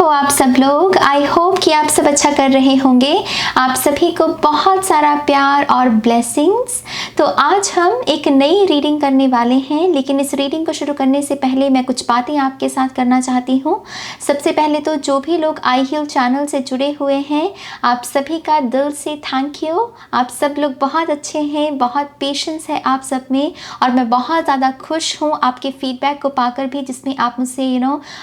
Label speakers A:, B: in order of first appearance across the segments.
A: हो आप सब लोग। आई होप कि आप सब अच्छा कर रहे होंगे। आप सभी को बहुत सारा प्यार और ब्लेसिंग्स। तो आज हम एक नई रीडिंग करने वाले हैं, लेकिन इस रीडिंग को शुरू करने से पहले मैं कुछ बातें आपके साथ करना चाहती हूँ। सबसे पहले तो जो भी लोग आई हील चैनल से जुड़े हुए हैं, आप सभी का दिल से थैंक यू। आप सब लोग बहुत अच्छे हैं, बहुत पेशेंस है आप सब में, और मैं बहुत ज़्यादा खुश हूँ आपके फीडबैक को पाकर भी, जिसमें आप मुझसे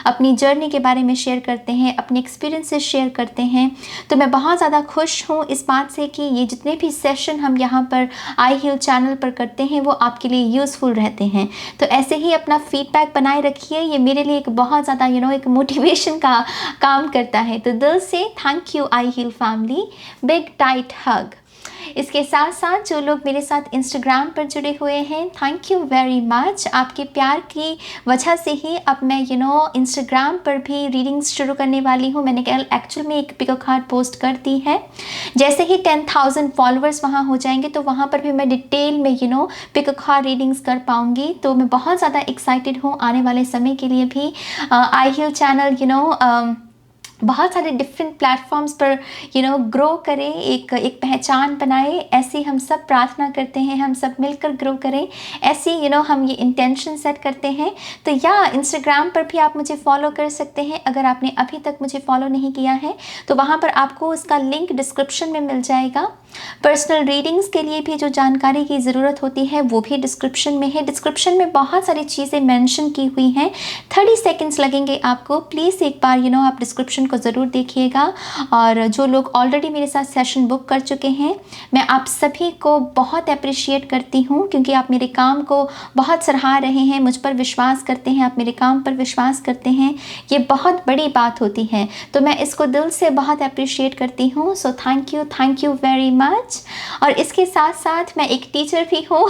A: अपनी जर्नी के बारे में शेयर करते हैं, अपने एक्सपीरियंसेस शेयर करते हैं। तो मैं बहुत ज़्यादा खुश हूँ इस बात से कि ये जितने भी सेशन हम यहाँ पर आई हील चैनल पर करते हैं वो आपके लिए यूज़फुल रहते हैं। तो ऐसे ही अपना फीडबैक बनाए रखिए, ये मेरे लिए एक बहुत ज़्यादा एक मोटिवेशन का काम करता है। तो दिल से thank you I heal family, big tight hug. इसके साथ साथ जो लोग मेरे साथ इंस्टाग्राम पर जुड़े हुए हैं, थैंक यू वेरी मच। आपके प्यार की वजह से ही अब मैं इंस्टाग्राम पर भी रीडिंग्स शुरू करने वाली हूँ। मैंने कल एक्चुअल में एक पिक कार्ड पोस्ट कर दी है। जैसे ही 10,000 फॉलोअर्स वहाँ हो जाएंगे तो वहाँ पर भी मैं डिटेल में पिक कार्ड रीडिंग्स कर पाऊँगी। तो मैं बहुत ज़्यादा एक्साइटेड हूँ आने वाले समय के लिए भी। आई हील चैनल बहुत सारे डिफरेंट प्लेटफॉर्म्स पर ग्रो करें, एक पहचान बनाए, ऐसी हम सब प्रार्थना करते हैं। हम सब मिलकर ग्रो करें, ऐसी हम ये इंटेंशन सेट करते हैं। तो इंस्टाग्राम पर भी आप मुझे फॉलो कर सकते हैं। अगर आपने अभी तक मुझे फॉलो नहीं किया है तो वहाँ पर आपको उसका लिंक डिस्क्रिप्शन में मिल जाएगा। पर्सनल रीडिंग्स के लिए भी जो जानकारी की ज़रूरत होती है वो भी डिस्क्रिप्शन में है। डिस्क्रिप्शन में बहुत सारी चीज़ें मेंशन की हुई हैं। 30 सेकंड्स लगेंगे आपको। प्लीज़ एक बार आप डिस्क्रिप्शन को ज़रूर देखिएगा। और जो लोग ऑलरेडी मेरे साथ सेशन बुक कर चुके हैं, मैं आप सभी को बहुत अप्रिशिएट करती हूँ, क्योंकि आप मेरे काम को बहुत सराहा रहे हैं, मुझ पर विश्वास करते हैं, आप मेरे काम पर विश्वास करते हैं। ये बहुत बड़ी बात होती है, तो मैं इसको दिल से बहुत अप्रिशिएट करती हूँ। So thank you very much. और इसके साथ साथ मैं एक टीचर भी हूँ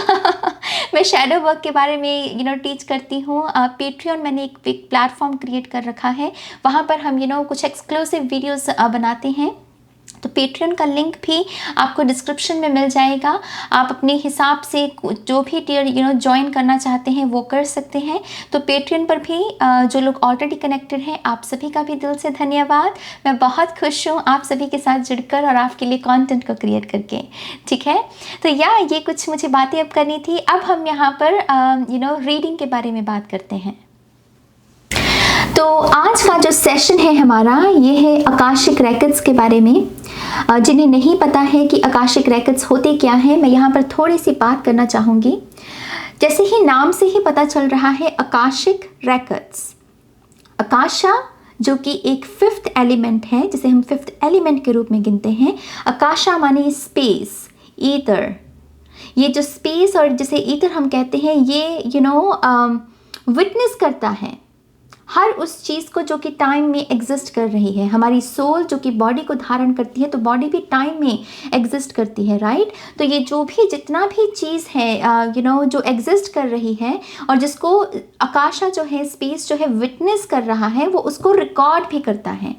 A: मैं शैडो वर्क के बारे में टीच करती हूँ। पेट्रियन मैंने एक प्लेटफॉर्म क्रिएट कर रखा है, वहाँ पर हम कुछ एक्सक्लूसिव वीडियोस बनाते हैं। तो पेट्रियन का लिंक भी आपको डिस्क्रिप्शन में मिल जाएगा। आप अपने हिसाब से जो भी टियर ज्वाइन करना चाहते हैं वो कर सकते हैं। तो पेट्रियन पर भी जो लोग ऑलरेडी कनेक्टेड हैं, आप सभी का भी दिल से धन्यवाद। मैं बहुत खुश हूँ आप सभी के साथ जुड़कर और आपके लिए कंटेंट को क्रिएट करके। ठीक है, तो ये कुछ मुझे बातें अब करनी थी। अब हम यहाँ पर रीडिंग के बारे में बात करते हैं। तो आज का जो सेशन है हमारा, ये है आकाशिक रैकेट्स के बारे में। जिन्हें नहीं पता है कि आकाशिक रैकेट्स होते क्या हैं, मैं यहाँ पर थोड़ी सी बात करना चाहूँगी। जैसे ही नाम से ही पता चल रहा है, आकाशिक रैकेट्स, आकाशा जो कि एक 5th एलिमेंट है, जिसे हम 5th एलिमेंट के रूप में गिनते हैं। आकाशा माने स्पेस, ईथर। ये जो स्पेस और जिसे ईथर हम कहते हैं, ये विटनेस करता है हर उस चीज़ को जो कि टाइम में एग्जिस्ट कर रही है। हमारी सोल जो कि बॉडी को धारण करती है, तो बॉडी भी टाइम में एग्जिस्ट करती है, राइट। तो ये जो भी जितना भी चीज़ है जो एग्जिस्ट कर रही है और जिसको आकाशा जो है, स्पेस जो है विटनेस कर रहा है, वो उसको रिकॉर्ड भी करता है।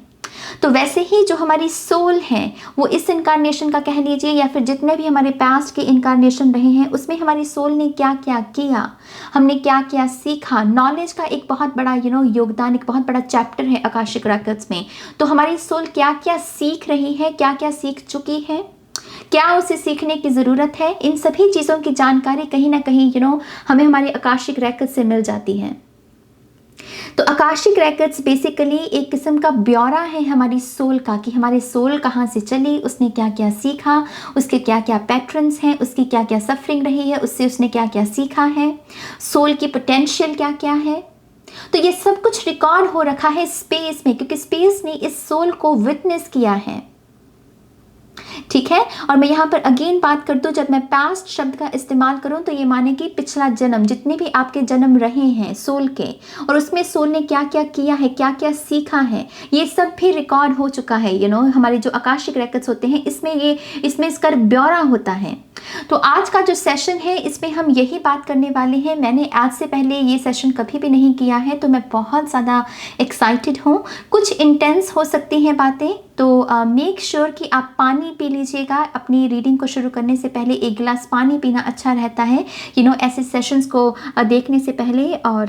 A: तो वैसे ही जो हमारी सोल है, वो इस इनकारनेशन का कह लीजिए, या फिर जितने भी हमारे पास्ट के इनकारनेशन रहे हैं, उसमें हमारी सोल ने क्या क्या किया, हमने क्या क्या सीखा। नॉलेज का एक बहुत बड़ा योगदान, एक बहुत बड़ा चैप्टर है आकाशिक रैकेट्स में। तो हमारी सोल क्या क्या सीख रही है, क्या क्या सीख चुकी है, क्या उसे सीखने की ज़रूरत है, इन सभी चीज़ों की जानकारी कहीं ना कहीं हमें हमारे आकाशिक रैकेट्स से मिल जाती है। तो आकाशिक रैकेट्स बेसिकली एक किस्म का ब्यौरा है हमारी सोल का, कि हमारी सोल कहाँ से चली, उसने क्या क्या सीखा, उसके क्या क्या पैटर्न्स हैं, उसकी क्या क्या सफरिंग रही है, उससे उसने क्या क्या सीखा है, सोल की पोटेंशियल क्या क्या है। तो ये सब कुछ रिकॉर्ड हो रखा है स्पेस में, क्योंकि स्पेस ने इस सोल को विटनेस किया है। ठीक है, और मैं यहाँ पर अगेन बात कर दूँ, जब मैं पास्ट शब्द का इस्तेमाल करूँ तो ये माने कि पिछला जन्म, जितने भी आपके जन्म रहे हैं सोल के, और उसमें सोल ने क्या क्या किया है, क्या क्या सीखा है, ये सब भी रिकॉर्ड हो चुका है। हमारे जो आकाशिक रैकेट्स होते हैं, इसमें इसका ब्यौरा होता है। तो आज का जो सेशन है, इसमें हम यही बात करने वाले हैं। मैंने आज से पहले ये सेशन कभी भी नहीं किया है, तो मैं बहुत ज़्यादा एक्साइटेड हूँ। कुछ इंटेंस हो सकती हैं बातें, तो मेक श्योर कि आप पानी पी लीजिएगा। अपनी रीडिंग को शुरू करने से पहले 1 गिलास पानी पीना अच्छा रहता है ऐसे सेशंस को देखने से पहले। और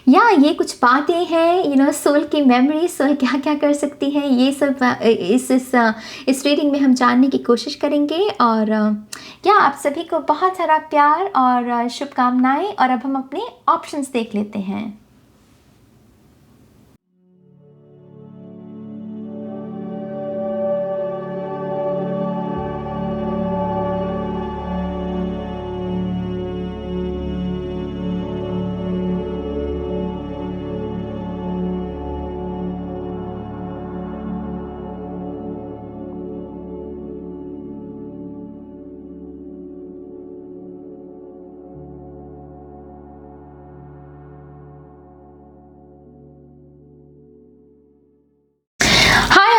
A: या ये कुछ बातें हैं सोल की मेमोरी, सोल क्या क्या कर सकती है, ये सब इस रीडिंग में हम जानने की कोशिश करेंगे। और या आप सभी को बहुत सारा प्यार और शुभकामनाएं। और अब हम अपने ऑप्शंस देख लेते हैं।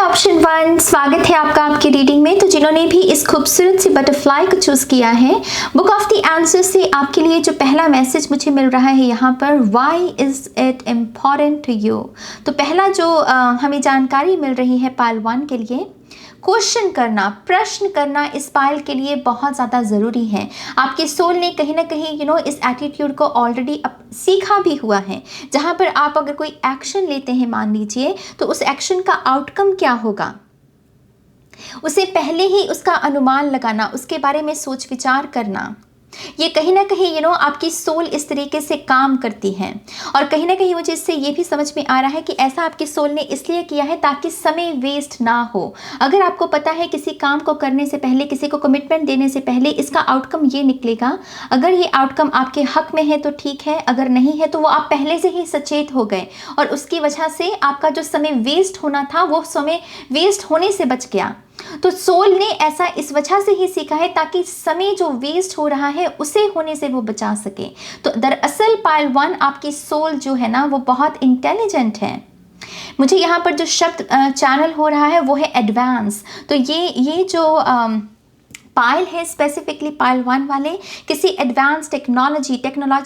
A: ऑप्शन 1, स्वागत है आपका आपकी रीडिंग में। तो जिन्होंने भी इस खूबसूरत सी बटरफ्लाई को चूज किया है, बुक ऑफ द आंसर से आपके लिए जो पहला मैसेज मुझे मिल रहा है यहाँ पर, why is it important to you. तो पहला जो हमें जानकारी मिल रही है पाइल 1 के लिए, क्वेश्चन करना, प्रश्न करना इस पाइल के लिए बहुत ज़्यादा ज़रूरी है। आपके सोल ने कहीं ना कहीं इस एटीट्यूड को ऑलरेडी सीखा भी हुआ है, जहाँ पर आप अगर कोई एक्शन लेते हैं मान लीजिए, तो उस एक्शन का आउटकम क्या होगा उसे पहले ही उसका अनुमान लगाना, उसके बारे में सोच विचार करना, ये कहीं ना कहीं आपकी सोल इस तरीके से काम करती है। और कहीं ना कहीं मुझे इससे ये भी समझ में आ रहा है कि ऐसा आपकी सोल ने इसलिए किया है ताकि समय वेस्ट ना हो। अगर आपको पता है किसी काम को करने से पहले, किसी को कमिटमेंट देने से पहले इसका आउटकम ये निकलेगा, अगर ये आउटकम आपके हक में है तो ठीक है, अगर नहीं है तो वो आप पहले से ही सचेत हो गए और उसकी वजह से आपका जो समय वेस्ट होना था वो समय वेस्ट होने से बच गया। तो सोल ने ऐसा इस वजह से ही सीखा है ताकि समय जो वेस्ट हो रहा है उसे होने से वो बचा सके। तो दरअसल पाइल 1 आपकी सोल जो है ना वो बहुत इंटेलिजेंट है। मुझे यहाँ पर जो शब्द चैनल हो रहा है वो है एडवांस। तो ये जो पाइल है, स्पेसिफिकली पाइल 1 वाले किसी एडवांस टेक्नोलॉजी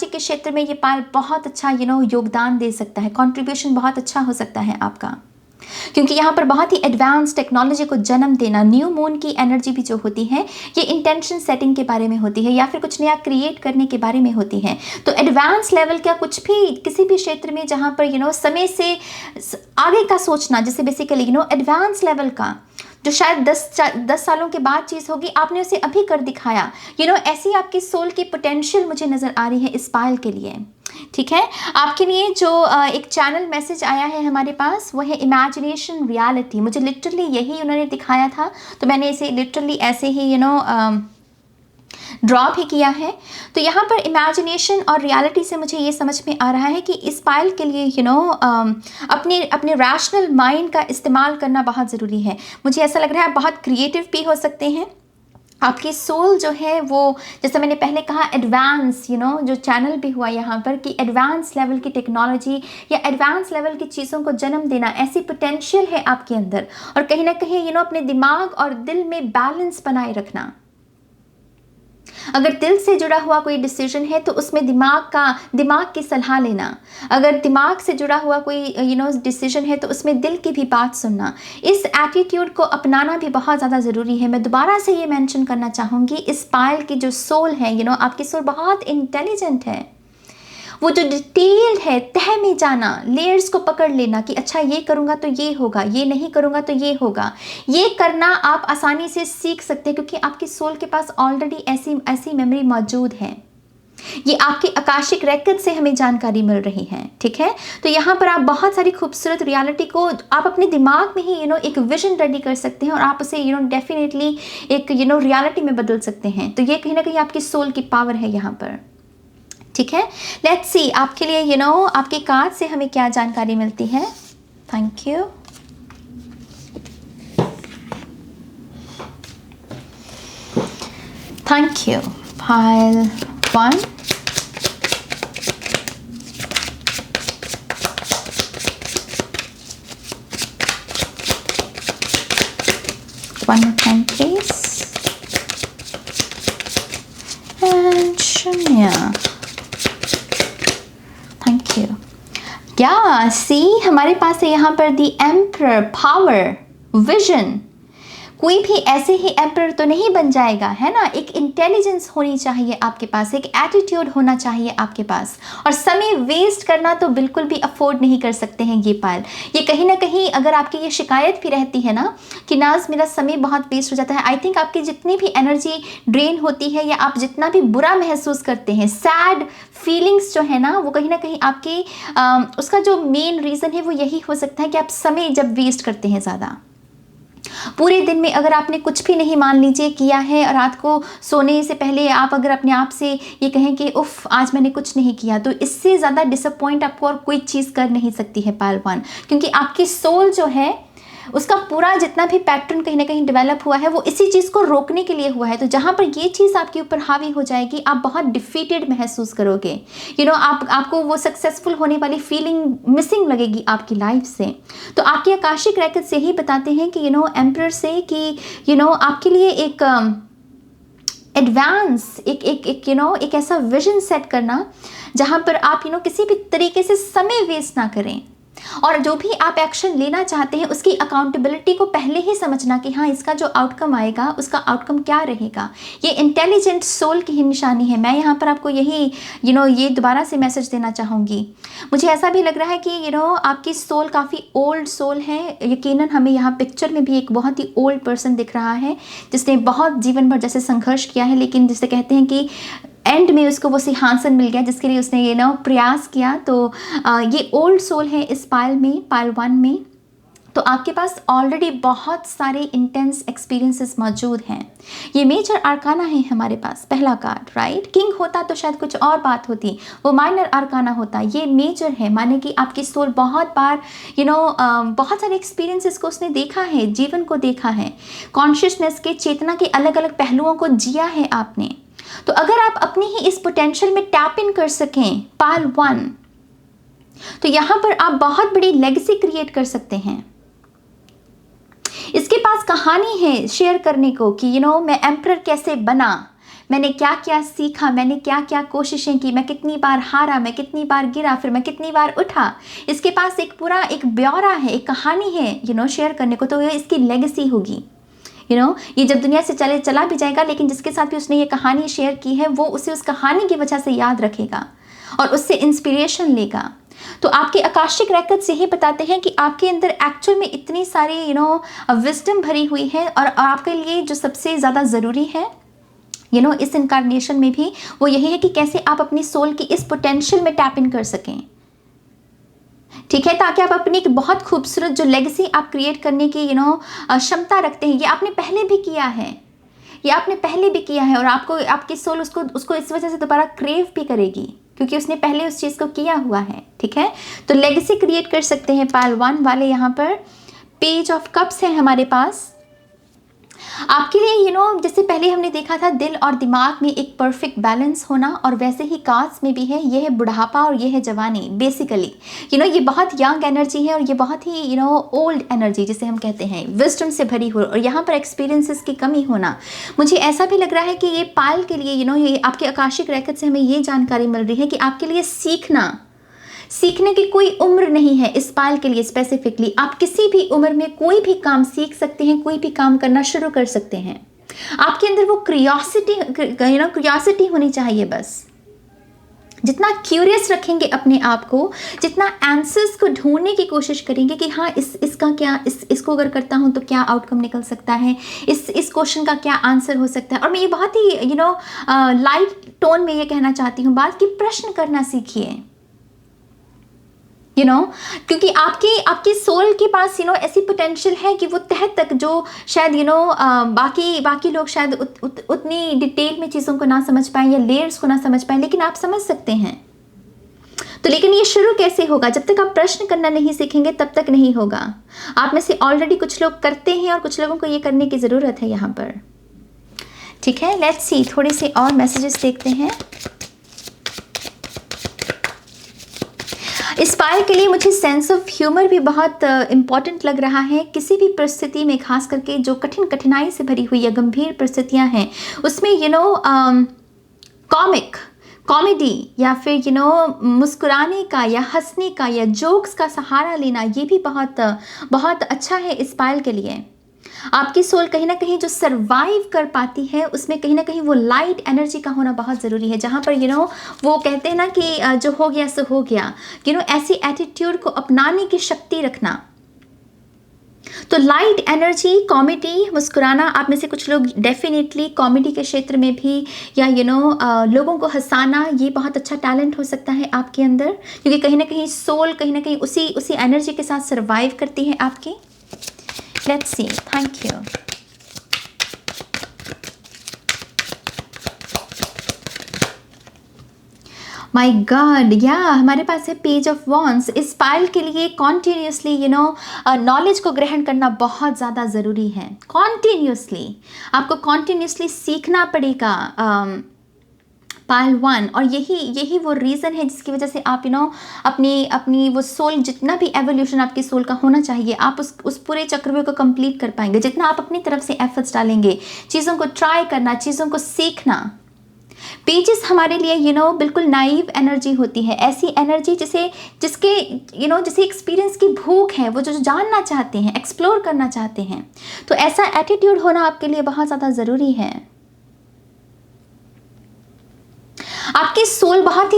A: के क्षेत्र में ये पाइल बहुत अच्छा योगदान दे सकता है, कंट्रीब्यूशन बहुत अच्छा हो सकता है आपका, क्योंकि यहाँ पर बहुत ही एडवांस टेक्नोलॉजी को जन्म देना, न्यू मून की एनर्जी भी जो होती है ये इंटेंशन सेटिंग के बारे में होती है या फिर कुछ नया क्रिएट करने के बारे में होती है। तो एडवांस लेवल का कुछ भी किसी भी क्षेत्र में जहाँ पर समय से आगे का सोचना, जैसे बेसिकली एडवांस लेवल का जो शायद 10 सालों के बाद चीज़ होगी, आपने उसे अभी कर दिखाया। ऐसी आपकी सोल की पोटेंशियल मुझे नज़र आ रही है इस पाइल के लिए। ठीक है, आपके लिए जो एक चैनल मैसेज आया है हमारे पास वो है इमेजिनेशन रियलिटी। मुझे लिटरली यही उन्होंने दिखाया था, तो मैंने इसे लिटरली ऐसे ही ड्रॉ भी किया है। तो यहाँ पर इमेजिनेशन और रियलिटी से मुझे ये समझ में आ रहा है कि इस पाइल के लिए अपने रैशनल माइंड का इस्तेमाल करना बहुत ज़रूरी है। मुझे ऐसा लग रहा है आप बहुत क्रिएटिव भी हो सकते हैं। आपकी सोल जो है वो, जैसे मैंने पहले कहा, एडवांस जो चैनल भी हुआ यहाँ पर कि एडवांस लेवल की टेक्नोलॉजी या एडवांस लेवल की चीज़ों को जन्म देना, ऐसी पोटेंशियल है आपके अंदर। और कहीं ना कहीं अपने दिमाग और दिल में बैलेंस बनाए रखना। अगर दिल से जुड़ा हुआ कोई डिसीजन है तो उसमें दिमाग की सलाह लेना। अगर दिमाग से जुड़ा हुआ कोई डिसीजन है तो उसमें दिल की भी बात सुनना। इस एटीट्यूड को अपनाना भी बहुत ज़्यादा ज़रूरी है। मैं दोबारा से ये मेंशन करना चाहूँगी, इस पाइल की जो सोल है आपकी सोल बहुत इंटेलिजेंट है। वो जो डिटेल है, तह में जाना, लेयर्स को पकड़ लेना कि अच्छा ये करूँगा तो ये होगा, ये नहीं करूँगा तो ये होगा, ये करना आप आसानी से सीख सकते हैं क्योंकि आपकी सोल के पास ऑलरेडी ऐसी मेमोरी मौजूद है। ये आपकी आकाशिक रेकॉर्ड से हमें जानकारी मिल रही है। ठीक है, तो यहाँ पर आप बहुत सारी खूबसूरत रियलिटी को आप अपने दिमाग में ही एक विजन रेडी कर सकते हैं और आप उसे डेफिनेटली एक रियलिटी में बदल सकते हैं। तो ये कहीं ना कहीं आपकी सोल की पावर है यहाँ पर। ठीक है, लेट्स सी आपके लिए आपके कार्ड से हमें क्या जानकारी मिलती है। Thank you. Thank you. Pile 1, one more time please, and शून्य। Thank you. या सी हमारे पास है यहाँ पर दी एम्परर, पावर, विजन। कोई भी ऐसे ही एम्परर तो नहीं बन जाएगा, है ना। एक इंटेलिजेंस होनी चाहिए आपके पास, एक एटीट्यूड होना चाहिए आपके पास, और समय वेस्ट करना तो बिल्कुल भी अफोर्ड नहीं कर सकते हैं ये पायल। ये कहीं ना कहीं अगर आपकी ये शिकायत भी रहती है ना कि नाज मेरा समय बहुत वेस्ट हो जाता है, आई थिंक आपकी जितनी भी एनर्जी ड्रेन होती है या आप जितना भी बुरा महसूस करते हैं, सैड फीलिंग्स जो है ना, वो कहीं ना कहीं आपकी उसका जो मेन रीज़न है वो यही हो सकता है कि आप समय जब वेस्ट करते हैं ज़्यादा। पूरे दिन में अगर आपने कुछ भी नहीं मान लीजिए किया है और रात को सोने से पहले आप अगर अपने आप से ये कहें कि उफ आज मैंने कुछ नहीं किया, तो इससे ज़्यादा डिसअपॉइंट आपको और कोई चीज़ कर नहीं सकती है पायल 1, क्योंकि आपकी सोल जो है उसका पूरा जितना भी पैटर्न कहीं ना कहीं डेवलप हुआ है वो इसी चीज़ को रोकने के लिए हुआ है। तो जहाँ पर ये चीज़ आपके ऊपर हावी हो जाएगी आप बहुत डिफीटेड महसूस करोगे, आपको वो सक्सेसफुल होने वाली फीलिंग मिसिंग लगेगी आपकी लाइफ से। तो आपके आकाशिक रेकॉर्ड्स यही बताते हैं कि एम्परर से कि आपके लिए एक एडवांस एक ऐसा विजन सेट करना जहाँ पर आप किसी भी तरीके से समय वेस्ट ना करें, और जो भी आप एक्शन लेना चाहते हैं उसकी अकाउंटेबिलिटी को पहले ही समझना कि हाँ इसका जो आउटकम आएगा उसका आउटकम क्या रहेगा। ये इंटेलिजेंट सोल की ही निशानी है। मैं यहाँ पर आपको यही ये दोबारा से मैसेज देना चाहूँगी। मुझे ऐसा भी लग रहा है कि आपकी सोल काफ़ी ओल्ड सोल है। यकीनन हमें यहाँ पिक्चर में भी एक बहुत ही ओल्ड पर्सन दिख रहा है जिसने बहुत जीवन भर जैसे संघर्ष किया है, लेकिन जिसे कहते हैं कि एंड में उसको वो सिंहासन मिल गया जिसके लिए उसने प्रयास किया। तो ये ओल्ड सोल है इस पायल 1 में। तो आपके पास ऑलरेडी बहुत सारे इंटेंस एक्सपीरियंसेस मौजूद हैं। ये मेजर आर्काना है हमारे पास, पहला कार्ड, राइट। किंग होता तो शायद कुछ और बात होती, वो माइनर आर्काना होता। ये मेजर है, माने कि आपकी सोल बहुत बार बहुत सारे एक्सपीरियंसेस को उसने देखा है, जीवन को देखा है, कॉन्शियसनेस के चेतना के अलग अलग पहलुओं को जिया है आपने। तो अगर आप अपनी ही इस पोटेंशियल में टैप इन कर सकें पायल 1, तो यहां पर आप बहुत बड़ी लेगेसी क्रिएट कर सकते हैं। इसके पास कहानी है शेयर करने को कि मैं एम्परर कैसे बना, मैंने क्या क्या सीखा, मैंने क्या क्या कोशिशें की, मैं कितनी बार हारा, मैं कितनी बार गिरा, फिर मैं कितनी बार उठा। इसके पास एक पूरा एक ब्यौरा है, एक कहानी है शेयर करने को। तो ये इसकी लेगेसी होगी। ये जब दुनिया से चला भी जाएगा, लेकिन जिसके साथ भी उसने ये कहानी शेयर की है वो उसे उस कहानी की वजह से याद रखेगा और उससे इंस्पिरेशन लेगा। तो आपके आकाशिक रेकॉर्ड्स यही बताते हैं कि आपके अंदर एक्चुअल में इतनी सारी विजडम भरी हुई है, और आपके लिए जो सबसे ज़्यादा ज़रूरी है इस इनकारनेशन में भी वो यही है कि कैसे आप अपनी सोल की इस पोटेंशियल में टैप इन कर सकें, ठीक है, ताकि आप अपनी एक बहुत खूबसूरत जो लेगेसी आप क्रिएट करने की क्षमता रखते हैं। ये आपने पहले भी किया है, और आपकी सोल उसको इस वजह से दोबारा क्रेव भी करेगी क्योंकि उसने पहले उस चीज़ को किया हुआ है, ठीक है। तो लेगेसी क्रिएट कर सकते हैं पायल 1 वाले। यहाँ पर पेज ऑफ कप्स है हमारे पास आपके लिए। जैसे पहले हमने देखा था दिल और दिमाग में एक परफेक्ट बैलेंस होना, और वैसे ही कास्ट में भी है। ये है बुढ़ापा और ये है जवानी। बेसिकली ये बहुत यंग एनर्जी है और ये बहुत ही ओल्ड एनर्जी जिसे हम कहते हैं, विजडम से भरी हो, और यहाँ पर एक्सपीरियंसेस की कमी होना। मुझे ऐसा भी लग रहा है कि ये पायल के लिए ये आपके आकाशिक रेकॉर्ड से हमें ये जानकारी मिल रही है कि आपके लिए सीखने की कोई उम्र नहीं है। इस पायल के लिए स्पेसिफिकली आप किसी भी उम्र में कोई भी काम सीख सकते हैं, कोई भी काम करना शुरू कर सकते हैं। आपके अंदर वो क्यूरियोसिटी होनी चाहिए। बस जितना क्यूरियस रखेंगे अपने आप को, जितना आंसर्स को ढूंढने की कोशिश करेंगे कि हाँ इसका क्या, इसको अगर करता हूँ तो क्या आउटकम निकल सकता है, इस क्वेश्चन का क्या आंसर हो सकता है। और मैं ये बहुत ही लाइट टोन में ये कहना चाहती हूँ बात कि प्रश्न करना सीखिए, क्योंकि आपकी सोल के पास ऐसी पोटेंशियल है कि वो तह तक जो शायद बाकी लोग शायद उतनी डिटेल में चीज़ों को ना समझ पाएं या लेयर्स को ना समझ पाएं, लेकिन आप समझ सकते हैं। तो लेकिन ये शुरू कैसे होगा? जब तक आप प्रश्न करना नहीं सीखेंगे तब तक नहीं होगा। आप में से ऑलरेडी कुछ लोग करते हैं और कुछ लोगों को ये करने की ज़रूरत है यहाँ पर, ठीक है। लेट्स सी, थोड़े से और मैसेजेस देखते हैं। इस पायल के लिए मुझे सेंस ऑफ ह्यूमर भी बहुत इम्पॉर्टेंट लग रहा है। किसी भी परिस्थिति में, खास करके जो कठिनाई से भरी हुई या गंभीर परिस्थितियां हैं, उसमें कॉमेडी या फिर मुस्कुराने का या हंसने का या जोक्स का सहारा लेना, ये भी बहुत अच्छा है इस पायल के लिए। आपकी सोल कहीं ना कहीं जो सरवाइव कर पाती है उसमें कहीं ना कहीं वो लाइट एनर्जी का होना बहुत ज़रूरी है, जहाँ पर वो कहते हैं ना कि जो हो गया सो हो गया, ऐसी एटीट्यूड को अपनाने की शक्ति रखना। तो लाइट एनर्जी, कॉमेडी, मुस्कुराना, आप में से कुछ लोग डेफिनेटली कॉमेडी के क्षेत्र में भी या लोगों को हंसाना, ये बहुत अच्छा टैलेंट हो सकता है आपके अंदर, क्योंकि कहीं ना कहीं सोल कहीं ना कहीं उसी एनर्जी के साथ सरवाइव करती है आपकी। Let's see, thank you. My God, या हमारे पास है पेज ऑफ वॉन्ड्स। इस पाइल के लिए कॉन्टीन्यूसली नॉलेज को ग्रहण करना बहुत ज़्यादा ज़रूरी है। कॉन्टीन्यूसली आपको कॉन्टीन्यूसली सीखना पड़ेगा पाइल 1, और यही वो रीज़न है जिसकी वजह से आप अपनी वो सोल, जितना भी एवोल्यूशन आपकी सोल का होना चाहिए, आप उस पूरे चक्रव्यूह को कंप्लीट कर पाएंगे जितना आप अपनी तरफ से एफर्ट्स डालेंगे, चीज़ों को ट्राई करना, चीज़ों को सीखना। पेजेस हमारे लिए बिल्कुल नाइव एनर्जी होती है, ऐसी एनर्जी जिसके जिसे एक्सपीरियंस की भूख है, वो जो जानना चाहते हैं, एक्सप्लोर करना चाहते हैं। तो ऐसा एटीट्यूड होना आपके लिए बहुत ज़्यादा ज़रूरी है। आपकी सोल बहुत ही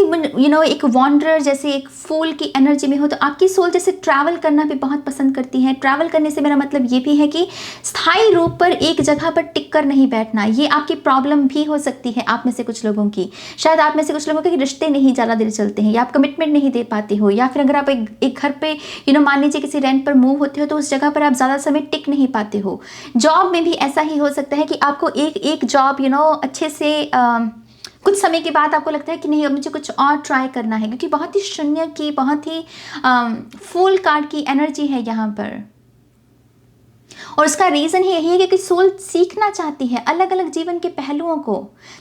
A: एक वॉन्डरर जैसे एक फूल की एनर्जी में हो, तो आपकी सोल जैसे ट्रैवल करना भी बहुत पसंद करती है। ट्रैवल करने से मेरा मतलब ये भी है कि स्थायी रूप पर एक जगह पर टिक कर नहीं बैठना। ये आपकी प्रॉब्लम भी हो सकती है आप में से कुछ लोगों की। शायद आप में से कुछ लोगों के रिश्ते नहीं ज़्यादा देर चलते हैं, या आप कमिटमेंट नहीं दे पाते हो, या फिर अगर आप एक घर पे मान लीजिए किसी रेंट पर मूव होते हो तो उस जगह पर आप ज़्यादा समय टिक नहीं पाते हो। जॉब में भी ऐसा ही हो सकता है कि आपको एक जॉब अच्छे से कुछ समय के बाद आपको लगता है कि नहीं, अब मुझे कुछ और ट्राई करना है, क्योंकि बहुत ही शून्य की, बहुत ही फुल कार्ड की एनर्जी है यहाँ पर। और उसका रीज़न ही यही है क्योंकि सोल सीखना चाहती है अलग अलग जीवन के पहलुओं को।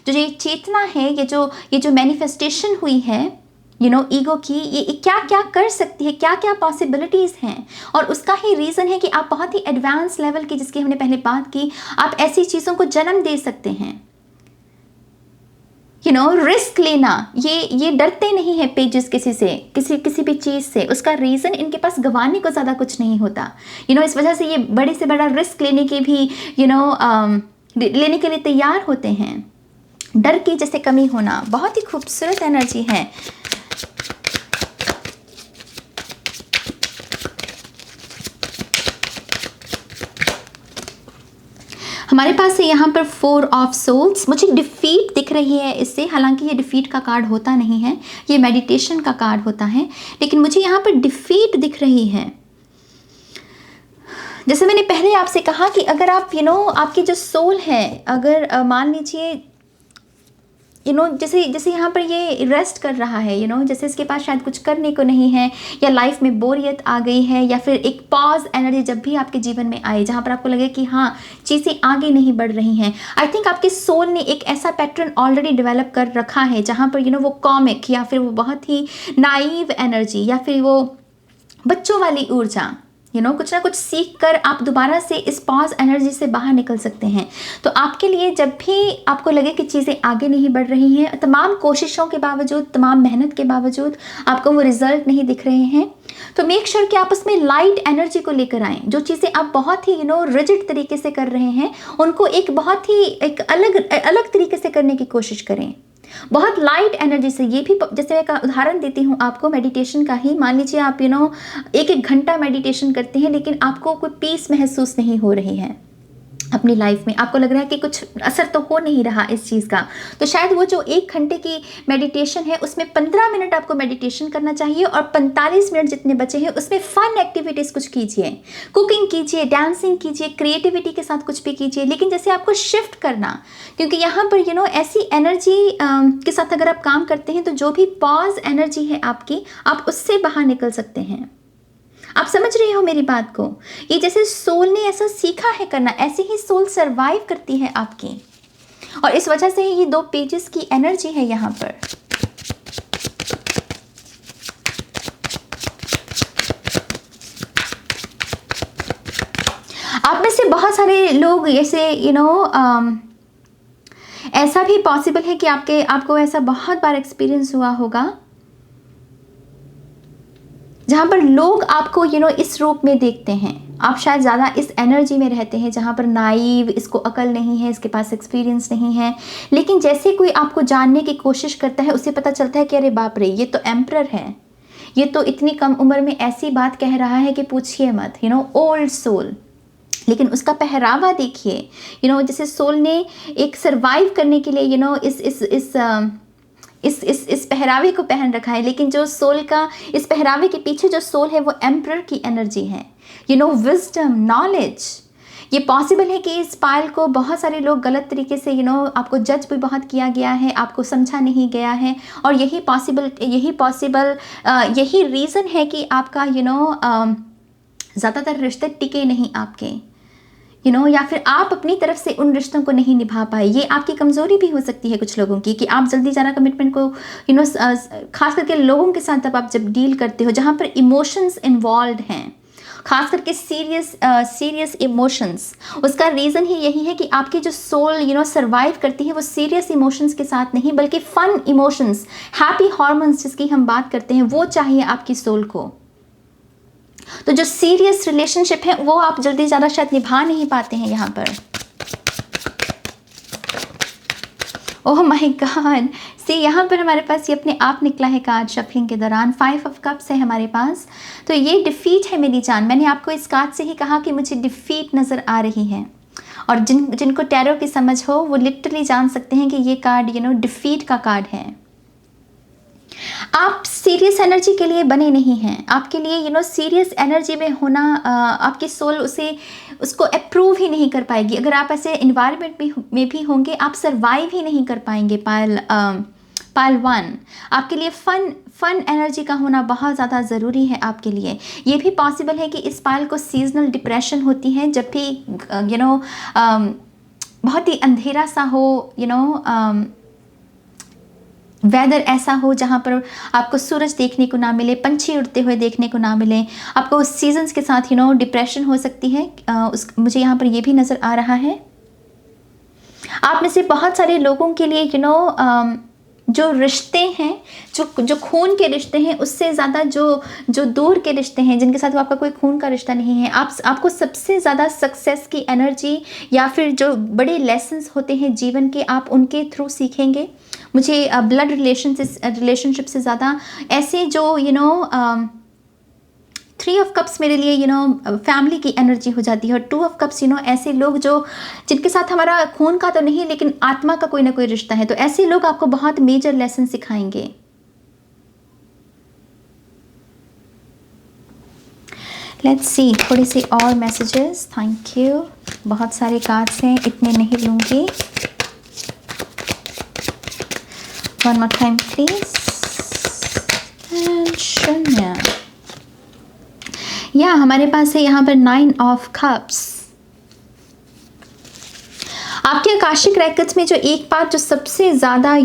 A: जो ये चेतना है, ये जो मैनिफेस्टेशन हुई है ईगो की, ये क्या क्या कर सकती है, क्या क्या पॉसिबिलिटीज़ हैं, और उसका ही रीज़न है कि आप बहुत ही एडवांस लेवल की, जिसकी हमने पहले बात की, आप ऐसी चीज़ों को जन्म दे सकते हैं। रिस्क लेना, ये डरते नहीं है पेजेस किसी से, किसी भी चीज़ से। उसका रीज़न इनके पास गंवाने को ज़्यादा कुछ नहीं होता। इस वजह से ये बड़े से बड़ा रिस्क लेने के भी लेने के लिए तैयार होते हैं। डर की जैसे कमी होना, बहुत ही खूबसूरत एनर्जी है। हमारे पास है यहाँ पर 4 ऑफ सोल्स। मुझे डिफीट दिख रही है इससे, हालांकि ये डिफीट का कार्ड होता नहीं है, ये मेडिटेशन का कार्ड होता है, लेकिन मुझे यहाँ पर डिफीट दिख रही है। जैसे मैंने पहले आपसे कहा कि अगर आप आपकी जो सोल है, अगर मान लीजिए जैसे यहाँ पर ये रेस्ट कर रहा है, जैसे इसके पास शायद कुछ करने को नहीं है, या लाइफ में बोरियत आ गई है, या फिर एक पॉज एनर्जी जब भी आपके जीवन में आए जहाँ पर आपको लगे कि हाँ, चीज़ें आगे नहीं बढ़ रही हैं। आई थिंक आपके सोल ने एक ऐसा पैटर्न ऑलरेडी डेवलप कर रखा है जहाँ पर वो कॉमिक, या फिर वो बहुत ही नाइव एनर्जी, या फिर वो बच्चों वाली ऊर्जा, कुछ ना कुछ सीख कर आप दोबारा से इस पॉज एनर्जी से बाहर निकल सकते हैं। तो आपके लिए जब भी आपको लगे कि चीज़ें आगे नहीं बढ़ रही हैं, तमाम कोशिशों के बावजूद, तमाम मेहनत के बावजूद आपको वो रिजल्ट नहीं दिख रहे हैं, तो मेक श्योर कि आप उसमें लाइट एनर्जी को लेकर आएँ। जो चीज़ें आप बहुत ही रिजिड तरीके से कर रहे हैं, उनको एक बहुत ही एक अलग तरीके से करने की कोशिश करें, बहुत लाइट एनर्जी से। ये भी जैसे मैं एक उदाहरण देती हूँ आपको मेडिटेशन का ही। मान लीजिए आप एक घंटा मेडिटेशन करते हैं, लेकिन आपको कोई पीस महसूस नहीं हो रही है अपनी लाइफ में, आपको लग रहा है कि कुछ असर तो हो नहीं रहा इस चीज़ का, तो शायद वो जो 1 घंटे की मेडिटेशन है उसमें 15 मिनट आपको मेडिटेशन करना चाहिए, और 45 मिनट जितने बचे हैं उसमें फन एक्टिविटीज़ कुछ कीजिए, कुकिंग कीजिए, डांसिंग कीजिए, क्रिएटिविटी के साथ कुछ भी कीजिए, लेकिन जैसे आपको शिफ्ट करना, क्योंकि यहाँ पर ऐसी एनर्जी के साथ अगर आप काम करते हैं तो जो भी पॉज एनर्जी है आपकी, आप उससे बाहर निकल सकते हैं। आप समझ रहे हो मेरी बात को? ये जैसे सोल ने ऐसा सीखा है करना, ऐसे ही सोल सरवाइव करती है आपकी, और इस वजह से ये 2 पेजेस की एनर्जी है यहाँ पर। आप में से बहुत सारे लोग ऐसे ऐसा भी पॉसिबल है कि आपको ऐसा बहुत बार एक्सपीरियंस हुआ होगा जहाँ पर लोग आपको इस रूप में देखते हैं। आप शायद ज़्यादा इस एनर्जी में रहते हैं जहाँ पर नाइव, इसको अकल नहीं है, इसके पास एक्सपीरियंस नहीं है, लेकिन जैसे कोई आपको जानने की कोशिश करता है उसे पता चलता है कि अरे बाप रे, ये तो एम्परर है, ये तो इतनी कम उम्र में ऐसी बात कह रहा है कि पूछिए मत। Old soul. लेकिन उसका पहरावा देखिए, जैसे सोल ने एक सर्वाइव करने के लिए इस पहरावे को पहन रखा है, लेकिन जो सोल का इस पहरावे के पीछे जो सोल है वो एम्परर की एनर्जी है। Wisdom, knowledge. ये पॉसिबल है कि इस पायल को बहुत सारे लोग गलत तरीके से आपको जज भी बहुत किया गया है, आपको समझा नहीं गया है, और यही रीज़न है कि आपका ज़्यादातर रिश्ते टिके नहीं आपके, या फिर आप अपनी तरफ से उन रिश्तों को नहीं निभा पाए। ये आपकी कमज़ोरी भी हो सकती है कुछ लोगों की, कि आप जल्दी ज़्यादा कमिटमेंट को खास करके लोगों के साथ आप जब डील करते हो जहाँ पर इमोशंस इन्वॉल्व हैं, खास करके सीरियस इमोशंस। उसका रीज़न ही यही है कि आपकी जो सोल सर्वाइव करती है वो सीरियस इमोशंस के साथ नहीं, बल्कि फन इमोशंस, हैप्पी हॉर्मोन्स जिसकी हम बात करते हैं, वो चाहिए आपकी सोल को। तो जो सीरियस रिलेशनशिप है वो आप जल्दी ज़्यादा शायद निभा नहीं पाते हैं यहाँ पर। ओह माय गॉड, सी यहाँ पर हमारे पास ये अपने आप निकला है कार्ड शफलिंग के दौरान। 5 ऑफ कप्स है हमारे पास। तो ये डिफीट है मेरी जान। मैंने आपको इस कार्ड से ही कहा कि मुझे डिफीट नज़र आ रही है, और जिनको टैरो की समझ हो वो लिटरली जान सकते हैं कि ये कार्ड डिफीट का कार्ड है। आप सीरियस एनर्जी के लिए बने नहीं हैं। आपके लिए सीरियस एनर्जी में होना, आपकी सोल उसको अप्रूव ही नहीं कर पाएगी। अगर आप ऐसे इन्वायरमेंट में भी होंगे, आप सरवाइव ही नहीं कर पाएंगे। पायल 1 आपके लिए फन एनर्जी का होना बहुत ज़्यादा ज़रूरी है आपके लिए। ये भी पॉसिबल है कि इस पायल को सीजनल डिप्रेशन होती है, जब भी बहुत ही अंधेरा सा हो, वेदर ऐसा हो जहाँ पर आपको सूरज देखने को ना मिले, पंछी उड़ते हुए देखने को ना मिले, आपको उस सीजन्स के साथ डिप्रेशन हो सकती है। मुझे यहाँ पर ये भी नज़र आ रहा है। आप में से बहुत सारे लोगों के लिए जो रिश्ते हैं, जो खून के रिश्ते हैं, उससे ज़्यादा जो दूर के रिश्ते हैं, जिनके साथ आपका कोई खून का रिश्ता नहीं है, आपको सबसे ज़्यादा सक्सेस की एनर्जी या फिर जो बड़े लेसन्स होते हैं जीवन के, आप उनके थ्रू सीखेंगे। मुझे ब्लड रिलेशनशिप से ज़्यादा ऐसे जो 3 ऑफ कप्स मेरे लिए फैमिली की एनर्जी हो जाती है, और 2 ऑफ कप्स ऐसे लोग जिनके साथ हमारा खून का तो नहीं लेकिन आत्मा का कोई ना कोई रिश्ता है। तो ऐसे लोग आपको बहुत मेजर लेसन सिखाएंगे। लेट्स सी थोड़े से और मैसेजेस। Thank you. बहुत सारे कार्ड्स हैं, इतने नहीं लूँगी। One more time please. And शून्य। या हमारे पास है यहाँ पर 9 ऑफ कप्स। आपके आकाशिक रेकॉर्ड्स में जो एक बात जो सबसे ज़्यादा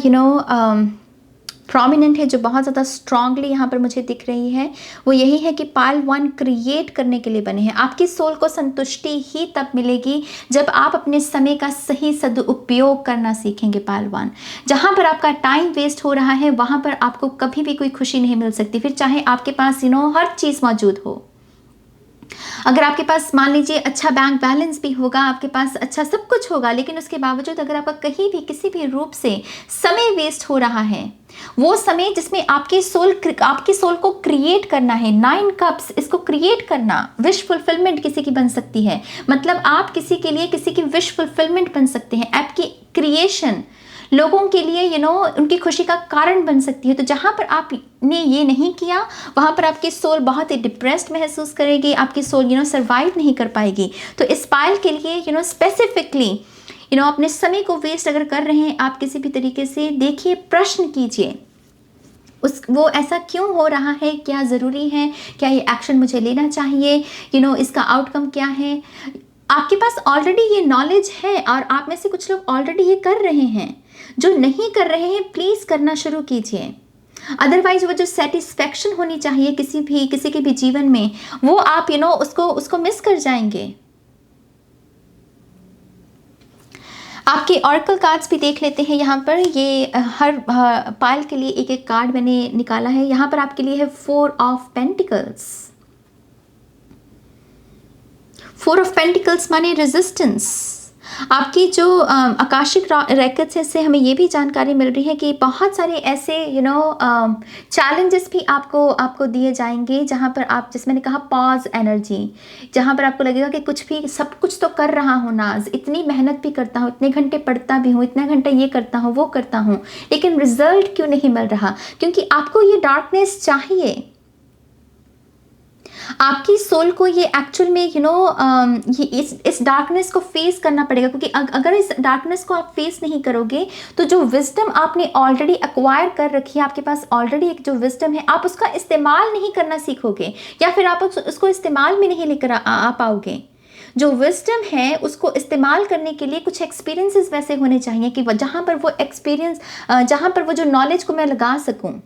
A: प्रोमिनेंट है, जो बहुत ज़्यादा स्ट्रांगली यहाँ पर मुझे दिख रही है, वो यही है कि पायल 1 क्रिएट करने के लिए बने हैं। आपकी सोल को संतुष्टि ही तब मिलेगी जब आप अपने समय का सही सदुपयोग करना सीखेंगे। पायल 1 जहाँ पर आपका टाइम वेस्ट हो रहा है, वहाँ पर आपको कभी भी कोई खुशी नहीं मिल सकती। फिर चाहे आपके पास हर चीज़ मौजूद हो, अगर आपके पास मान लीजिए अच्छा बैंक बैलेंस भी होगा, आपके पास अच्छा सब कुछ होगा, लेकिन उसके बावजूद अगर आपका कहीं भी किसी भी रूप से समय वेस्ट हो रहा है, वो समय जिसमें आपकी सोल को क्रिएट करना है। 9 कप्स, इसको क्रिएट करना, विश फुलफिलमेंट किसी की बन सकती है। मतलब आप किसी के लिए किसी की विश फुलफिलमेंट बन सकते हैं। आपकी क्रिएशन लोगों के लिए उनकी खुशी का कारण बन सकती है। तो जहाँ पर आपने ये नहीं किया, वहाँ पर आपकी सोल बहुत ही डिप्रेस्ड महसूस करेगी, आपकी सोल सर्वाइव नहीं कर पाएगी। तो इस पायल के लिए स्पेसिफिकली अपने समय को वेस्ट अगर कर रहे हैं आप किसी भी तरीके से, देखिए, प्रश्न कीजिए वो ऐसा क्यों हो रहा है, क्या ज़रूरी है, क्या ये एक्शन मुझे लेना चाहिए, इसका आउटकम क्या है। आपके पास ऑलरेडी ये नॉलेज है और आप में से कुछ लोग ऑलरेडी ये कर रहे हैं। जो नहीं कर रहे हैं प्लीज़ करना शुरू कीजिए। अदरवाइज वो जो सेटिस्फैक्शन होनी चाहिए किसी के भी जीवन में, वो आप उसको मिस कर जाएंगे। आपके ऑरेकल कार्ड्स भी देख लेते हैं यहाँ पर। ये हर पायल के लिए एक एक कार्ड मैंने निकाला है। यहाँ पर आपके लिए है 4 ऑफ पेंटिकल्स। 4 ऑफ पेंटिकल्स माने रेजिस्टेंस। आपकी जो आकाशिक रेकर्ड्स से हमें ये भी जानकारी मिल रही है कि बहुत सारे ऐसे चैलेंजेस भी आपको दिए जाएंगे, जहाँ पर आप, जैसे मैंने कहा, पॉज एनर्जी, जहाँ पर आपको लगेगा कि कुछ भी, सब कुछ तो कर रहा हूँ नाज, इतनी मेहनत भी करता हूँ, इतने घंटे पढ़ता भी हूँ, इतने घंटे ये करता हूँ, वो करता हूँ, लेकिन रिजल्ट क्यों नहीं मिल रहा? क्योंकि आपको ये डार्कनेस चाहिए। आपकी सोल को ये एक्चुअल में ये इस डार्कनेस को फेस करना पड़ेगा, क्योंकि अगर इस डार्कनेस को आप फेस नहीं करोगे तो जो विजडम आपने ऑलरेडी एक्वायर कर रखी है, आपके पास ऑलरेडी एक जो विजडम है, आप उसका इस्तेमाल नहीं करना सीखोगे, या फिर आप उसको इस्तेमाल में नहीं लेकर आ पाओगे। जो विजडम है उसको इस्तेमाल करने के लिए कुछ एक्सपीरियंसेस वैसे होने चाहिए कि जहाँ पर वो एक्सपीरियंस, जहाँ पर वो जो नॉलेज को मैं लगा सकूँ।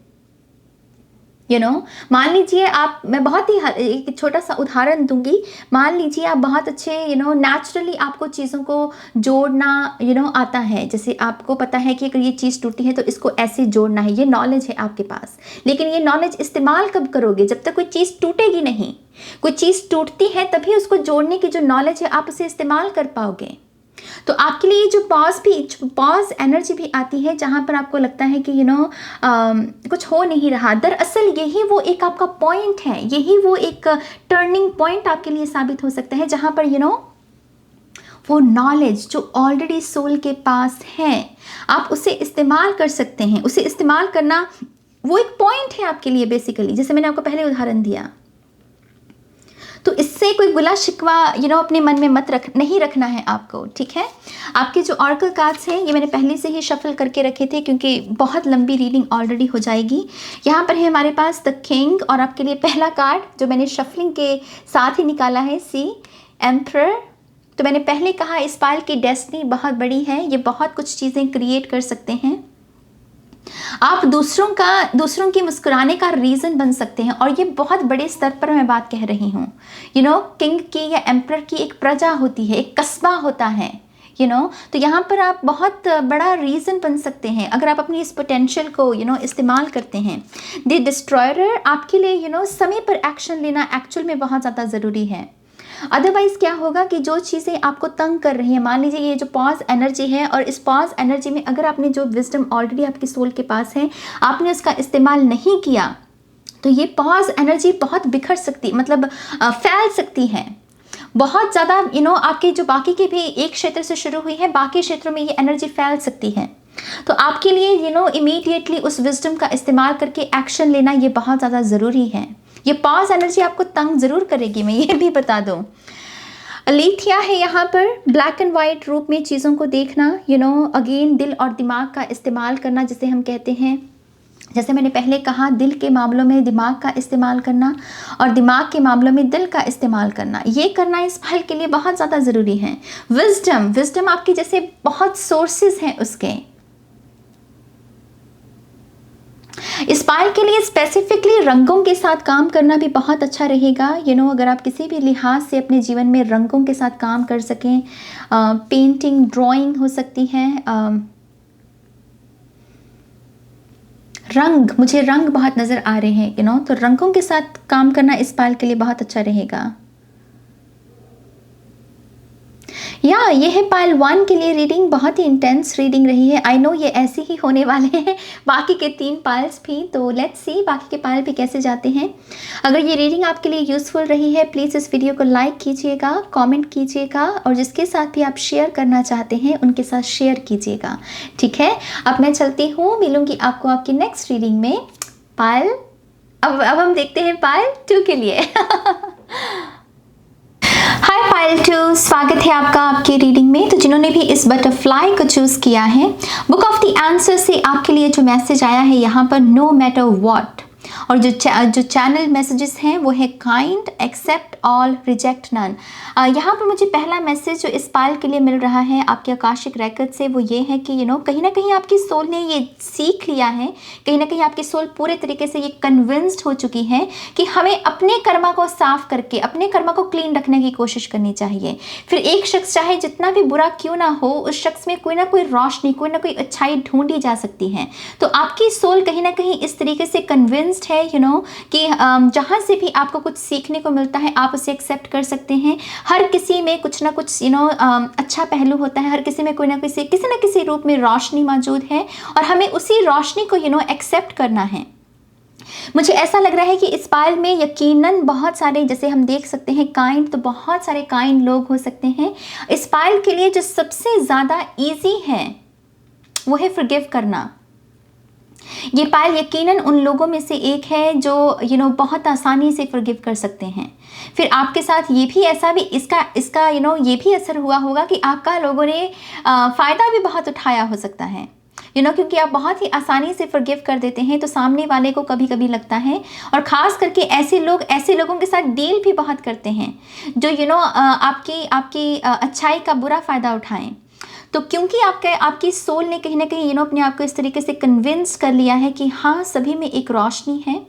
A: मान लीजिए आप, मैं बहुत ही एक छोटा सा उदाहरण दूंगी। मान लीजिए आप बहुत अच्छे नेचुरली आपको चीज़ों को जोड़ना आता है। जैसे आपको पता है कि अगर ये चीज़ टूटी है तो इसको ऐसे जोड़ना है, ये नॉलेज है आपके पास। लेकिन ये नॉलेज इस्तेमाल कब करोगे? जब तक कोई चीज़ टूटेगी नहीं। कोई चीज़ टूटती है तभी उसको जोड़ने की जो नॉलेज है आप उसे इस्तेमाल कर पाओगे। तो आपके लिए जो पॉज एनर्जी भी आती है, जहाँ पर आपको लगता है कि कुछ हो नहीं रहा, दरअसल यही वो एक आपका पॉइंट है, यही वो एक टर्निंग पॉइंट आपके लिए साबित हो सकता है, जहाँ पर वो नॉलेज जो ऑलरेडी सोल के पास है, आप उसे इस्तेमाल कर सकते हैं। उसे इस्तेमाल करना वो एक पॉइंट है आपके लिए बेसिकली, जैसे मैंने आपको पहले उदाहरण दिया। तो इससे कोई बुला शिकवा अपने मन में नहीं रखना है आपको, ठीक है। आपके जो ऑरेकल कार्ड्स हैं ये मैंने पहले से ही शफल करके रखे थे, क्योंकि बहुत लंबी रीडिंग ऑलरेडी हो जाएगी। यहाँ पर है हमारे पास द किंग, और आपके लिए पहला कार्ड जो मैंने शफलिंग के साथ ही निकाला है, सी एम्परर। तो मैंने पहले कहा इस पायल की डेस्टिनी बहुत बड़ी है, ये बहुत कुछ चीज़ें क्रिएट कर सकते हैं। आप दूसरों की मुस्कुराने का रीज़न बन सकते हैं, और ये बहुत बड़े स्तर पर मैं बात कह रही हूँ। किंग की या एम्परर की एक प्रजा होती है, एक कस्बा होता है, तो यहाँ पर आप बहुत बड़ा रीज़न बन सकते हैं अगर आप अपनी इस पोटेंशियल को इस्तेमाल करते हैं। द डिस्ट्रॉयर आपके लिए समय पर एक्शन लेना एक्चुअल में बहुत ज़्यादा ज़रूरी है। अदरवाइज़ क्या होगा कि जो चीज़ें आपको तंग कर रही हैं, मान लीजिए ये जो पॉज एनर्जी है, और इस पॉज एनर्जी में अगर आपने जो विजडम ऑलरेडी आपकी सोल के पास है, आपने उसका इस्तेमाल नहीं किया, तो ये पॉज एनर्जी बहुत बिखर सकती, मतलब फैल सकती है बहुत ज़्यादा। आपके जो बाकी के भी एक क्षेत्र से शुरू हुई है, बाकी क्षेत्रों में ये एनर्जी फैल सकती है। तो आपके लिए इमीडिएटली उस विजडम का इस्तेमाल करके एक्शन लेना ये बहुत ज़्यादा ज़रूरी है। ये पॉज एनर्जी आपको तंग ज़रूर करेगी, मैं ये भी बता दूँ। अलेथिया है यहाँ पर, ब्लैक एंड वाइट रूप में चीज़ों को देखना, अगेन दिल और दिमाग का इस्तेमाल करना जिसे हम कहते हैं। जैसे मैंने पहले कहा, दिल के मामलों में दिमाग का इस्तेमाल करना और दिमाग के मामलों में दिल का इस्तेमाल करना, ये करना इस फल के लिए बहुत ज़्यादा ज़रूरी है। विजडम आपकी जैसे बहुत सोर्सेज हैं उसके। इस पायल के लिए स्पेसिफिकली रंगों के साथ काम करना भी बहुत अच्छा रहेगा। अगर आप किसी भी लिहाज से अपने जीवन में रंगों के साथ काम कर सकें, पेंटिंग, ड्राइंग हो सकती है। मुझे रंग बहुत नज़र आ रहे हैं, तो रंगों के साथ काम करना इस पायल के लिए बहुत अच्छा रहेगा। ये है पायल 1 के लिए रीडिंग, बहुत ही इंटेंस रीडिंग रही है। आई नो ये ऐसे ही होने वाले हैं बाकी के 3 पायल्स भी, तो लेट्स सी बाकी के पायल भी कैसे जाते हैं। अगर ये रीडिंग आपके लिए यूज़फुल रही है, प्लीज़ इस वीडियो को लाइक कीजिएगा, कमेंट कीजिएगा, और जिसके साथ भी आप शेयर करना चाहते हैं उनके साथ शेयर कीजिएगा, ठीक है। अब मैं चलती हूँ, मिलूँगी आपको आपकी नेक्स्ट रीडिंग में। पायल अब हम देखते हैं पायल 2 के लिए। हाय पायल 2, स्वागत है आपका आपकी रीडिंग में। तो जिन्होंने भी इस बटरफ्लाई को चूज़ किया है, बुक ऑफ द आंसर से आपके लिए जो मैसेज आया है यहाँ पर, नो मैटर व्हाट, और जो चैनल मैसेजेस हैं वो है kind, accept all, reject none. यहाँ पर मुझे पहला मैसेज जो इस पाल के लिए मिल रहा है आपके आकाशिक रेकॉर्ड से वो ये है कि कहीं ना कहीं आपकी सोल ने ये सीख लिया है, कहीं ना कहीं आपकी सोल पूरे तरीके से ये कन्विंस्ड हो चुकी है कि हमें अपने कर्मा को साफ करके, अपने कर्मा को क्लीन रखने की कोशिश करनी चाहिए। फिर एक शख्स चाहे जितना भी बुरा क्यों ना हो, उस शख्स में कोई ना कोई रोशनी, कोई ना कोई अच्छाई ढूंढी जा सकती है। तो आपकी सोल कहीं ना कहीं इस तरीके से कन्विंस्ड है कि जहाँ से भी आपको कुछ सीखने को मिलता है आप उसे एक्सेप्ट कर सकते हैं। हर किसी में कुछ ना कुछ अच्छा पहलू होता है, हर किसी में कोई ना किसी ना किसी रूप में रोशनी मौजूद है और हमें उसी रोशनी को एक्सेप्ट करना है। मुझे ऐसा लग रहा है कि इस पाल में यकीनन बहुत सारे, जैसे हम देख सकते हैं काइंड, तो बहुत सारे काइंड लोग हो सकते हैं। इस पाल के लिए जो सबसे ज़्यादा इजी है वो है फॉरगिव करना। ये पायल यकीनन उन लोगों में से एक है जो बहुत आसानी से फॉरगिव कर सकते हैं। फिर आपके साथ ये भी ऐसा भी इसका ये भी असर हुआ होगा कि आपका लोगों ने फ़ायदा भी बहुत उठाया हो सकता है क्योंकि आप बहुत ही आसानी से फॉरगिव कर देते हैं, तो सामने वाले को कभी कभी लगता है, और ख़ास करके ऐसे लोगों के साथ डील भी बहुत करते हैं जो आपकी अच्छाई का बुरा फ़ायदा उठाएं। तो क्योंकि आपकी सोल ने कहीं ना कहीं अपने आप को इस तरीके से कन्विंस कर लिया है कि हाँ, सभी में एक रोशनी है,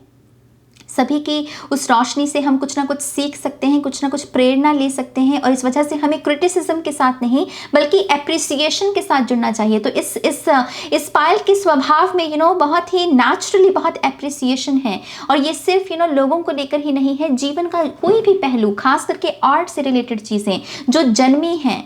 A: सभी की उस रोशनी से हम कुछ ना कुछ सीख सकते हैं, कुछ ना कुछ प्रेरणा ले सकते हैं, और इस वजह से हमें क्रिटिसिज्म के साथ नहीं बल्कि एप्रिसिएशन के साथ जुड़ना चाहिए। तो इस पायल के स्वभाव में बहुत ही नेचुरली बहुत एप्रिसिएशन है, और ये सिर्फ लोगों को लेकर ही नहीं है, जीवन का कोई भी पहलू, खास करके आर्ट से रिलेटेड चीज़ें जो जन्मी हैं।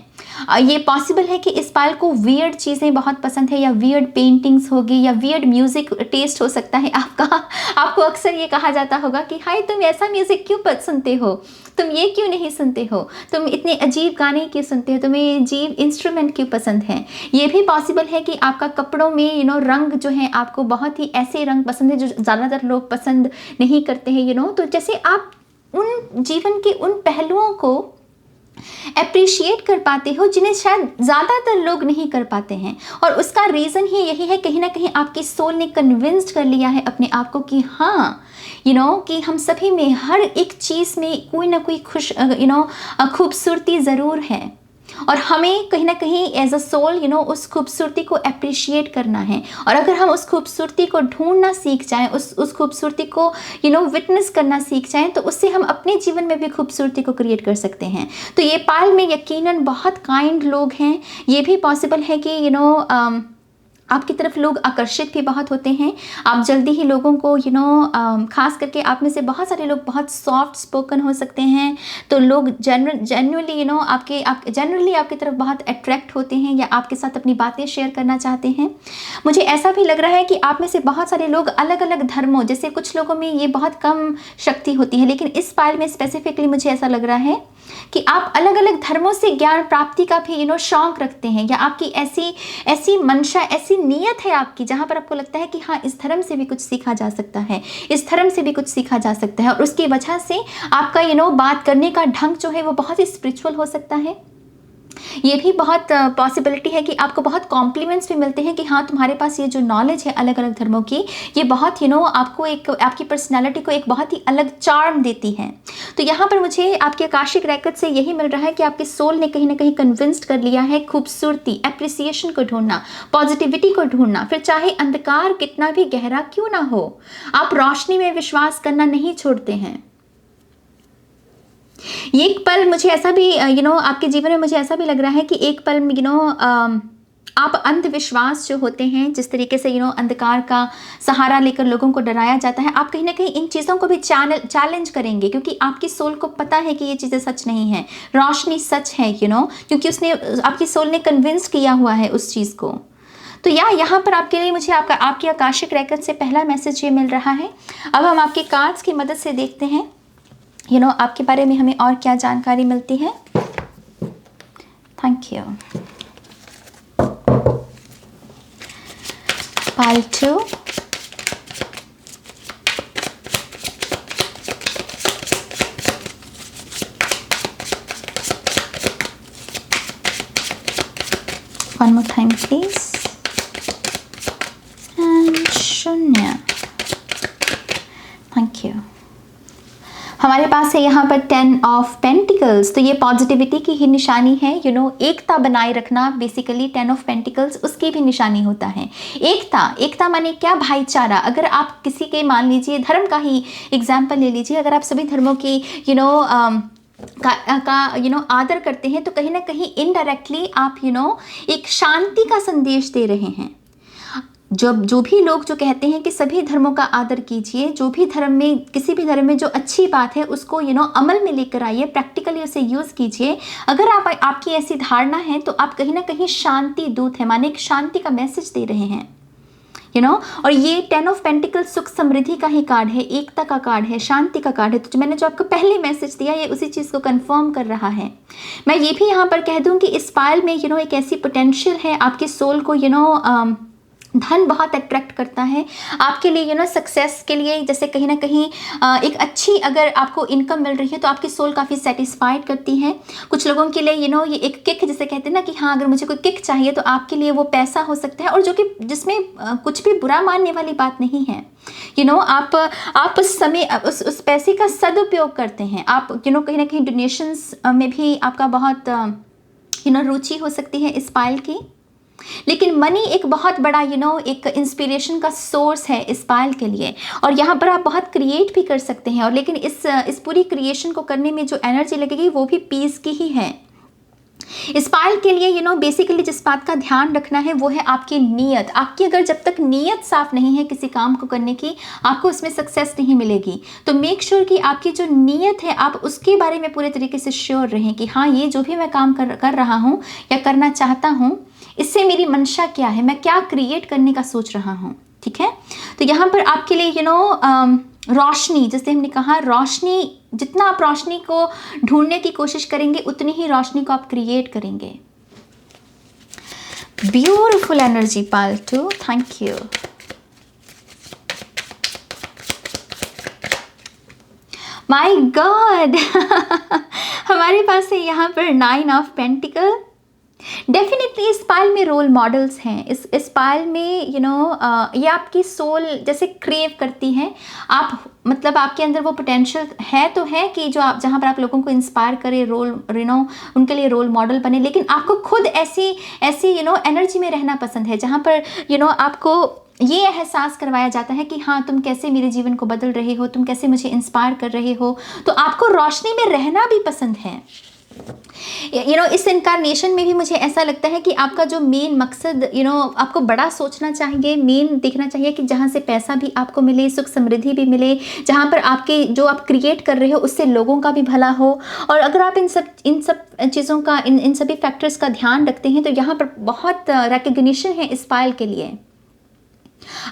A: ये पॉसिबल है कि इस पाल को वियर्ड चीज़ें बहुत पसंद है, या वियर्ड पेंटिंग्स होगी, या वियर्ड म्यूज़िक टेस्ट हो सकता है आपको अक्सर ये कहा जाता होगा कि हाय तुम ऐसा म्यूज़िक क्यों सुनते हो, तुम ये क्यों नहीं सुनते हो, तुम इतने अजीब गाने क्यों सुनते हो, तुम्हें अजीब इंस्ट्रूमेंट क्यों पसंद है। ये भी पॉसिबल है कि आपका कपड़ों में रंग जो है, आपको बहुत ही ऐसे रंग पसंद है जो ज़्यादातर लोग पसंद नहीं करते हैं तो जैसे आप उन जीवन के उन पहलुओं को अप्रिशिएट कर पाते हो जिन्हें शायद ज़्यादातर लोग नहीं कर पाते हैं, और उसका रीज़न ही यही है, कहीं ना कहीं आपकी सोल ने कन्विंस्ड कर लिया है अपने आप को कि हाँ कि हम सभी में हर एक चीज़ में कोई ना कोई खूबसूरती ज़रूर है, और हमें कहीं ना कहीं एज अ सोल उस खूबसूरती को अप्रिशिएट करना है। और अगर हम उस खूबसूरती को ढूंढना सीख जाएं, उस खूबसूरती को विटनेस करना सीख जाएं, तो उससे हम अपने जीवन में भी खूबसूरती को क्रिएट कर सकते हैं। तो ये पाल में यकीनन बहुत काइंड लोग हैं। ये भी पॉसिबल है कि आपकी तरफ लोग आकर्षित भी बहुत होते हैं, आप जल्दी ही लोगों को खास करके आप में से बहुत सारे लोग बहुत सॉफ्ट स्पोकन हो सकते हैं, तो लोग जनरली जनरली आपकी तरफ बहुत अट्रैक्ट होते हैं, या आपके साथ अपनी बातें शेयर करना चाहते हैं। मुझे ऐसा भी लग रहा है कि आप में से बहुत सारे लोग अलग अलग धर्मों, जैसे कुछ लोगों में ये बहुत कम शक्ति होती है, लेकिन इस पाल में स्पेसिफिकली मुझे ऐसा लग रहा है कि आप अलग अलग धर्मों से ज्ञान प्राप्ति का भी शौक रखते हैं, या आपकी ऐसी मंशा, ऐसी नीयत है आपकी जहां पर आपको लगता है कि हाँ, इस धर्म से भी कुछ सीखा जा सकता है, इस धर्म से भी कुछ सीखा जा सकता है, और उसकी वजह से आपका बात करने का ढंग जो है वो बहुत ही स्पिरिचुअल हो सकता है। ये भी बहुत पॉसिबिलिटी है कि आपको बहुत कॉम्प्लीमेंट्स भी मिलते हैं कि हाँ, तुम्हारे पास ये जो नॉलेज है अलग अलग धर्मों की, ये बहुत आपको आपकी पर्सनालिटी को एक बहुत ही अलग चार्म देती है। तो यहाँ पर मुझे आपके आकाशिक रेकॉर्ड से यही मिल रहा है कि आपकी सोल ने कहीं ना कहीं कन्विंस्ड कर लिया है खूबसूरती, एप्रिसिएशन को ढूंढना, पॉजिटिविटी को ढूंढना। फिर चाहे अंधकार कितना भी गहरा क्यों ना हो, आप रोशनी में विश्वास करना नहीं छोड़ते हैं। एक पल मुझे ऐसा भी आपके जीवन में मुझे ऐसा भी लग रहा है कि एक पल आप अंधविश्वास जो होते हैं, जिस तरीके से अंधकार का सहारा लेकर लोगों को डराया जाता है, आप कहीं ना कहीं इन चीज़ों को भी चैलेंज करेंगे, क्योंकि आपकी सोल को पता है कि ये चीज़ें सच नहीं है, रोशनी सच है क्योंकि उसने आपकी सोल ने कन्विंस किया हुआ है उस चीज़ को। तो यहाँ पर आपके लिए मुझे आपके आकाशिक रेकॉर्ड से पहला मैसेज ये मिल रहा है। अब हम आपके कार्ड्स की मदद से देखते हैं आपके बारे में हमें और क्या जानकारी मिलती है। Thank you. Pal 2, one more time please, and शून्य। हमारे पास है यहाँ पर 10 ऑफ पेंटिकल्स, तो ये पॉजिटिविटी की ही निशानी है। एकता बनाए रखना, बेसिकली 10 ऑफ पेंटिकल्स उसकी भी निशानी होता है। एकता माने क्या? भाईचारा। अगर आप किसी के, मान लीजिए धर्म का ही एग्जाम्पल ले लीजिए, अगर आप सभी धर्मों की आदर करते हैं तो कहीं ना कहीं इनडायरेक्टली आप एक शांति का संदेश दे रहे हैं। जब जो भी लोग जो कहते हैं कि सभी धर्मों का आदर कीजिए, जो भी धर्म में, किसी भी धर्म में जो अच्छी बात है उसको अमल में लेकर आइए, प्रैक्टिकली उसे यूज़ कीजिए। अगर आपकी ऐसी धारणा है तो आप कहीं ना कहीं शांति दूत है, माने एक शांति का मैसेज दे रहे हैं। और ये 10 ऑफ पेंटिकल्स सुख समृद्धि का ही कार्ड है, एकता का कार्ड है, शांति का कार्ड है। तो मैंने जो आपको पहले मैसेज दिया ये उसी चीज़ को कंफर्म कर रहा है। मैं ये भी यहाँ पर कह दूँ कि इस पायल में एक ऐसी पोटेंशियल है, आपके सोल को धन बहुत अट्रैक्ट करता है आपके लिए, सक्सेस के लिए। जैसे कहीं ना कहीं एक अच्छी अगर आपको इनकम मिल रही है तो आपकी सोल काफ़ी सेटिस्फाइड करती है। कुछ लोगों के लिए ये एक किक, जैसे कहते हैं ना कि हाँ अगर मुझे कोई किक चाहिए तो आपके लिए वो पैसा हो सकता है, और जो कि जिसमें कुछ भी बुरा मानने वाली बात नहीं है। आप उस समय उस पैसे का सदुपयोग करते हैं। आप कहीं ना कहीं डोनेशंस में भी आपका बहुत रुचि हो सकती है इस पायल की। लेकिन मनी एक बहुत बड़ा एक इंस्पिरेशन का सोर्स है इस पायल के लिए, और यहाँ पर आप बहुत क्रिएट भी कर सकते हैं। और लेकिन इस पूरी क्रिएशन को करने में जो एनर्जी लगेगी वो भी पीस की ही है। इस पायल के लिए बेसिकली जिस बात का ध्यान रखना है वो है आपकी नीयत। आपकी अगर जब तक नीयत साफ नहीं है किसी काम को करने की, आपको उसमें सक्सेस नहीं मिलेगी। तो मेक श्योर कि आपकी जो नीयत है आप उसके बारे में पूरे तरीके से श्योर रहें कि हाँ ये जो भी मैं काम कर रहा हूँ या करना चाहता हूँ, इससे मेरी मंशा क्या है, मैं क्या क्रिएट करने का सोच रहा हूँ। ठीक है, तो यहाँ पर आपके लिए रोशनी, जैसे हमने कहा रोशनी, जितना आप रोशनी को ढूंढने की कोशिश करेंगे उतनी ही रोशनी को आप क्रिएट करेंगे। Beautiful energy Pal 2, thank you. My God हमारे पास है यहाँ पर 9 ऑफ पेंटिकल। डेफिनेटली इस पायल में रोल मॉडल्स हैं। इस पायल में ये आपकी सोल जैसे क्रेव करती है। आप मतलब आपके अंदर वो पोटेंशियल है तो है कि जो आप जहाँ पर आप लोगों को इंस्पायर करे, उनके लिए रोल मॉडल बने। लेकिन आपको खुद ऐसी एनर्जी में रहना पसंद है जहाँ पर आपको ये एहसास करवाया जाता है कि हाँ तुम कैसे मेरे जीवन को बदल रहे हो, तुम कैसे मुझे इंस्पायर कर रहे हो। तो आपको रोशनी में रहना भी पसंद है। इस इनकारनेशन में भी मुझे ऐसा लगता है कि आपका जो मेन मकसद आपको बड़ा सोचना चाहिए, मेन देखना चाहिए कि जहाँ से पैसा भी आपको मिले, सुख समृद्धि भी मिले, जहाँ पर आपके जो आप क्रिएट कर रहे हो उससे लोगों का भी भला हो। और अगर आप इन सब चीज़ों का, इन सभी फैक्टर्स का ध्यान रखते हैं तो यहाँ पर बहुत रिकग्निशन है इस पायल के लिए।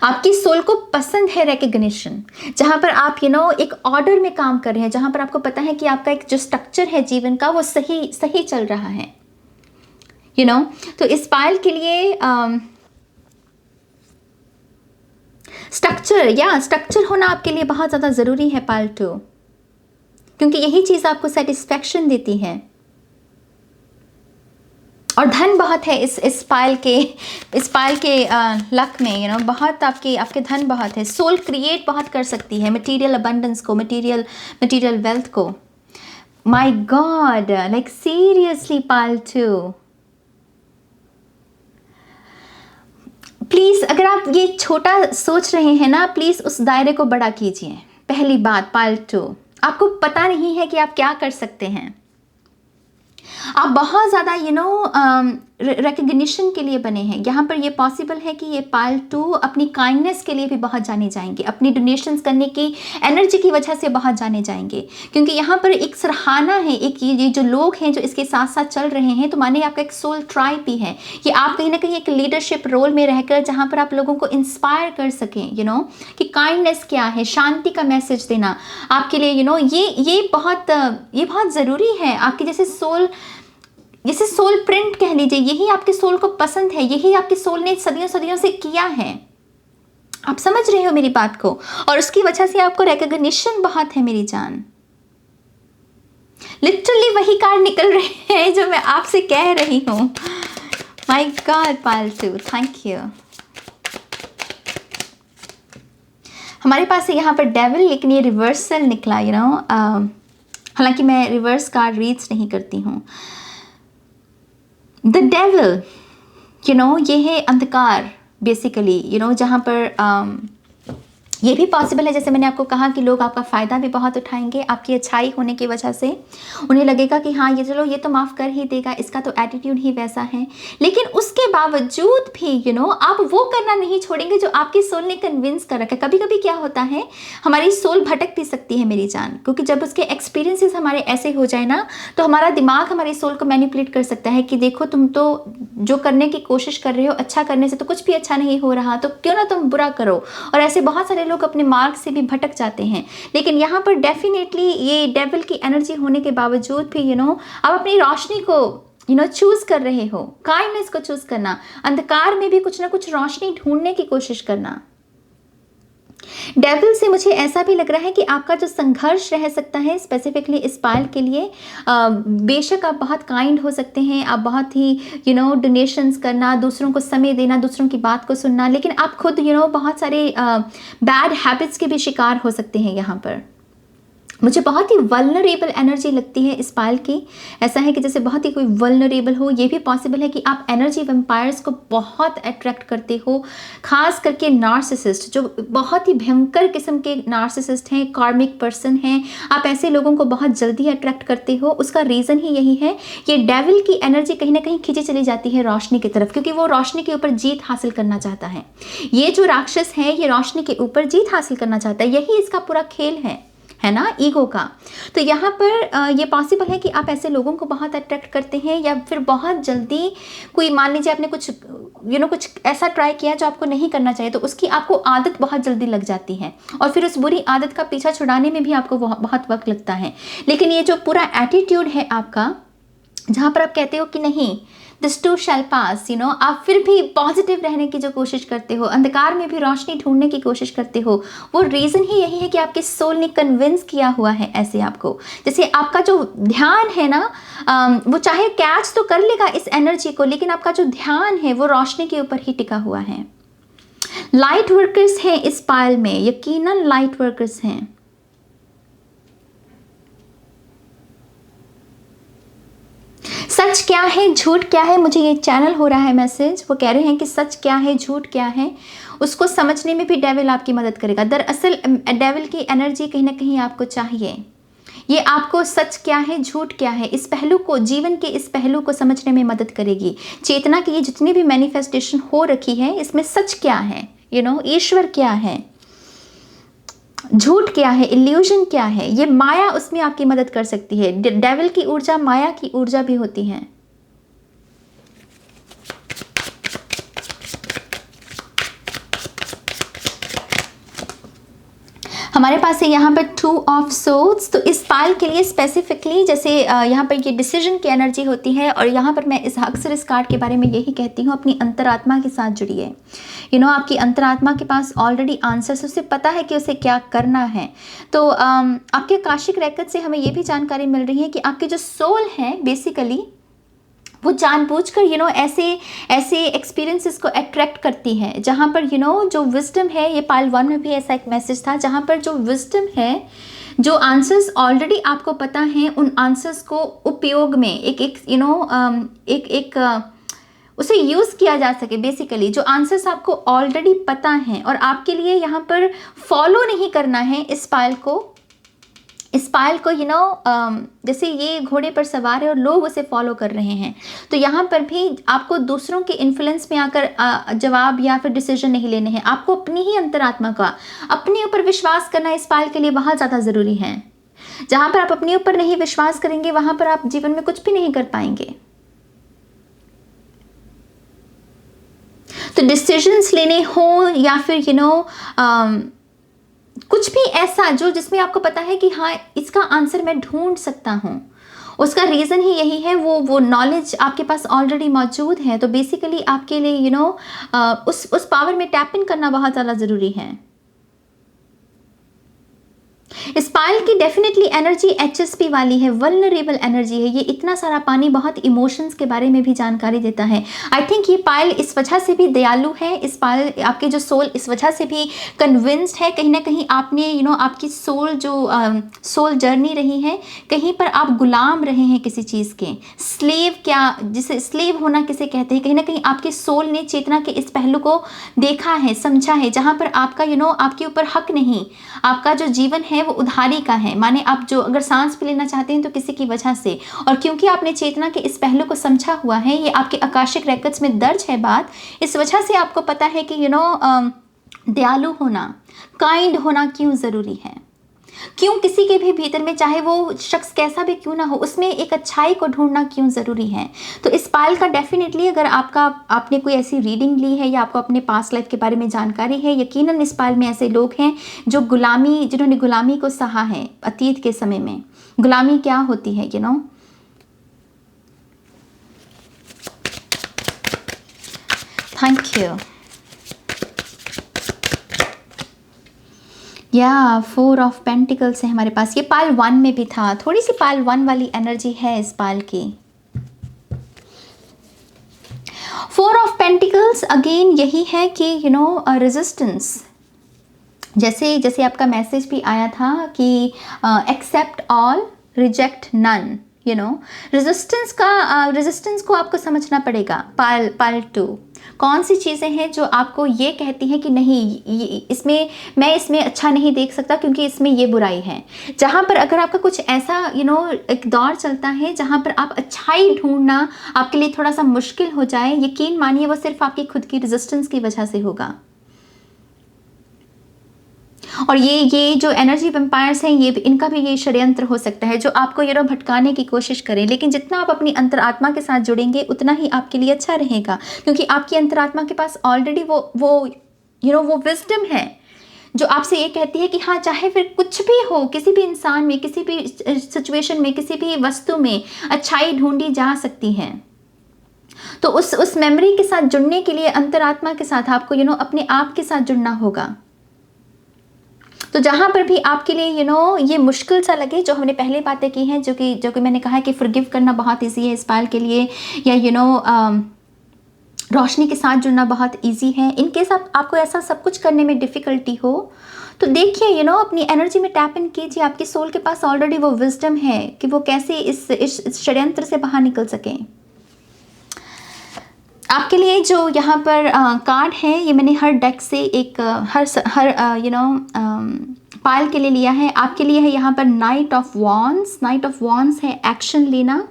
A: आपकी सोल को पसंद है रिकग्निशन, जहां पर आप एक ऑर्डर में काम कर रहे हैं, जहां पर आपको पता है कि आपका एक जो स्ट्रक्चर है जीवन का वो सही चल रहा है। तो इस पायल के लिए स्ट्रक्चर होना आपके लिए बहुत ज़्यादा ज़रूरी है पायल 2, क्योंकि यही चीज़ आपको सेटिस्फैक्शन देती है। और धन बहुत है इस पायल के लक में, बहुत आपके धन बहुत है। सोल क्रिएट बहुत कर सकती है मटेरियल अबंडेंस को, मटेरियल वेल्थ को। My God, like seriously Payal 2, please अगर आप ये छोटा सोच रहे हैं ना, प्लीज़ उस दायरे को बड़ा कीजिए। पहली बात पायल 2, आपको पता नहीं है कि आप क्या कर सकते हैं। आप बहुत ज़्यादा रिकग्निशन के लिए बने हैं। यहाँ पर ये पॉसिबल है कि ये पायल 2 अपनी काइंडनेस के लिए भी बहुत जाने जाएंगे, अपनी डोनेशंस करने की एनर्जी की वजह से बहुत जाने जाएंगे। क्योंकि यहाँ पर एक सराहना है, एक ये जो लोग हैं जो इसके साथ साथ चल रहे हैं, तो माने आपका एक सोल ट्राइब भी है। ये आप कहीं ना कहीं एक लीडरशिप रोल में रहकर जहाँ पर आप लोगों को इंस्पायर कर सकें कि काइंडनेस क्या है, शांति का मैसेज देना आपके लिए ये बहुत ज़रूरी है। आपकी जैसे सोल प्रिंट कह लीजिए, यही आपके सोल को पसंद है, यही आपके सोल ने सदियों से किया है। आप समझ रहे हो मेरी बात को, और उसकी वजह से आपको रिकग्निशन बहुत है मेरी जान। लिटरली वही कार्ड निकल रहे हैं जो मैं आपसे कह रही हूँ। My God Payal 2, thank you. हमारे पास है यहाँ पर डेविल, लेकिन ये रिवर्सल निकला, हालांकि मैं रिवर्स कार्ड रीड्स नहीं करती हूँ। द डेविल, ये है अंधकार बेसिकली, जहाँ पर ये भी पॉसिबल है, जैसे मैंने आपको कहा कि लोग आपका फ़ायदा भी बहुत उठाएंगे आपकी अच्छाई होने की वजह से। उन्हें लगेगा कि हाँ ये चलो ये तो माफ़ कर ही देगा, इसका तो एटीट्यूड ही वैसा है। लेकिन उसके बावजूद भी आप वो करना नहीं छोड़ेंगे जो आपकी सोल ने कन्विंस कर रखा है। कभी कभी क्या होता है, हमारी सोल भटक भी सकती है मेरी जान, क्योंकि जब उसके एक्सपीरियंसेस हमारे ऐसे हो जाए ना, तो हमारा दिमाग हमारी सोल को मैनिपुलेट कर सकता है कि देखो तुम तो जो करने की कोशिश कर रहे हो, अच्छा करने से तो कुछ भी अच्छा नहीं हो रहा, तो क्यों ना तुम बुरा करो। और ऐसे बहुत सारे लोग अपने मार्ग से भी भटक जाते हैं। लेकिन यहाँ पर डेफिनेटली ये डेविल की एनर्जी होने के बावजूद भी आप अपनी रोशनी को चूज कर रहे हो, काइंडनेस को चूज करना, अंधकार में भी कुछ ना कुछ रोशनी ढूंढने की कोशिश करना। डेविल से मुझे ऐसा भी लग रहा है कि आपका जो संघर्ष रह सकता है स्पेसिफिकली इस पाल के लिए, बेशक आप बहुत काइंड हो सकते हैं, आप बहुत ही डोनेशंस करना, दूसरों को समय देना, दूसरों की बात को सुनना, लेकिन आप खुद बहुत सारे बैड हैबिट्स के भी शिकार हो सकते हैं। यहाँ पर मुझे बहुत ही वल्नरेबल एनर्जी लगती है इस पाल की। ऐसा है कि जैसे बहुत ही कोई वल्नरेबल हो। ये भी पॉसिबल है कि आप एनर्जी वेम्पायर्स को बहुत अट्रैक्ट करते हो, खास करके नार्सिसिस्ट, जो बहुत ही भयंकर किस्म के नार्सिसिस्ट हैं, कार्मिक पर्सन हैं, आप ऐसे लोगों को बहुत जल्दी अट्रैक्ट करते हो। उसका रीज़न ही यही है, ये डेविल की एनर्जी कहीं ना कहीं खींची चली जाती है रोशनी की तरफ, क्योंकि वो रोशनी के ऊपर जीत हासिल करना चाहता है। ये जो राक्षस है ये रोशनी के ऊपर जीत हासिल करना चाहता है, यही इसका पूरा खेल है ना, ईगो का। तो यहाँ पर ये पॉसिबल है कि आप ऐसे लोगों को बहुत अट्रैक्ट करते हैं, या फिर बहुत जल्दी कोई, मान लीजिए आपने कुछ कुछ ऐसा ट्राई किया जो आपको नहीं करना चाहिए, तो उसकी आपको आदत बहुत जल्दी लग जाती है, और फिर उस बुरी आदत का पीछा छुड़ाने में भी आपको बहुत वक्त लगता है। लेकिन ये जो पूरा एटीट्यूड है आपका, जहाँ पर आप कहते हो कि नहीं दिस टू शैल पास, आप फिर भी पॉजिटिव रहने की जो कोशिश करते हो, अंधकार में भी रोशनी ढूंढने की कोशिश करते हो, वो रीज़न ही यही है कि आपके सोल ने कन्विंस किया हुआ है ऐसे आपको। जैसे आपका जो ध्यान है ना, वो चाहे कैच तो कर लेगा इस एनर्जी को, लेकिन आपका जो ध्यान है वो रोशनी के ऊपर ही टिका हुआ है। लाइट वर्कर्स हैं इस पायल में, यकीनन लाइट वर्कर्स हैं। सच क्या है झूठ क्या है, मुझे ये चैनल हो रहा है मैसेज, वो कह रहे हैं कि सच क्या है झूठ क्या है, उसको समझने में भी डेविल आपकी मदद करेगा। दरअसल डेविल की एनर्जी कहीं ना कहीं आपको चाहिए, ये आपको सच क्या है झूठ क्या है, इस पहलू को, जीवन के इस पहलू को समझने में मदद करेगी। चेतना की ये जितनी भी मैनिफेस्टेशन हो रखी है, इसमें सच क्या है, ईश्वर क्या है, झूठ क्या है, इल्यूजन क्या है, ये माया उसमें आपकी मदद कर सकती है। डेविल की ऊर्जा माया की ऊर्जा भी होती है। हमारे पास है यहाँ पर 2 ऑफ सोर्ड्स। तो इस पाल के लिए स्पेसिफिकली, जैसे यहाँ पर ये डिसीजन की एनर्जी होती है, और यहाँ पर मैं अक्सर इस कार्ड के बारे में यही कहती हूँ, अपनी अंतरात्मा के साथ जुड़िए। आपकी अंतरात्मा के पास ऑलरेडी आंसर्स, उसे पता है कि उसे क्या करना है। तो आपके आकाशिक रेकॉर्ड से हमें ये भी जानकारी मिल रही है कि आपके जो सोल है बेसिकली वो जानबूझकर ऐसे एक्सपीरियंसेस को अट्रैक्ट करती है, जहाँ पर जो विजडम है, ये पाइल 1 में भी ऐसा एक मैसेज था, जहाँ पर जो विजडम है, जो आंसर्स ऑलरेडी आपको पता हैं, उन आंसर्स को उपयोग में उसे यूज़ किया जा सके। बेसिकली जो आंसर्स आपको ऑलरेडी पता हैं और आपके लिए यहाँ पर फॉलो नहीं करना है इस पायल को जैसे ये घोड़े पर सवार है और लोग उसे फॉलो कर रहे हैं, तो यहाँ पर भी आपको दूसरों के इन्फ्लुएंस में आकर जवाब या फिर डिसीजन नहीं लेने हैं। आपको अपनी ही अंतरात्मा का, अपने ऊपर विश्वास करना इस पायल के लिए बहुत ज़्यादा ज़रूरी है। जहाँ पर आप अपने ऊपर नहीं विश्वास करेंगे, वहाँ पर आप जीवन में कुछ भी नहीं कर पाएंगे। तो डिसीजंस लेने हो या फिर कुछ भी ऐसा जिसमें आपको पता है कि हाँ इसका आंसर मैं ढूंढ सकता हूँ, उसका रीज़न ही यही है, वो नॉलेज आपके पास ऑलरेडी मौजूद है। तो बेसिकली आपके लिए उस पावर में टैप इन करना बहुत ज़्यादा ज़रूरी है। इस पायल की डेफिनेटली एनर्जी एचएसपी वाली है, वल्नरेबल एनर्जी है। ये इतना सारा पानी बहुत इमोशंस के बारे में भी जानकारी देता है। आई थिंक ये पायल इस वजह से भी दयालु है, इस पायल आपके जो सोल इस वजह से भी कन्विंस्ड है। कहीं ना कहीं आपने आपकी सोल जो सोल जर्नी रही है, कहीं पर आप गुलाम रहे हैं किसी चीज़ के, स्लेव, क्या जिसे स्लेव होना किसे कहते हैं, कहीं ना कहीं आपके सोल ने चेतना के इस पहलू को देखा है, समझा है, जहाँ पर आपका आपके ऊपर हक नहीं, आपका जो जीवन है वो उधारी का है। माने आप जो अगर सांस भी लेना चाहते हैं तो किसी की वजह से, और क्योंकि आपने चेतना के इस पहलू को समझा हुआ है, ये आपके आकाशिक रेकॉर्ड्स में दर्ज है बात, इस वजह से आपको पता है कि दयालु होना, काइंड होना क्यों ज़रूरी है, क्यों किसी के भी भीतर में, चाहे वो शख्स कैसा भी क्यों ना हो, उसमें एक अच्छाई को ढूंढना क्यों ज़रूरी है। तो इस पायल का डेफिनेटली अगर आपने कोई ऐसी रीडिंग ली है या आपको अपने पास्ट लाइफ के बारे में जानकारी है, यकीनन इस पायल में ऐसे लोग हैं जो जिन्होंने गुलामी को सहा है अतीत के समय में। गुलामी क्या होती है, थैंक यू। या 4 ऑफ पेंटिकल्स है हमारे पास। ये पायल 1 में भी था, थोड़ी सी पायल 1 वाली एनर्जी है इस पायल की। 4 ऑफ पेंटिकल्स अगेन यही है कि रेजिस्टेंस, जैसे आपका मैसेज भी आया था कि accept all reject none, resistance को आपको समझना पड़ेगा। पायल 2 कौन सी चीज़ें हैं जो आपको ये कहती हैं कि नहीं, मैं इसमें अच्छा नहीं देख सकता क्योंकि इसमें ये बुराई है। जहाँ पर अगर आपका कुछ ऐसा एक दौर चलता है जहाँ पर आप अच्छाई ढूंढना आपके लिए थोड़ा सा मुश्किल हो जाए, यकीन मानिए वो सिर्फ आपकी खुद की रेजिस्टेंस की वजह से होगा। और ये जो एनर्जी वैम्पायर्स हैं, इनका भी ये षड्यंत्र हो सकता है जो आपको भटकाने की कोशिश करें। लेकिन जितना आप अपनी अंतरात्मा के साथ जुड़ेंगे उतना ही आपके लिए अच्छा रहेगा, क्योंकि आपकी अंतरात्मा के पास ऑलरेडी वो विजडम है जो आपसे ये कहती है कि हाँ, चाहे फिर कुछ भी हो, किसी भी इंसान में, किसी भी सिचुएशन में, किसी भी वस्तु में अच्छाई ढूंढी जा सकती है। तो उस मेमोरी के साथ जुड़ने के लिए अंतरात्मा के साथ आपको अपने आप के साथ जुड़ना होगा। तो जहाँ पर भी आपके लिए ये मुश्किल सा लगे, जो हमने पहले बातें की हैं, जो कि मैंने कहा कि फॉरगिव करना बहुत इजी है इस पायल के लिए, या रोशनी के साथ जुड़ना बहुत इजी है। इनकेस आपको ऐसा सब कुछ करने में डिफ़िकल्टी हो तो देखिए अपनी एनर्जी में टैप इन कीजिए। आपके सोल के पास ऑलरेडी वो विजडम है कि वो कैसे इस षड्यंत्र से बाहर निकल सकें। आपके लिए जो यहाँ पर कार्ड है, ये मैंने हर डेक से एक हर पायल के लिए लिया है। आपके लिए है यहाँ पर night of wands. Night of wands है एक्शन लेना,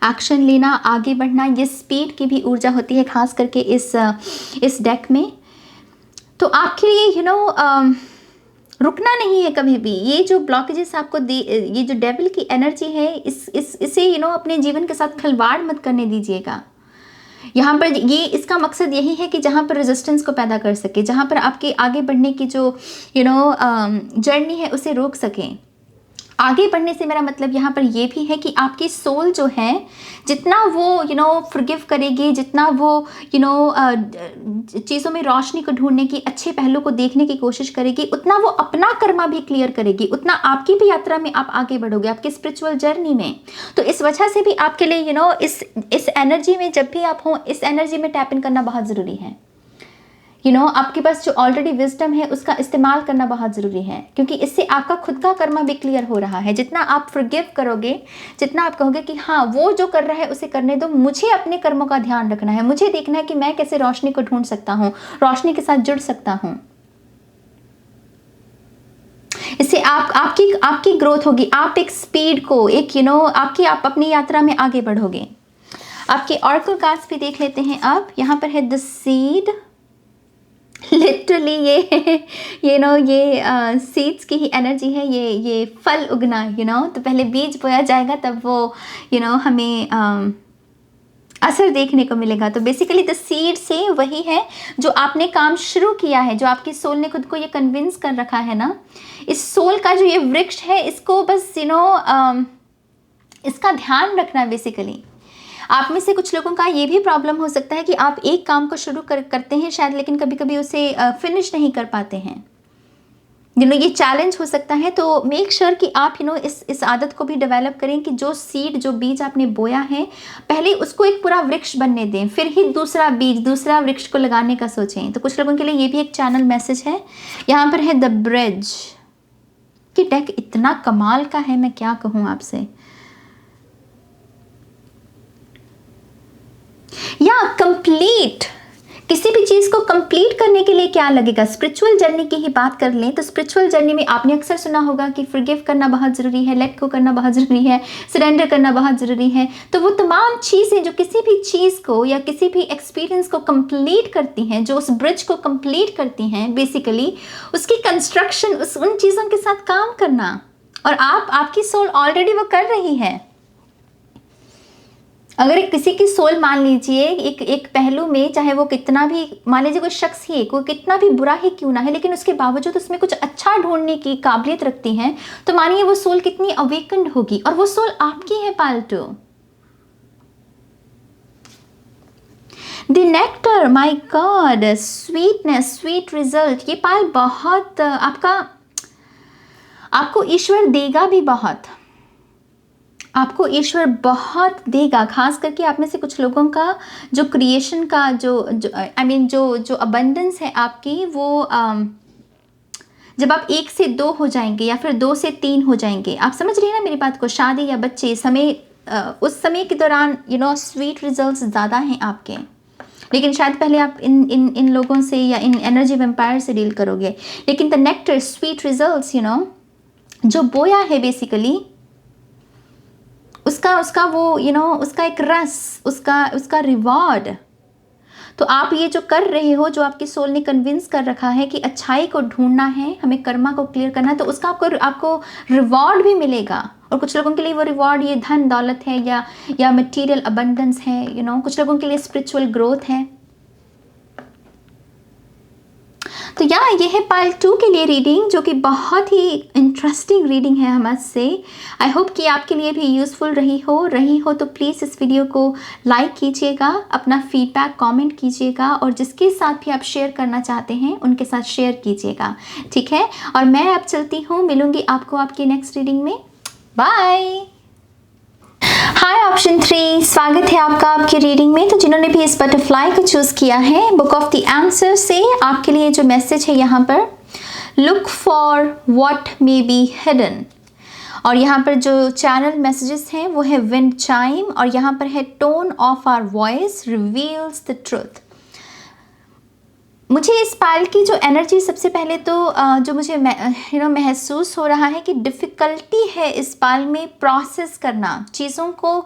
A: एक्शन लेना, आगे बढ़ना। ये स्पीड की भी ऊर्जा होती है खास करके इस डेक में। तो आपके लिए रुकना नहीं है कभी भी। ये जो ब्लॉकेजेस आपको ये जो डेविल की एनर्जी है, इसे अपने जीवन के साथ खिलवाड़ मत करने दीजिएगा। यहाँ पर इसका मकसद यही है कि जहाँ पर रेजिस्टेंस को पैदा कर सके, जहाँ पर आपके आगे बढ़ने की जो जर्नी है उसे रोक सकें। आगे बढ़ने से मेरा मतलब यहाँ पर ये भी है कि आपकी सोल जो है, जितना वो फॉरगिव करेगी, जितना वो चीज़ों में रोशनी को ढूंढने की, अच्छे पहलू को देखने की कोशिश करेगी, उतना वो अपना कर्मा भी क्लियर करेगी, उतना आपकी भी यात्रा में आप आगे बढ़ोगे, आपकी स्पिरिचुअल जर्नी में। तो इस वजह से भी आपके लिए इस एनर्जी में जब भी आप हों, इस एनर्जी में टैप इन करना बहुत ज़रूरी है। आपके पास जो ऑलरेडी विजडम है उसका इस्तेमाल करना बहुत ज़रूरी है, क्योंकि इससे आपका खुद का कर्मा भी क्लियर हो रहा है। जितना आप फॉरगिव करोगे, जितना आप कहोगे कि हाँ, वो जो कर रहा है उसे करने दो, मुझे अपने कर्मों का ध्यान रखना है, मुझे देखना है कि मैं कैसे रोशनी को ढूंढ सकता हूँ, रोशनी के साथ जुड़ सकता हूँ। इससे आपकी ग्रोथ होगी। आप एक स्पीड को आप अपनी यात्रा में आगे बढ़ोगे। आपके ऑरेकल कार्ड्स भी देख लेते हैं। अब यहाँ पर है द सीड। लिटरली ये सीड्स की ही एनर्जी है। ये फल उगना, तो पहले बीज बोया जाएगा, तब वो हमें असर देखने को मिलेगा। तो बेसिकली द सीड से वही है जो आपने काम शुरू किया है, जो आपकी सोल ने खुद को ये कन्विंस कर रखा है ना। इस सोल का जो ये वृक्ष है, इसको बस इसका ध्यान रखना। बेसिकली आप में से कुछ लोगों का ये भी प्रॉब्लम हो सकता है कि आप एक काम को शुरू करते हैं शायद, लेकिन कभी कभी उसे फिनिश नहीं कर पाते हैं। ये चैलेंज हो सकता है। तो मेक श्योर कि आप इस आदत को भी डेवलप करें कि जो सीड, जो बीज आपने बोया है, पहले उसको एक पूरा वृक्ष बनने दें, फिर ही दूसरा बीज, दूसरा वृक्ष को लगाने का सोचें। तो कुछ लोगों के लिए ये भी एक चैनल मैसेज है। यहाँ पर है द ब्रिज कि डेक इतना कमाल का है, मैं क्या कहूँ आपसे। या कंप्लीट, किसी भी चीज़ को कंप्लीट करने के लिए क्या लगेगा। स्पिरिचुअल जर्नी की ही बात कर लें तो स्पिरिचुअल जर्नी में आपने अक्सर सुना होगा कि फॉरगिव करना बहुत ज़रूरी है, लेट गो करना बहुत ज़रूरी है, सरेंडर करना बहुत ज़रूरी है। तो वो तमाम चीज़ें जो किसी भी चीज़ को या किसी भी एक्सपीरियंस को कंप्लीट करती हैं, जो उस ब्रिज को कंप्लीट करती हैं, बेसिकली उसकी कंस्ट्रक्शन, उन चीज़ों के साथ काम करना। और आपकी सोल ऑलरेडी वो कर रही है। अगर किसी की सोल, मान लीजिए एक पहलू में, चाहे वो कितना भी, मान लीजिए कोई शख्स ही, कोई कितना भी बुरा ही क्यों ना है, लेकिन उसके बावजूद उसमें कुछ अच्छा ढूंढने की काबिलियत रखती है, तो मानिए वो सोल कितनी अवेकन्ड होगी, और वो सोल आपकी है पालतू। The nectar, my God, sweetness, sweet result. ये पाल बहुत आपको ईश्वर देगा भी बहुत, आपको ईश्वर बहुत देगा। खास करके आप में से कुछ लोगों का जो क्रिएशन का जो अबंडेंस है आपकी, वो जब आप 1 से 2 हो जाएंगे या फिर 2 से 3 हो जाएंगे, आप समझ रही हैं ना मेरी बात को। शादी या बच्चे समय, उस समय के दौरान स्वीट रिजल्ट्स ज़्यादा हैं आपके। लेकिन शायद पहले आप इन लोगों से या इन एनर्जी वेम्पायर से डील करोगे। लेकिन द नेक्टर, स्वीट रिजल्ट्स, जो बोया है बेसिकली, उसका वो उसका एक रस, उसका रिवॉर्ड। तो आप ये जो कर रहे हो, जो आपकी सोल ने कन्विंस कर रखा है कि अच्छाई को ढूंढना है, हमें कर्मा को क्लियर करना है, तो उसका आपको रिवॉर्ड भी मिलेगा। और कुछ लोगों के लिए वो रिवॉर्ड ये धन दौलत है या मटेरियल अबंडेंस है। कुछ लोगों के लिए स्पिरिचुअल ग्रोथ है। तो ये है पार्ट 2 के लिए रीडिंग, जो कि बहुत ही इंटरेस्टिंग रीडिंग है हमसे। आई होप कि आपके लिए भी यूज़फुल रही हो तो प्लीज़ इस वीडियो को लाइक कीजिएगा, अपना फीडबैक कमेंट कीजिएगा, और जिसके साथ भी आप शेयर करना चाहते हैं उनके साथ शेयर कीजिएगा, ठीक है। और मैं अब चलती हूँ, मिलूँगी आपको आपकी नेक्स्ट रीडिंग में। बाय। हाय ऑप्शन 3, स्वागत है आपका आपकी रीडिंग में। तो जिन्होंने भी इस बटरफ्लाई को चूज़ किया है, बुक ऑफ द आंसर से आपके लिए जो मैसेज है यहाँ पर, look for what may be hidden. और यहाँ पर जो चैनल मैसेजेस हैं वो है विंड चाइम, और यहाँ पर है tone of our voice reveals the truth. मुझे इस पाल की जो एनर्जी, सबसे पहले तो जो मुझे महसूस हो रहा है कि डिफ़िकल्टी है इस पाल में प्रोसेस करना, चीज़ों को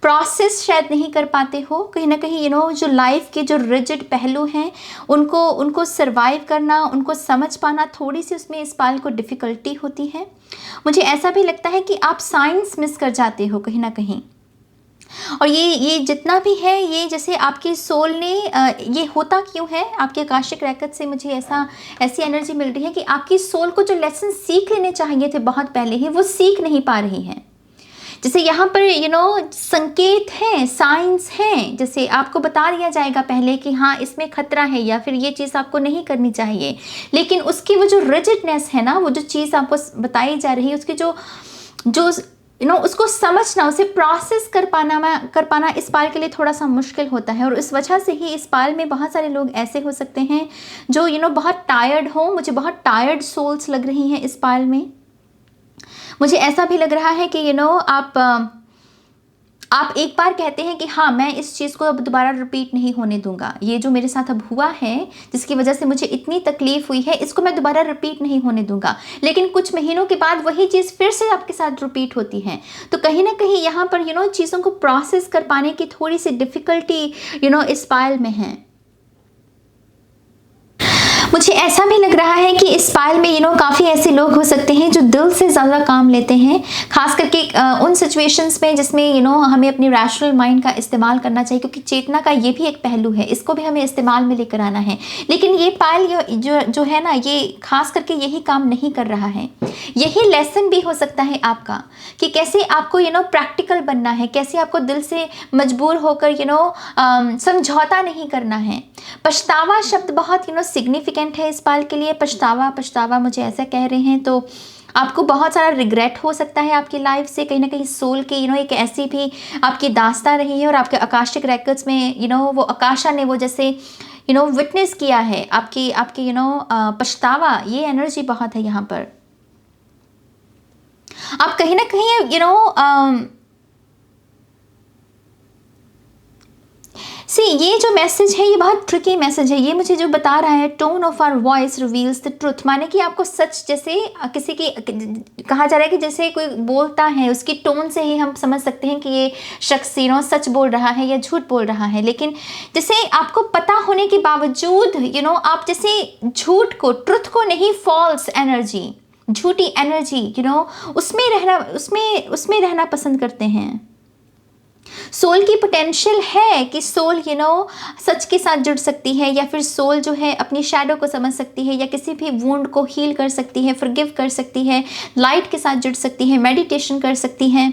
A: प्रोसेस शायद नहीं कर पाते हो कहीं ना कहीं। जो लाइफ के जो रिजिड पहलू हैं उनको सर्वाइव करना, उनको समझ पाना, थोड़ी सी उसमें इस पाल को डिफ़िकल्टी होती है। मुझे ऐसा भी लगता है कि आप साइंस मिस कर जाते हो कहीं ना कहीं। और ये जितना भी है, ये जैसे आपकी सोल ने, ये होता क्यों है, आपके आकाशिक रैकेट से मुझे ऐसी एनर्जी मिल रही है कि आपकी सोल को जो लेसन सीख लेने चाहिए थे बहुत पहले ही, वो सीख नहीं पा रही है। जैसे यहाँ पर संकेत हैं, साइंस हैं, जैसे आपको बता दिया जाएगा पहले कि हाँ इसमें खतरा है या फिर ये चीज़ आपको नहीं करनी चाहिए, लेकिन उसकी वो जो रिजिडनेस है ना, वो जो चीज़ आपको बताई जा रही है, उसकी जो उसको समझना, उसे प्रोसेस कर पाना इस पाल के लिए थोड़ा सा मुश्किल होता है। और इस वजह से ही इस पाल में बहुत सारे लोग ऐसे हो सकते हैं जो बहुत टायर्ड हो। मुझे बहुत टायर्ड सोल्स लग रही हैं इस पाल में। मुझे ऐसा भी लग रहा है कि आप एक बार कहते हैं कि हाँ मैं इस चीज़ को अब दोबारा रिपीट नहीं होने दूंगा, ये जो मेरे साथ अब हुआ है जिसकी वजह से मुझे इतनी तकलीफ हुई है, इसको मैं दोबारा रिपीट नहीं होने दूंगा। लेकिन कुछ महीनों के बाद वही चीज़ फिर से आपके साथ रिपीट होती है। तो कहीं ना कहीं यहाँ पर चीज़ों को प्रोसेस कर पाने की थोड़ी सी डिफ़िकल्टी इस पायल में है। मुझे ऐसा भी लग रहा है कि इस पायल में काफ़ी ऐसे लोग हो सकते हैं जो दिल से ज़्यादा काम लेते हैं, खास करके उन सिचुएशंस में जिसमें हमें अपनी रैशनल माइंड का इस्तेमाल करना चाहिए, क्योंकि चेतना का ये भी एक पहलू है, इसको भी हमें इस्तेमाल में लेकर आना है। लेकिन ये पायल जो है ना, ये खास करके यही काम नहीं कर रहा है। यही लेसन भी हो सकता है आपका कि कैसे आपको प्रैक्टिकल बनना है, कैसे आपको दिल से मजबूर होकर समझौता नहीं करना है। पछतावा शब्द बहुत सिग्निफिकेंट इंपॉर्टेंट है इस पाल के लिए। पछतावा, पछतावा मुझे ऐसा कह रहे हैं, तो आपको बहुत सारा रिग्रेट हो सकता है आपकी लाइफ से। कहीं ना कहीं सोल की एक ऐसी भी आपकी दास्ता रही है और आपके आकाशिक रेकॉर्ड्स में वो आकाशा ने वो जैसे विटनेस किया है आपकी आपकी पछतावा, ये एनर्जी बहुत है यहाँ पर। आप कहीं ना कहीं ये जो मैसेज है ये बहुत ट्रिकी मैसेज है। ये मुझे जो बता रहा है, tone of our voice reveals the truth, माने कि आपको सच, जैसे किसी की कहा जा रहा है कि जैसे कोई बोलता है उसकी टोन से ही हम समझ सकते हैं कि ये शख्स सच बोल रहा है या झूठ बोल रहा है। लेकिन जैसे आपको पता होने के बावजूद आप जैसे झूठ को, ट्रुथ को नहीं, फॉल्स एनर्जी, झूठी एनर्जी उसमें रहना पसंद करते हैं। सोल की पोटेंशियल है कि सोल सच के साथ जुड़ सकती है, या फिर सोल जो है अपनी शैडो को समझ सकती है, या किसी भी वुंड को हील कर सकती है, फॉरगिव कर सकती है, लाइट के साथ जुड़ सकती है, मेडिटेशन कर सकती है।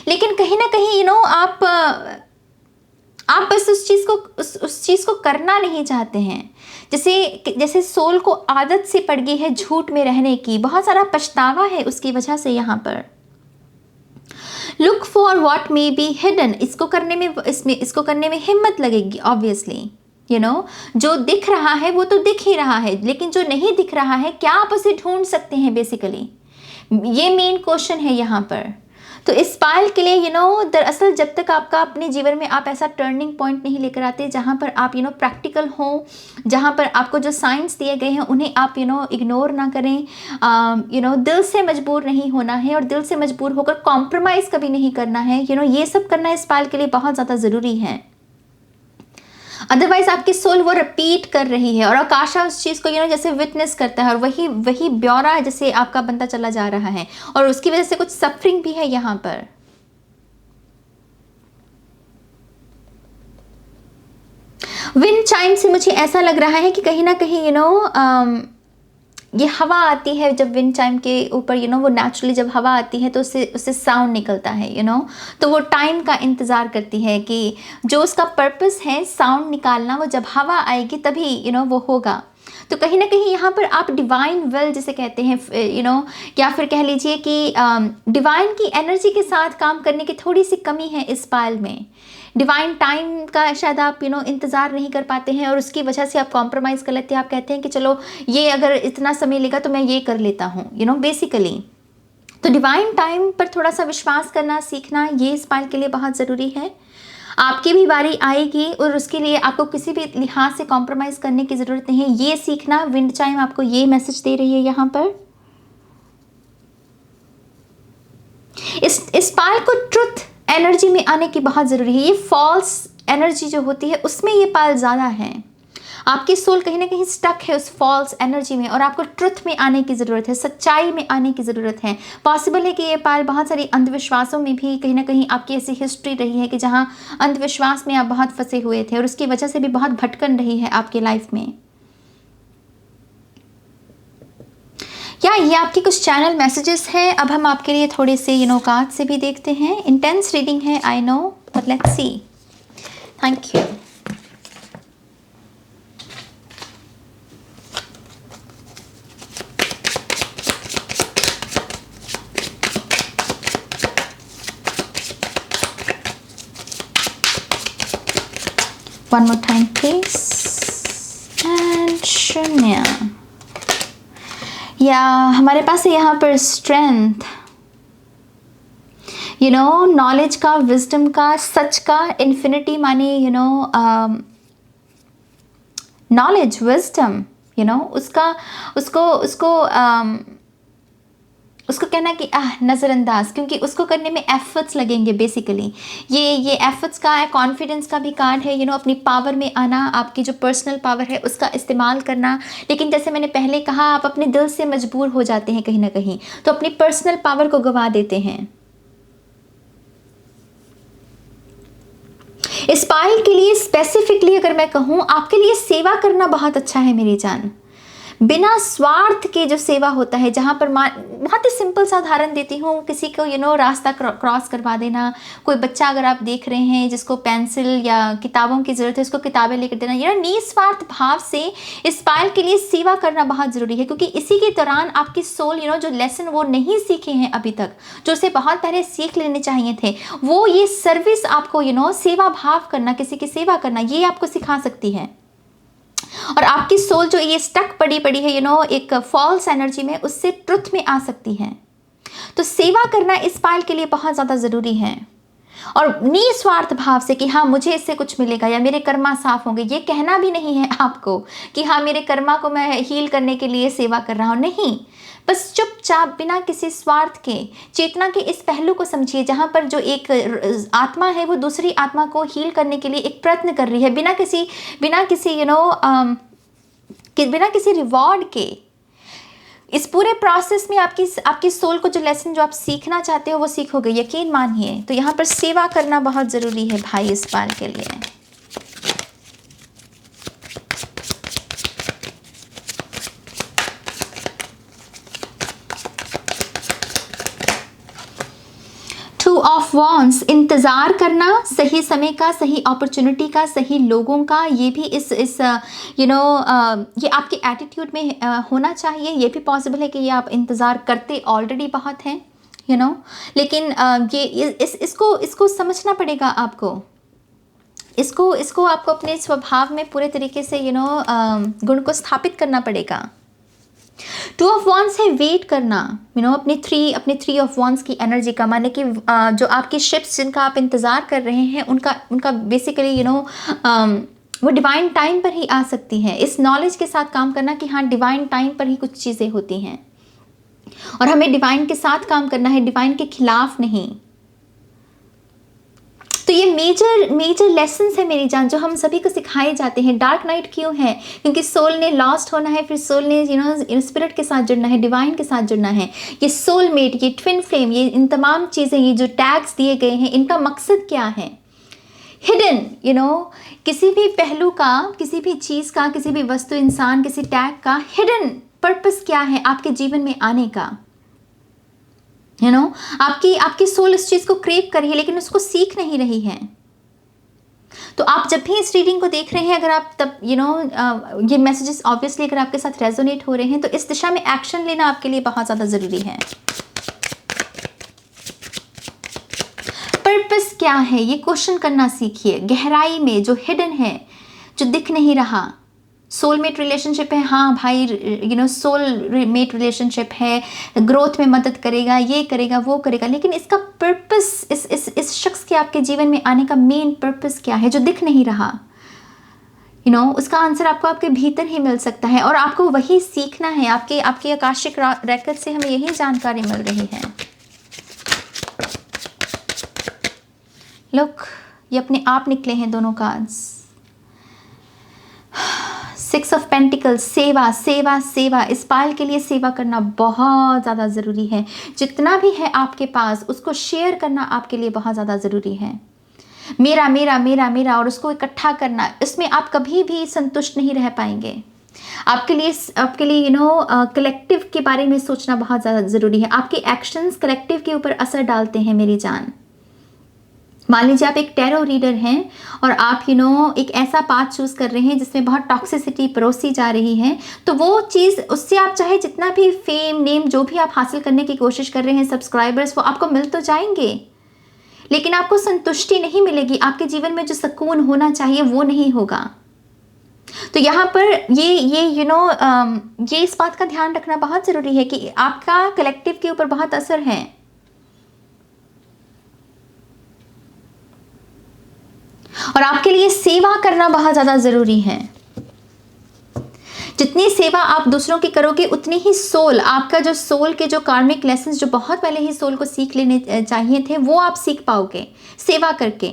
A: लेकिन कहीं ना कहीं आप बस उस चीज़ को करना नहीं चाहते हैं। जैसे सोल को आदत से पड़ गई है झूठ में रहने की, बहुत सारा पछतावा है उसकी वजह से। यहाँ पर look for what may be hidden, इसको करने में हिम्मत लगेगी ऑब्वियसली। जो दिख रहा है वो तो दिख ही रहा है, लेकिन जो नहीं दिख रहा है क्या आप उसे ढूंढ सकते हैं, बेसिकली ये मेन क्वेश्चन है यहाँ पर। तो इस पायल के लिए दरअसल जब तक आपका अपने जीवन में आप ऐसा टर्निंग पॉइंट नहीं लेकर आते जहाँ पर आप प्रैक्टिकल हो, जहाँ पर आपको जो साइंस दिए गए हैं उन्हें आप इग्नोर ना करें। दिल से मजबूर नहीं होना है, और दिल से मजबूर होकर कॉम्प्रोमाइज़ कभी नहीं करना है। ये सब करना इस पायल के लिए बहुत ज़्यादा ज़रूरी है। अदरवाइज आपकी सोल वो रिपीट कर रही है, और आकाशा उस चीज़ को जैसे विटनेस करता है, और वही ब्यौरा जैसे आपका बनता चला जा रहा है, और उसकी वजह से कुछ सफरिंग भी है यहाँ पर। विंड चाइम से मुझे ऐसा लग रहा है कि कहीं ना कहीं ये हवा आती है, जब विंड चाइम के ऊपर वो नेचुरली जब हवा आती है तो उससे साउंड निकलता है तो वो टाइम का इंतज़ार करती है कि जो उसका पर्पस है साउंड निकालना, वो जब हवा आएगी तभी वो होगा। तो कहीं ना कहीं यहाँ पर आप डिवाइन विल जिसे कहते हैं या फिर कह लीजिए कि डिवाइन की एनर्जी के साथ काम करने की थोड़ी सी कमी है इस पायल में। डिवाइन टाइम का शायद आप इंतज़ार नहीं कर पाते हैं, और उसकी वजह से आप कॉम्प्रोमाइज़ कर लेते हैं। आप कहते हैं कि चलो ये अगर इतना समय लेगा तो मैं ये कर लेता हूँ बेसिकली। तो डिवाइन टाइम पर थोड़ा सा विश्वास करना सीखना, ये इस पायल के लिए बहुत ज़रूरी है। आपकी भी बारी आएगी और उसके लिए आपको किसी भी लिहाज से कॉम्प्रोमाइज़ करने की ज़रूरत नहीं है, ये सीखना। विंड चाइम आपको ये मैसेज दे रही है यहाँ पर। इस पायल को ट्रुथ एनर्जी में आने की बहुत ज़रूरी है। ये फॉल्स एनर्जी जो होती है उसमें ये पायल ज़्यादा है। आपकी सोल कहीं ना कहीं स्टक है उस फॉल्स एनर्जी में, और आपको ट्रुथ में आने की ज़रूरत है, सच्चाई में आने की ज़रूरत है। पॉसिबल है कि ये पायल बहुत सारी अंधविश्वासों में भी कहीं ना कहीं आपकी ऐसी हिस्ट्री रही है कि जहाँ अंधविश्वास में आप बहुत फंसे हुए थे, और उसकी वजह से भी बहुत भटकन रही है आपकी लाइफ में। ये आपके कुछ चैनल मैसेजेस हैं। अब हम आपके लिए थोड़े से कार्ड से भी देखते हैं। इंटेंस रीडिंग है I know, but let's see. Thank you. One more time please. And शून्य। या हमारे पास है यहाँ पर स्ट्रेंथ, नॉलेज का, विजडम का, सच का, इन्फिनिटी माने नॉलेज, विजडम, उसको कहना कि नज़रअंदाज, क्योंकि उसको करने में एफर्ट्स लगेंगे बेसिकली। ये एफर्ट्स का है, कॉन्फिडेंस का भी कार्ड है। अपनी पावर में आना, आपकी जो पर्सनल पावर है उसका इस्तेमाल करना। लेकिन जैसे मैंने पहले कहा, आप अपने दिल से मजबूर हो जाते हैं कहीं ना कहीं, तो अपनी पर्सनल पावर को गवा देते हैं। इस पायल के लिए स्पेसिफिकली अगर मैं कहूँ, आपके लिए सेवा करना बहुत अच्छा है मेरी जान। बिना स्वार्थ के जो सेवा होता है, जहाँ पर बहुत ही सिंपल सा उदाहरण देती हूँ, किसी को रास्ता क्रॉस करवा देना, कोई बच्चा अगर आप देख रहे हैं जिसको पेंसिल या किताबों की ज़रूरत है, उसको किताबें लेकर देना, निस्वार्थ भाव से इस पायल के लिए सेवा करना बहुत ज़रूरी है। क्योंकि इसी के दौरान आपकी सोल जो लेसन वो नहीं सीखे हैं अभी तक, जो उसे बहुत पहले सीख लेने चाहिए थे, वो ये सर्विस आपको सेवा भाव करना, किसी की सेवा करना, ये आपको सिखा सकती है। और आपकी सोल जो ये स्टक पड़ी है एक फॉल्स एनर्जी में, उससे ट्रुथ में आ सकती है। तो सेवा करना इस पायल के लिए बहुत ज़्यादा ज़रूरी है। और निस्वार्थ भाव से कि हाँ मुझे इससे कुछ मिलेगा या मेरे कर्मा साफ होंगे, ये कहना भी नहीं है आपको कि हाँ मेरे कर्मा को मैं हील करने के लिए सेवा कर रहा हूँ, नहीं। बस चुपचाप बिना किसी स्वार्थ के चेतना के इस पहलू को समझिए, जहाँ पर जो एक आत्मा है वो दूसरी आत्मा को हील करने के लिए एक प्रयत्न कर रही है, बिना किसी रिवॉर्ड के। इस पूरे प्रोसेस में आपकी सोल को जो लेसन जो आप सीखना चाहते हो वो सीखोगे, यकीन मानिए। तो यहाँ पर सेवा करना बहुत ज़रूरी है भाई इस पाल के लिए। टू ऑफ वॉन्ड्स, इंतज़ार करना सही समय का, सही अपॉर्चुनिटी का, सही लोगों का, ये भी इस ये आपके एटीट्यूड में होना चाहिए। ये भी पॉसिबल है कि ये आप इंतज़ार करते ऑलरेडी बहुत हैं लेकिन ये इसको समझना पड़ेगा आपको। इसको आपको अपने स्वभाव में पूरे तरीके से गुण को स्थापित करना पड़ेगा। टू ऑफ वॉन्ड्स है वेट करना, अपने थ्री ऑफ वॉन्ड्स की एनर्जी का, माने कि जो आपकी शिप्स जिनका आप इंतज़ार कर रहे हैं उनका बेसिकली वो डिवाइन टाइम पर ही आ सकती हैं। इस नॉलेज के साथ काम करना कि हाँ डिवाइन टाइम पर ही कुछ चीज़ें होती हैं और हमें डिवाइन के साथ काम करना है, डिवाइन के खिलाफ नहीं। तो ये मेजर लेसन्स है मेरी जान, जो हम सभी को सिखाए जाते हैं। डार्क नाइट क्यों है? क्योंकि सोल ने लॉस्ट होना है, फिर सोल ने स्पिरिट के साथ जुड़ना है, डिवाइन के साथ जुड़ना है। ये सोलमेट, ये ट्विन फ्लेम, ये इन तमाम चीज़ें, ये जो टैग्स दिए गए हैं, इनका मकसद क्या है? हिडन किसी भी पहलू का, किसी भी चीज़ का, किसी भी वस्तु, इंसान, किसी टैग का हिडन पर्पस क्या है आपके जीवन में आने का? आपकी सोल इस चीज़ को क्रेव कर रही है लेकिन उसको सीख नहीं रही है। तो आप जब भी इस रीडिंग को देख रहे हैं, अगर आप तब ये मैसेजेस ऑब्वियसली अगर आपके साथ रेजोनेट हो रहे हैं, तो इस दिशा में एक्शन लेना आपके लिए बहुत ज़्यादा ज़रूरी है। पर्पस क्या है ये क्वेश्चन करना सीखिए, गहराई में जो हिडन है, जो दिख नहीं रहा। सोलमेट रिलेशनशिप है, हाँ भाई सोलमेट रिलेशनशिप है, ग्रोथ में मदद करेगा, ये करेगा, वो करेगा, लेकिन इसका पर्पस, इस शख्स के आपके जीवन में आने का मेन पर्पस क्या है जो दिख नहीं रहा? उसका आंसर आपको आपके भीतर ही मिल सकता है और आपको वही सीखना है। आपके आकाशिक रेकॉर्ड से हमें यही जानकारी मिल रही है। लुक, ये अपने आप निकले हैं दोनों कार्ड्स। 6 ऑफ पेंटिकल्स, सेवा सेवा सेवा। इस पायल के लिए सेवा करना बहुत ज़्यादा ज़रूरी है। जितना भी है आपके पास उसको शेयर करना आपके लिए बहुत ज़्यादा ज़रूरी है। मेरा मेरा मेरा मेरा, और उसको इकट्ठा करना, इसमें आप कभी भी संतुष्ट नहीं रह पाएंगे। आपके लिए कलेक्टिव के बारे में सोचना बहुत ज़्यादा ज़रूरी है। आपके एक्शंस कलेक्टिव के ऊपर असर डालते हैं मेरी जान। मान लीजिए आप एक टैरो रीडर हैं और आप एक ऐसा पाथ चूज़ कर रहे हैं जिसमें बहुत टॉक्सिसिटी परोसी जा रही है, तो वो चीज़, उससे आप चाहे जितना भी फेम, नेम, जो भी आप हासिल करने की कोशिश कर रहे हैं, सब्सक्राइबर्स, वो आपको मिल तो जाएंगे, लेकिन आपको संतुष्टि नहीं मिलेगी। आपके जीवन में जो सुकून होना चाहिए वो नहीं होगा। तो यहाँ पर ये इस बात का ध्यान रखना बहुत ज़रूरी है कि आपका कलेक्टिव के ऊपर बहुत असर है। और आपके लिए सेवा करना बहुत ज़्यादा ज़रूरी है। जितनी सेवा आप दूसरों की करोगे उतनी ही सोल, आपका जो सोल के जो कार्मिक लेसन्स जो बहुत पहले ही सोल को सीख लेने चाहिए थे, वो आप सीख पाओगे सेवा करके।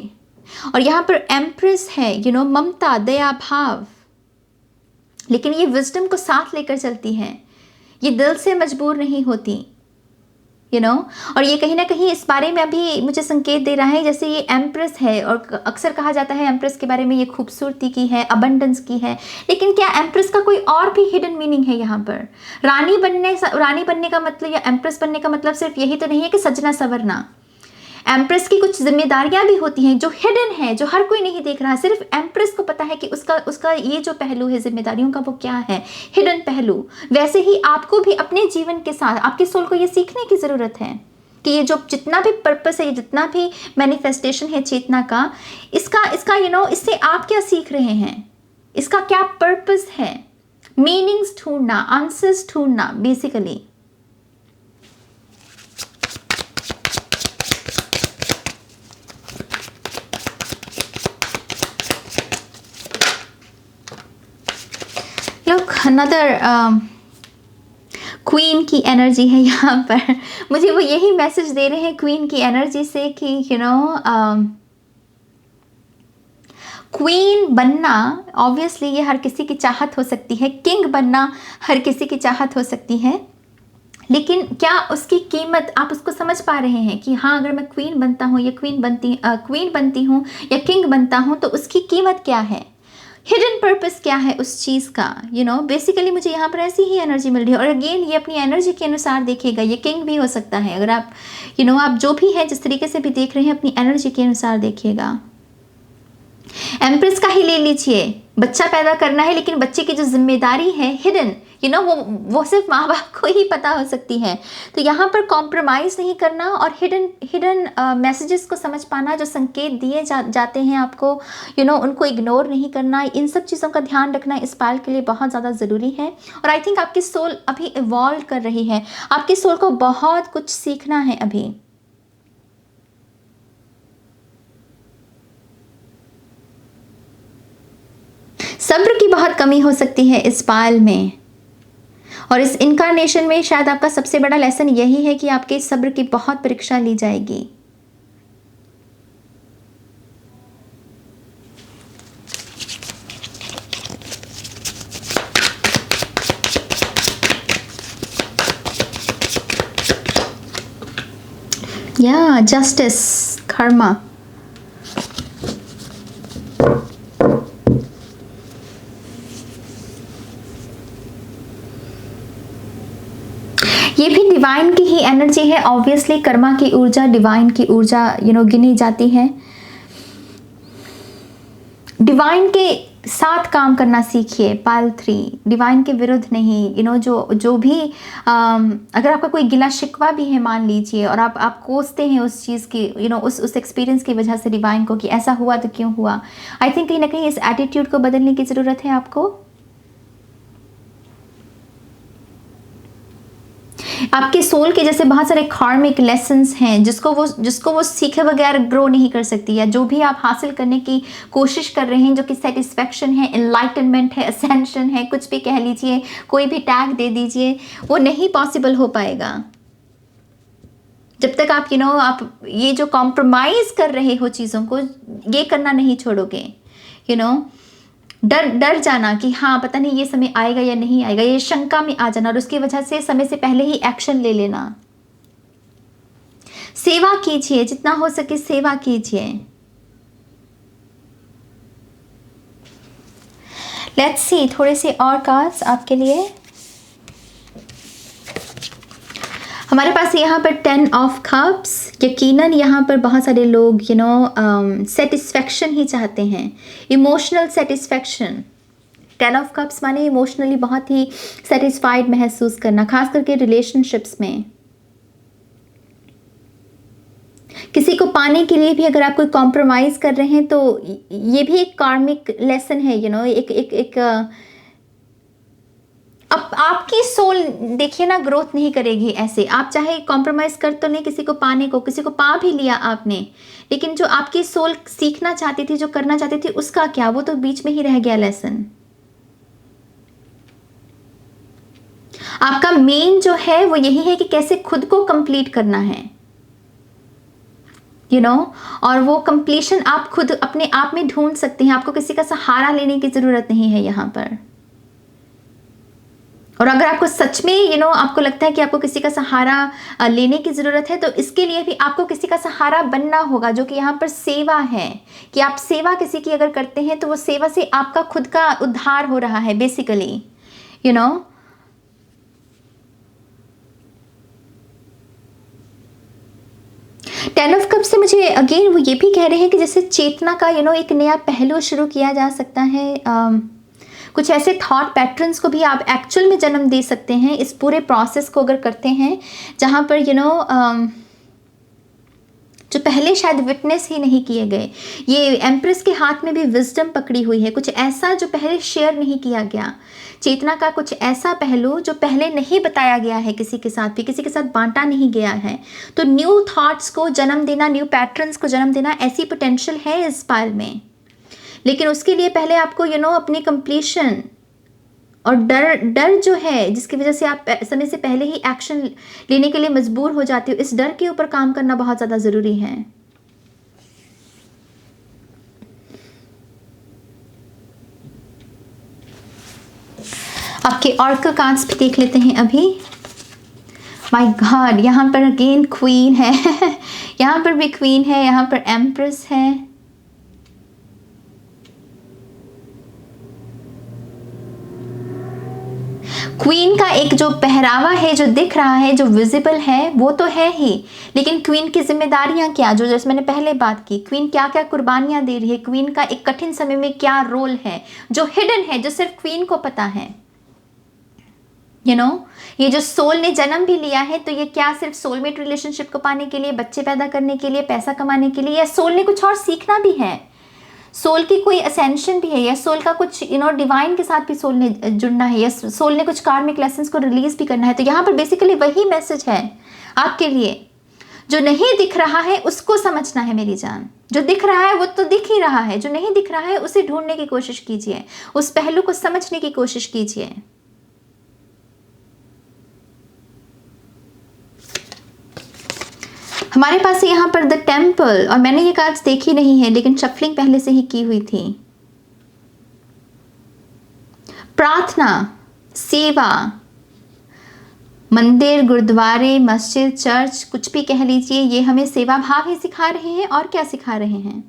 A: और यहाँ पर एम्प्रेस है, ममता, दया भाव, लेकिन ये विजडम को साथ लेकर चलती है। ये दिल से मजबूर नहीं होती, और ये कहीं ना कहीं इस बारे में अभी मुझे संकेत दे रहा है, जैसे ये एम्प्रेस है और अक्सर कहा जाता है एम्प्रेस के बारे में ये खूबसूरती की है, अबंडेंस की है, लेकिन क्या एम्प्रेस का कोई और भी हिडन मीनिंग है यहाँ पर? रानी बनने का मतलब या एम्प्रेस बनने का मतलब सिर्फ यही तो नहीं है कि सजना संवरना। एम्प्रेस की कुछ जिम्मेदारियां भी होती हैं जो हिडन है, जो हर कोई नहीं देख रहा, सिर्फ एम्प्रेस को पता है कि उसका ये जो पहलू है जिम्मेदारियों का वो क्या है, हिडन पहलू। वैसे ही आपको भी अपने जीवन के साथ आपकी सोल को ये सीखने की ज़रूरत है कि ये जो जितना भी पर्पस है, ये जितना भी मैनिफेस्टेशन है चेतना का, इसका इससे आप क्या सीख रहे हैं, इसका क्या पर्पस है, मीनिंग्स ढूंढना, आंसर्स ढूंढना बेसिकली। लुक अनदर क्वीन की एनर्जी है यहाँ पर। मुझे वो यही मैसेज दे रहे हैं क्वीन की एनर्जी से कि क्वीन बनना ऑब्वियसली ये हर किसी की चाहत हो सकती है, किंग बनना हर किसी की चाहत हो सकती है, लेकिन क्या उसकी कीमत आप उसको समझ पा रहे हैं कि हाँ अगर मैं क्वीन बनता हूँ या क्वीन बनती हूँ या किंग बनता हूँ तो उसकी कीमत क्या है, हिडन पर्पस क्या है उस चीज़ का। बेसिकली मुझे यहाँ पर ऐसी ही एनर्जी मिल रही है। और अगेन ये अपनी एनर्जी के अनुसार देखिएगा, ये किंग भी हो सकता है, अगर आप आप जो भी है जिस तरीके से भी देख रहे हैं अपनी एनर्जी के अनुसार देखिएगा। एम्प्रेस का ही ले लीजिए, बच्चा पैदा करना है लेकिन बच्चे की जो जिम्मेदारी है हिडन, वो सिर्फ माँ बाप को ही पता हो सकती है। तो यहाँ पर कॉम्प्रोमाइज़ नहीं करना और हिडन मैसेजेस को समझ पाना, जो संकेत दिए जाते हैं आपको, उनको इग्नोर नहीं करना, इन सब चीज़ों का ध्यान रखना इस पाल के लिए बहुत ज़्यादा ज़रूरी है। और आई थिंक आपकी सोल अभी इवॉल्व कर रही है, आपकी सोल को बहुत कुछ सीखना है अभी। सब्र की बहुत कमी हो सकती है इस पाल में, और इस इनकारनेशन में शायद आपका सबसे बड़ा लेसन यही है कि आपके सब्र की बहुत परीक्षा ली जाएगी। या जस्टिस, कर्मा, ये भी डिवाइन की ही एनर्जी है। ऑब्वियसली कर्मा की ऊर्जा, डिवाइन की ऊर्जा गिनी जाती है। डिवाइन के साथ काम करना सीखिए पाल 3, डिवाइन के विरुद्ध नहीं। जो भी अगर आपका कोई गिला शिकवा भी है मान लीजिए, और आप कोसते हैं उस चीज़ की, उस एक्सपीरियंस की वजह से डिवाइन को कि ऐसा हुआ तो क्यों हुआ, आई थिंक कहीं ना कहीं इस एटीट्यूड को बदलने की ज़रूरत है आपको। आपके सोल के जैसे बहुत सारे कार्मिक लेसन्स हैं जिसको वो सीखे बगैर ग्रो नहीं कर सकती, या जो भी आप हासिल करने की कोशिश कर रहे हैं, जो कि सेटिस्फैक्शन है, एनलाइटनमेंट है, असेंशन है, कुछ भी कह लीजिए, कोई भी टैग दे दीजिए, वो नहीं पॉसिबल हो पाएगा जब तक आप आप ये जो कॉम्प्रोमाइज़ कर रहे हो चीज़ों को, ये करना नहीं छोड़ोगे। डर जाना कि हाँ पता नहीं ये समय आएगा या नहीं आएगा, ये शंका में आ जाना, और उसकी वजह से समय से पहले ही एक्शन ले लेना। सेवा कीजिए, जितना हो सके सेवा कीजिए। लेट्स सी थोड़े से और कार्ड्स आपके लिए। हमारे पास यहाँ पर 10 ऑफ कप्स। यकीनन यहाँ पर बहुत सारे लोग सेटिस्फैक्शन ही चाहते हैं, इमोशनल सेटिस्फैक्शन। 10 ऑफ कप्स माने इमोशनली बहुत ही सेटिस्फाइड महसूस करना, खास करके रिलेशनशिप्स में। किसी को पाने के लिए भी अगर आप कोई कॉम्प्रोमाइज़ कर रहे हैं तो ये भी एक कार्मिक लेसन है। एक अब आपकी सोल देखिए ना ग्रोथ नहीं करेगी ऐसे। आप चाहे कॉम्प्रोमाइज़ कर तो नहीं किसी को पाने को, किसी को पा भी लिया आपने, लेकिन जो आपकी सोल सीखना चाहती थी, जो करना चाहती थी, उसका क्या, वो तो बीच में ही रह गया लेसन। आपका मेन जो है वो यही है कि कैसे खुद को कंप्लीट करना है, और वो कंप्लीशन आप खुद अपने आप में ढूंढ सकते हैं। आपको किसी का सहारा लेने की ज़रूरत नहीं है यहाँ पर। और अगर आपको सच में आपको लगता है कि आपको किसी का सहारा लेने की ज़रूरत है, तो इसके लिए भी आपको किसी का सहारा बनना होगा, जो कि यहाँ पर सेवा है, कि आप सेवा किसी की अगर करते हैं तो वो सेवा से आपका खुद का उद्धार हो रहा है basically, you know. 10 of cup से मुझे अगेन वो ये भी कह रहे हैं कि जैसे चेतना का एक नया पहलू शुरू किया जा सकता है। कुछ ऐसे थॉट पैटर्न्स को भी आप एक्चुअल में जन्म दे सकते हैं इस पूरे प्रोसेस को अगर करते हैं, जहाँ पर जो पहले शायद विटनेस ही नहीं किए गए। ये एम्प्रेस के हाथ में भी विजडम पकड़ी हुई है, कुछ ऐसा जो पहले शेयर नहीं किया गया, चेतना का कुछ ऐसा पहलू जो पहले नहीं बताया गया है किसी के साथ भी, किसी के साथ बांटा नहीं गया है। तो न्यू थॉट्स को जन्म देना, न्यू पैटर्न्स को जन्म देना, ऐसी पोटेंशियल है इस पाल में। लेकिन उसके लिए पहले आपको अपनी कंप्लीशन और डर जो है, जिसकी वजह से आप समय से पहले ही एक्शन लेने के लिए मजबूर हो जाते हो, इस डर के ऊपर काम करना बहुत ज़्यादा ज़रूरी है। आपके ऑरेकल कार्ड्स भी देख लेते हैं अभी। माय गॉड, यहाँ पर अगेन क्वीन है यहाँ पर भी क्वीन है, यहाँ पर एम्प्रेस है। क्वीन का एक जो पहरावा है, जो दिख रहा है, जो विजिबल है, वो तो है ही, लेकिन क्वीन की जिम्मेदारियां क्या, जो जैसे मैंने पहले बात की, क्वीन क्या क्या कुर्बानियां दे रही है, क्वीन का एक कठिन समय में क्या रोल है, जो हिडन है, जो सिर्फ क्वीन को पता है। ये जो सोल ने जन्म भी लिया है, तो ये क्या सिर्फ सोलमेट रिलेशनशिप को पाने के लिए, बच्चे पैदा करने के लिए, पैसा कमाने के लिए, या सोल ने कुछ और सीखना भी है, सोल की कोई असेंशन भी है, या सोल का कुछ डिवाइन के साथ भी सोल ने जुड़ना है, या सोल ने कुछ कार्मिक लेसन्स को रिलीज भी करना है। तो यहाँ पर बेसिकली वही मैसेज है आपके लिए। जो नहीं दिख रहा है उसको समझना है मेरी जान, जो दिख रहा है वो तो दिख ही रहा है, जो नहीं दिख रहा है उसे ढूंढने की कोशिश कीजिए, उस पहलू को समझने की कोशिश कीजिए। हमारे पास है यहाँ पर द टेम्पल, और मैंने ये कार्ड्स देखी नहीं है, लेकिन शफलिंग पहले से ही की हुई थी। प्रार्थना, सेवा, मंदिर, गुरुद्वारे, मस्जिद, चर्च, कुछ भी कह लीजिए, ये हमें सेवा भाव ही सिखा रहे हैं। और क्या सिखा रहे हैं?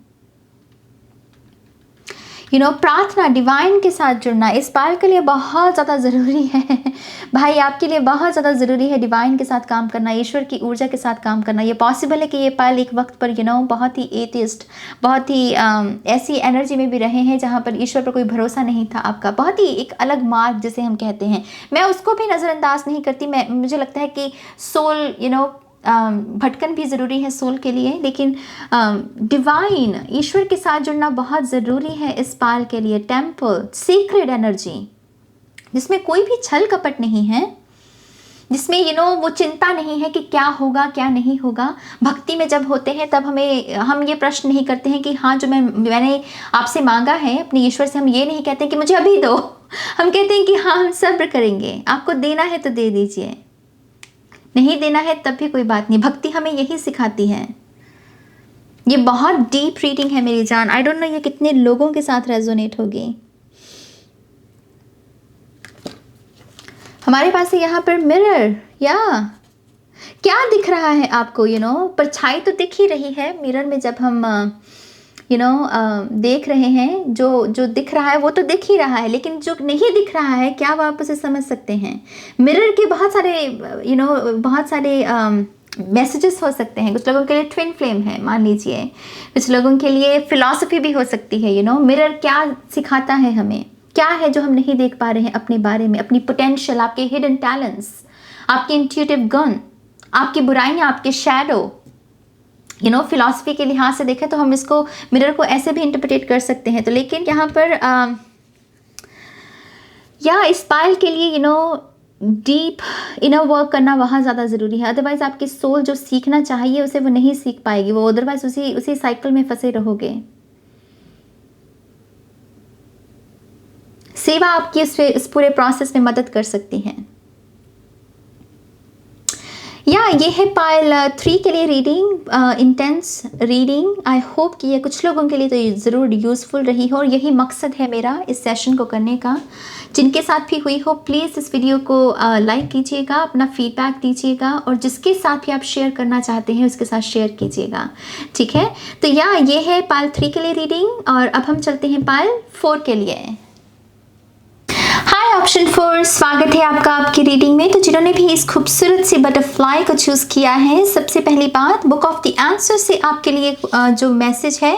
A: प्रार्थना, डिवाइन के साथ जुड़ना इस पाल के लिए बहुत ज़्यादा ज़रूरी है भाई, आपके लिए बहुत ज़्यादा ज़रूरी है डिवाइन के साथ काम करना, ईश्वर की ऊर्जा के साथ काम करना। ये पॉसिबल है कि ये पाल एक वक्त पर बहुत ही एथिस्ट, बहुत ही ऐसी एनर्जी में भी रहे हैं जहाँ पर ईश्वर पर कोई भरोसा नहीं था आपका, बहुत ही एक अलग मार्ग जिसे हम कहते हैं, मैं उसको भी नज़रअंदाज नहीं करती। मुझे लगता है कि सोल भटकन भी ज़रूरी है सोल के लिए, लेकिन डिवाइन ईश्वर के साथ जुड़ना बहुत ज़रूरी है इस पाल के लिए। टेम्पल, सीक्रेट एनर्जी, जिसमें कोई भी छल कपट नहीं है, जिसमें वो चिंता नहीं है कि क्या होगा क्या नहीं होगा। भक्ति में जब होते हैं तब हम ये प्रश्न नहीं करते हैं कि हाँ जो मैंने आपसे मांगा है अपने ईश्वर से, हम ये नहीं कहते हैं कि मुझे अभी दो, हम कहते हैं कि हाँ हम सब्र करेंगे, आपको देना है तो दे दीजिए, नहीं देना है तब भी कोई बात नहीं। भक्ति हमें यही सिखाती है। ये बहुत डीप रीडिंग है मेरी जान, आई डोंट नो ये कितने लोगों के साथ रेजोनेट होगी। हमारे पास है यहाँ पर मिरर, या क्या दिख रहा है आपको? परछाई तो दिख ही रही है मिरर में, जब हम देख रहे हैं, जो दिख रहा है वो तो दिख ही रहा है, लेकिन जो नहीं दिख रहा है क्या आप उसे समझ सकते हैं? मिरर के बहुत सारे मैसेजेस हो सकते हैं। कुछ लोगों के लिए ट्विन फ्लेम है मान लीजिए, कुछ लोगों के लिए फिलॉसफी भी हो सकती है। मिरर क्या सिखाता है हमें, क्या है जो हम नहीं देख पा रहे हैं अपने बारे में, अपनी पोटेंशियल, आपके हिडन टैलेंट्स, आपके इंट्यूटिव गन, आपकी बुराइयां, आपके शैडो। फिलॉसफी के लिहाज से देखें तो हम इसको मिरर को ऐसे भी इंटरप्रेट कर सकते हैं। तो लेकिन यहाँ पर इस पायल के लिए डीप इनर वर्क करना बहुत ज़्यादा ज़रूरी है। अदरवाइज आपकी सोल जो सीखना चाहिए उसे वो नहीं सीख पाएगी, वो अदरवाइज उसी साइकिल में फंसे रहोगे। सेवा आपकी इस पूरे प्रोसेस में मदद कर सकती है। या ये है पाइल 3 के लिए reading, intense reading. I hope कि ये कुछ लोगों के लिए तो ये ज़रूर यूज़फुल रही हो, और यही मकसद है मेरा इस सेशन को करने का। जिनके साथ भी हुई हो प्लीज़ इस वीडियो को लाइक कीजिएगा, अपना फीडबैक दीजिएगा, और जिसके साथ भी आप शेयर करना चाहते हैं उसके साथ शेयर कीजिएगा, ठीक है। तो ये है पाइल 3 के लिए रीडिंग, और अब हम चलते हैं पाइल 4 के लिए। हाय ऑप्शन 4, स्वागत है आपका आपकी रीडिंग में। तो जिन्होंने भी इस खूबसूरत सी बटरफ्लाई को चूज़ किया है, सबसे पहली बात बुक ऑफ द आंसर से आपके लिए जो मैसेज है,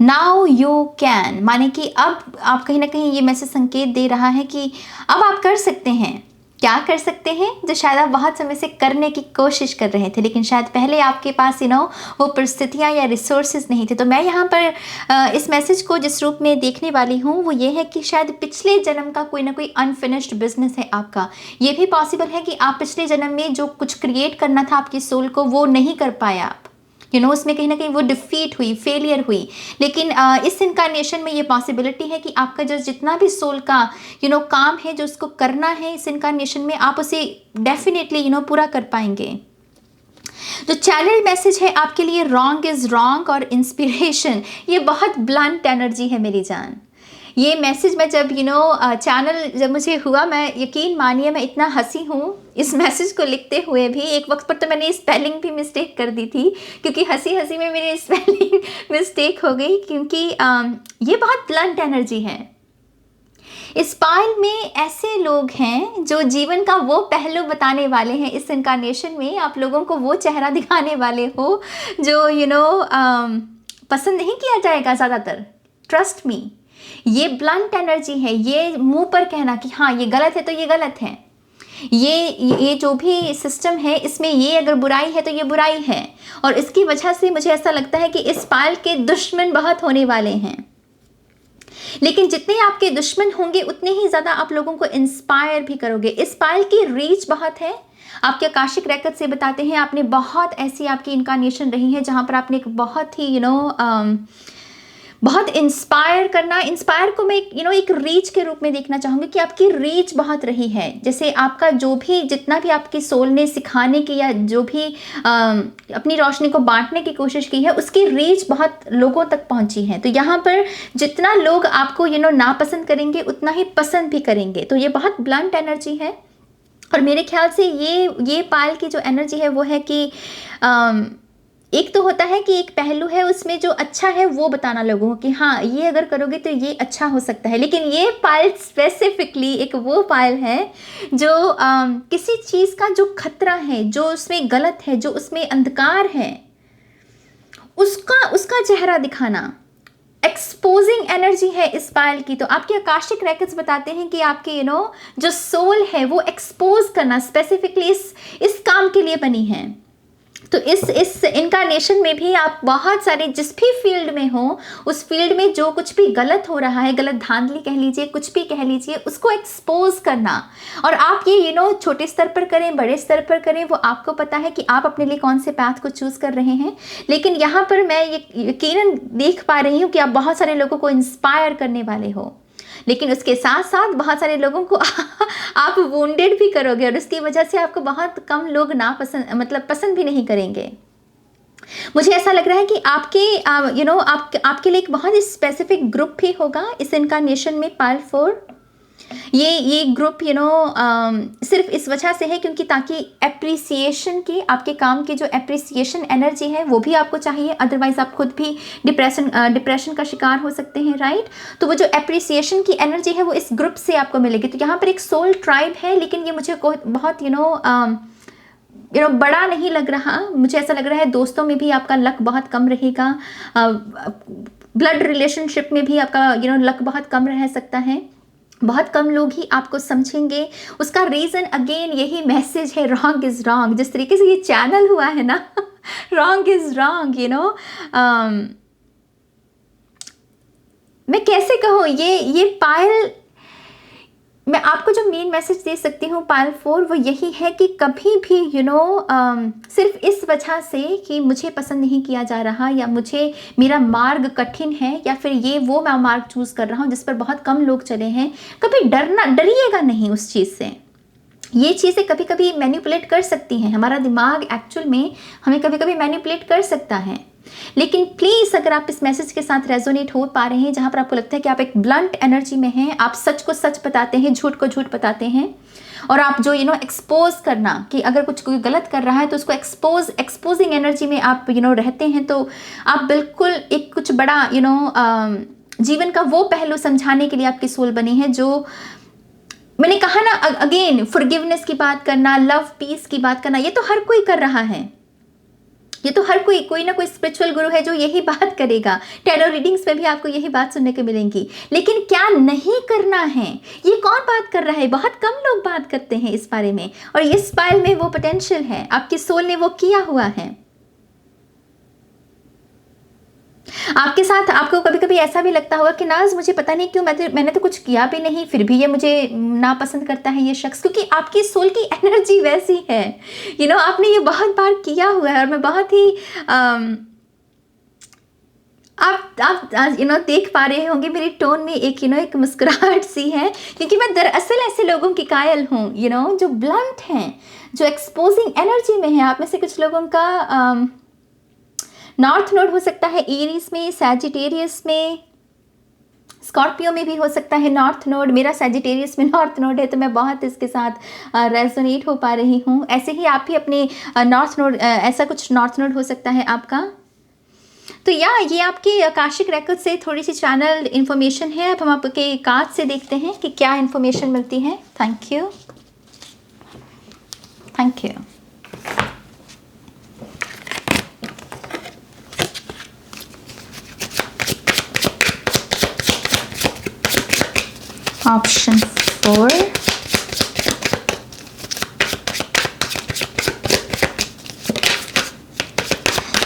A: नाउ यू कैन, माने कि अब आप कहीं ना कहीं ये मैसेज संकेत दे रहा है कि अब आप कर सकते हैं। क्या कर सकते हैं? जो शायद आप बहुत समय से करने की कोशिश कर रहे थे, लेकिन शायद पहले आपके पास वो परिस्थितियाँ या रिसोर्सेज नहीं थे। तो मैं यहाँ पर इस मैसेज को जिस रूप में देखने वाली हूँ वो ये है कि शायद पिछले जन्म का कोई ना कोई अनफिनिश्ड बिजनेस है आपका। ये भी पॉसिबल है कि आप पिछले जन्म में जो कुछ क्रिएट करना था आपकी सोल को, वो नहीं कर पाया आप, उसमें कहीं ना कहीं वो डिफीट हुई, फेलियर हुई। लेकिन इस इनकारनेशन में ये पॉसिबिलिटी है कि आपका जो जितना भी सोल का काम है जो उसको करना है इस इनकारनेशन में, आप उसे डेफिनेटली पूरा कर पाएंगे। जो चैनल मैसेज है आपके लिए, रॉन्ग इज रॉन्ग और इंस्पिरेशन, ये बहुत ब्लंट एनर्जी है मेरी जान। ये मैसेज में जब चैनल जब मुझे हुआ, मैं यकीन मानिए मैं इतना हंसी हूँ इस मैसेज को लिखते हुए भी। एक वक्त पर तो मैंने स्पेलिंग भी मिस्टेक कर दी थी, क्योंकि हंसी हंसी में मेरी स्पेलिंग मिस्टेक हो गई, क्योंकि ये बहुत ब्लंट एनर्जी है। इस पाइल में ऐसे लोग हैं जो जीवन का वो पहलू बताने वाले हैं इस इनकारनेशन में, आप लोगों को वो चेहरा दिखाने वाले हो जो पसंद नहीं किया जाएगा ज़्यादातर। ट्रस्ट मी, ये ब्लंट एनर्जी है। ये मुंह पर कहना कि हाँ ये गलत है तो ये गलत है, ये जो भी सिस्टम है इसमें ये अगर बुराई है तो ये बुराई है। और इसकी वजह से मुझे ऐसा लगता है कि इस पाइल के दुश्मन बहुत होने वाले हैं, लेकिन जितने आपके दुश्मन होंगे उतने ही ज़्यादा आप लोगों को इंस्पायर भी करोगे। इस पाइल की रीच बहुत है। आपके आकाशिक रेकॉर्ड से बताते हैं आपने बहुत ऐसी आपकी इनकारनेशन रही है जहाँ पर आपने एक बहुत ही बहुत इंस्पायर को मैं एक रीच के रूप में देखना चाहूँगी कि आपकी रीच बहुत रही है। जैसे आपका जो भी जितना भी आपकी सोल ने सिखाने की या जो भी अपनी रोशनी को बांटने की कोशिश की है, उसकी रीच बहुत लोगों तक पहुँची है। तो यहाँ पर जितना लोग आपको नापसंद करेंगे उतना ही पसंद भी करेंगे। तो ये बहुत ब्लंट एनर्जी है, और मेरे ख्याल से ये पाइल की जो एनर्जी है वो है कि एक तो होता है कि एक पहलू है उसमें जो अच्छा है वो बताना लोगों को कि हाँ ये अगर करोगे तो ये अच्छा हो सकता है। लेकिन ये पाइल स्पेसिफिकली एक वो पाइल है जो किसी चीज़ का जो खतरा है, जो उसमें गलत है, जो उसमें अंधकार है, उसका चेहरा दिखाना, एक्सपोजिंग एनर्जी है इस पाइल की। तो आपके आकाशिक रेकॉर्ड्स बताते हैं कि आपके जो सोल है वो एक्सपोज करना स्पेसिफिकली इस काम के लिए बनी है। तो इस इनकारनेशन में भी आप बहुत सारे जिस भी फील्ड में हो, उस फील्ड में जो कुछ भी गलत हो रहा है, गलत धांधली कह लीजिए, कुछ भी कह लीजिए, उसको एक्सपोज करना। और आप ये छोटे स्तर पर करें, बड़े स्तर पर करें, वो आपको पता है कि आप अपने लिए कौन से पाथ को चूज़ कर रहे हैं। लेकिन यहाँ पर मैं ये यकीनन देख पा रही हूँ कि आप बहुत सारे लोगों को इंस्पायर करने वाले हो, लेकिन उसके साथ साथ बहुत सारे लोगों को आप वुंडेड भी करोगे, और उसकी वजह से आपको बहुत कम लोग पसंद भी नहीं करेंगे। मुझे ऐसा लग रहा है कि आपके लिए एक बहुत स्पेसिफिक ग्रुप भी होगा इस इनकारनेशन में, पाइल 4। ये ग्रुप सिर्फ इस वजह से है क्योंकि ताकि एप्रिसिएशन की, आपके काम की जो एप्रिसिएशन एनर्जी है वो भी आपको चाहिए, अदरवाइज आप खुद भी डिप्रेशन का शिकार हो सकते हैं, राइट। तो वो जो एप्रिसिएशन की एनर्जी है वो इस ग्रुप से आपको मिलेगी। तो यहाँ पर एक सोल ट्राइब है, लेकिन ये मुझे बहुत बड़ा नहीं लग रहा। मुझे ऐसा लग रहा है दोस्तों में भी आपका लक बहुत कम रहेगा, ब्लड रिलेशनशिप में भी आपका लक बहुत कम रह सकता है। बहुत कम लोग ही आपको हाँ। उसका रीज़न अगेन यही मैसेज है, रॉन्ग इज़ रॉन्ग। जिस तरीके से ये चैनल हुआ है ना, रॉन्ग इज़ रॉन्ग, मैं कैसे कहूँ, ये पायल, मैं आपको जो मेन मैसेज दे सकती हूँ पाइल 4 वो यही है कि कभी भी सिर्फ इस वजह से कि मुझे पसंद नहीं किया जा रहा, या मुझे मेरा मार्ग कठिन है, या फिर ये वो मैं मार्ग चूज़ कर रहा हूँ जिस पर बहुत कम लोग चले हैं, कभी डरिएगा नहीं उस चीज़ से। ये चीज़ें कभी कभी मैनिपुलेट कर सकती हैं, हमारा दिमाग एक्चुअल में हमें कभी कभी मैनिपुलेट कर सकता है। लेकिन प्लीज़ अगर आप इस मैसेज के साथ रेजोनेट हो पा रहे हैं, जहाँ पर आपको लगता है कि आप एक ब्लंट एनर्जी में हैं, आप सच को सच बताते हैं, झूठ को झूठ बताते हैं, और आप जो एक्सपोज करना कि अगर कुछ कोई गलत कर रहा है तो उसको एक्सपोजिंग एनर्जी में आप रहते हैं, तो आप बिल्कुल एक कुछ बड़ा जीवन का वो पहलू समझाने के लिए आपकी सोल बनी है, जो मैंने कहा ना अगेन, फॉरगिवनेस की बात करना, लव पीस की बात करना, ये तो हर कोई कर रहा है, ये तो हर कोई ना कोई स्पिरिचुअल गुरु है जो यही बात करेगा। टैरो रीडिंग्स में भी आपको यही बात सुनने को मिलेंगी। लेकिन क्या नहीं करना है, ये कौन बात कर रहा है? बहुत कम लोग बात करते हैं इस बारे में, और इस बारे में वो पोटेंशियल है, आपकी सोल ने वो किया हुआ है। आपके साथ आपको कभी कभी ऐसा भी लगता होगा कि नाज मुझे पता नहीं क्यों, मैंने तो कुछ किया भी नहीं, फिर भी ये मुझे नापसंद करता है ये शख्स, क्योंकि आपकी सोल की एनर्जी वैसी है। आपने ये बहुत बार किया हुआ है, और मैं बहुत ही आप देख पा रहे होंगे मेरी टोन में एक मुस्कुराहट सी है, क्योंकि मैं दरअसल ऐसे लोगों की कायल हूँ जो ब्लंट हैं, जो एक्सपोजिंग एनर्जी में है। आप में से कुछ लोगों का नॉर्थ नोड हो सकता है एरीज में, सैजिटेरियस में, स्कॉर्पियो में भी हो सकता है नॉर्थ नोड। मेरा सैजिटेरियस में नॉर्थ नोड है, तो मैं बहुत इसके साथ रेजोनेट हो पा रही हूँ। ऐसे ही आप भी अपने नॉर्थ नोड, ऐसा कुछ नॉर्थ नोड हो सकता है आपका। तो ये आपके आकाशिक रेकॉर्ड से थोड़ी सी चैनल इन्फॉर्मेशन है। अब हम आपके कार्ड से देखते हैं कि क्या इन्फॉर्मेशन मिलती है। Thank you, thank you. Option 4,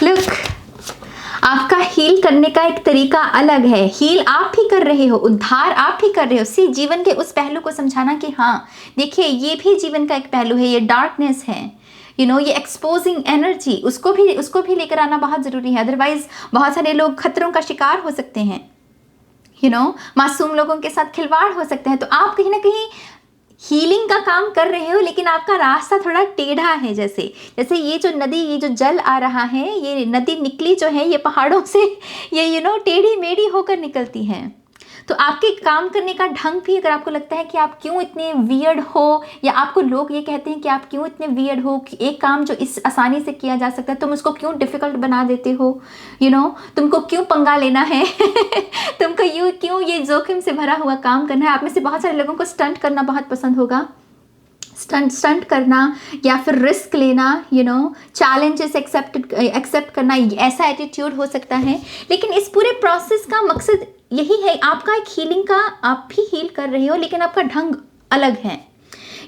A: look, आपका हील करने का एक तरीका अलग है। हील आप ही कर रहे हो, उद्धार आप ही कर रहे हो। सी जीवन के उस पहलू को समझाना कि हाँ देखिए, ये भी जीवन का एक पहलू है, ये डार्कनेस है, ये एक्सपोजिंग एनर्जी, उसको भी लेकर आना बहुत ज़रूरी है। अदरवाइज बहुत सारे लोग खतरों का शिकार हो सकते हैं, मासूम लोगों के साथ खिलवाड़ हो सकते हैं। तो आप कहीं ना कहीं हीलिंग का काम कर रहे हो, लेकिन आपका रास्ता थोड़ा टेढ़ा है। जैसे ये जो नदी, ये जो जल आ रहा है, ये नदी निकली जो है ये पहाड़ों से, ये टेढ़ी मेढ़ी होकर निकलती है। तो आपके काम करने का ढंग भी, अगर आपको लगता है कि आप क्यों इतने वियर्ड हो, या आपको लोग ये कहते हैं कि आप क्यों इतने वियर्ड हो, कि एक काम जो इस आसानी से किया जा सकता है तुम उसको क्यों डिफ़िकल्ट बना देते हो, तुमको क्यों पंगा लेना है तुमको क्यों ये जोखिम से भरा हुआ काम करना है। आप में से बहुत सारे लोगों को स्टंट करना बहुत पसंद होगा, स्टंट करना या फिर रिस्क लेना, चैलेंजेस एक्सेप्ट करना, ऐसा एटीट्यूड हो सकता है। लेकिन इस पूरे प्रोसेस का मकसद यही है, आपका एक हीलिंग का, आप भी हील कर रहे हो, लेकिन आपका ढंग अलग है।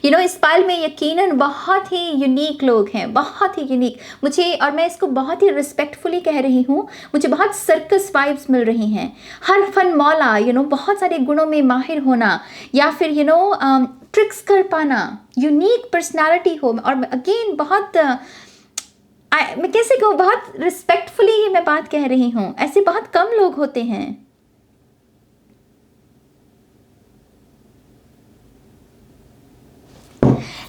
A: इस पाल में यकीनन बहुत ही यूनिक लोग हैं, बहुत ही यूनिक मुझे, और मैं इसको बहुत ही रिस्पेक्टफुली कह रही हूँ, मुझे बहुत सर्कस वाइब्स मिल रही हैं। हर फन मौला, बहुत सारे गुणों में माहिर होना, या फिर ट्रिक्स कर पाना, यूनिक पर्सनालिटी हो। और अगेन बहुत मैं कैसे कहूँ, बहुत रिस्पेक्टफुली ये मैं बात कह रही हूँ, ऐसे बहुत कम लोग होते हैं।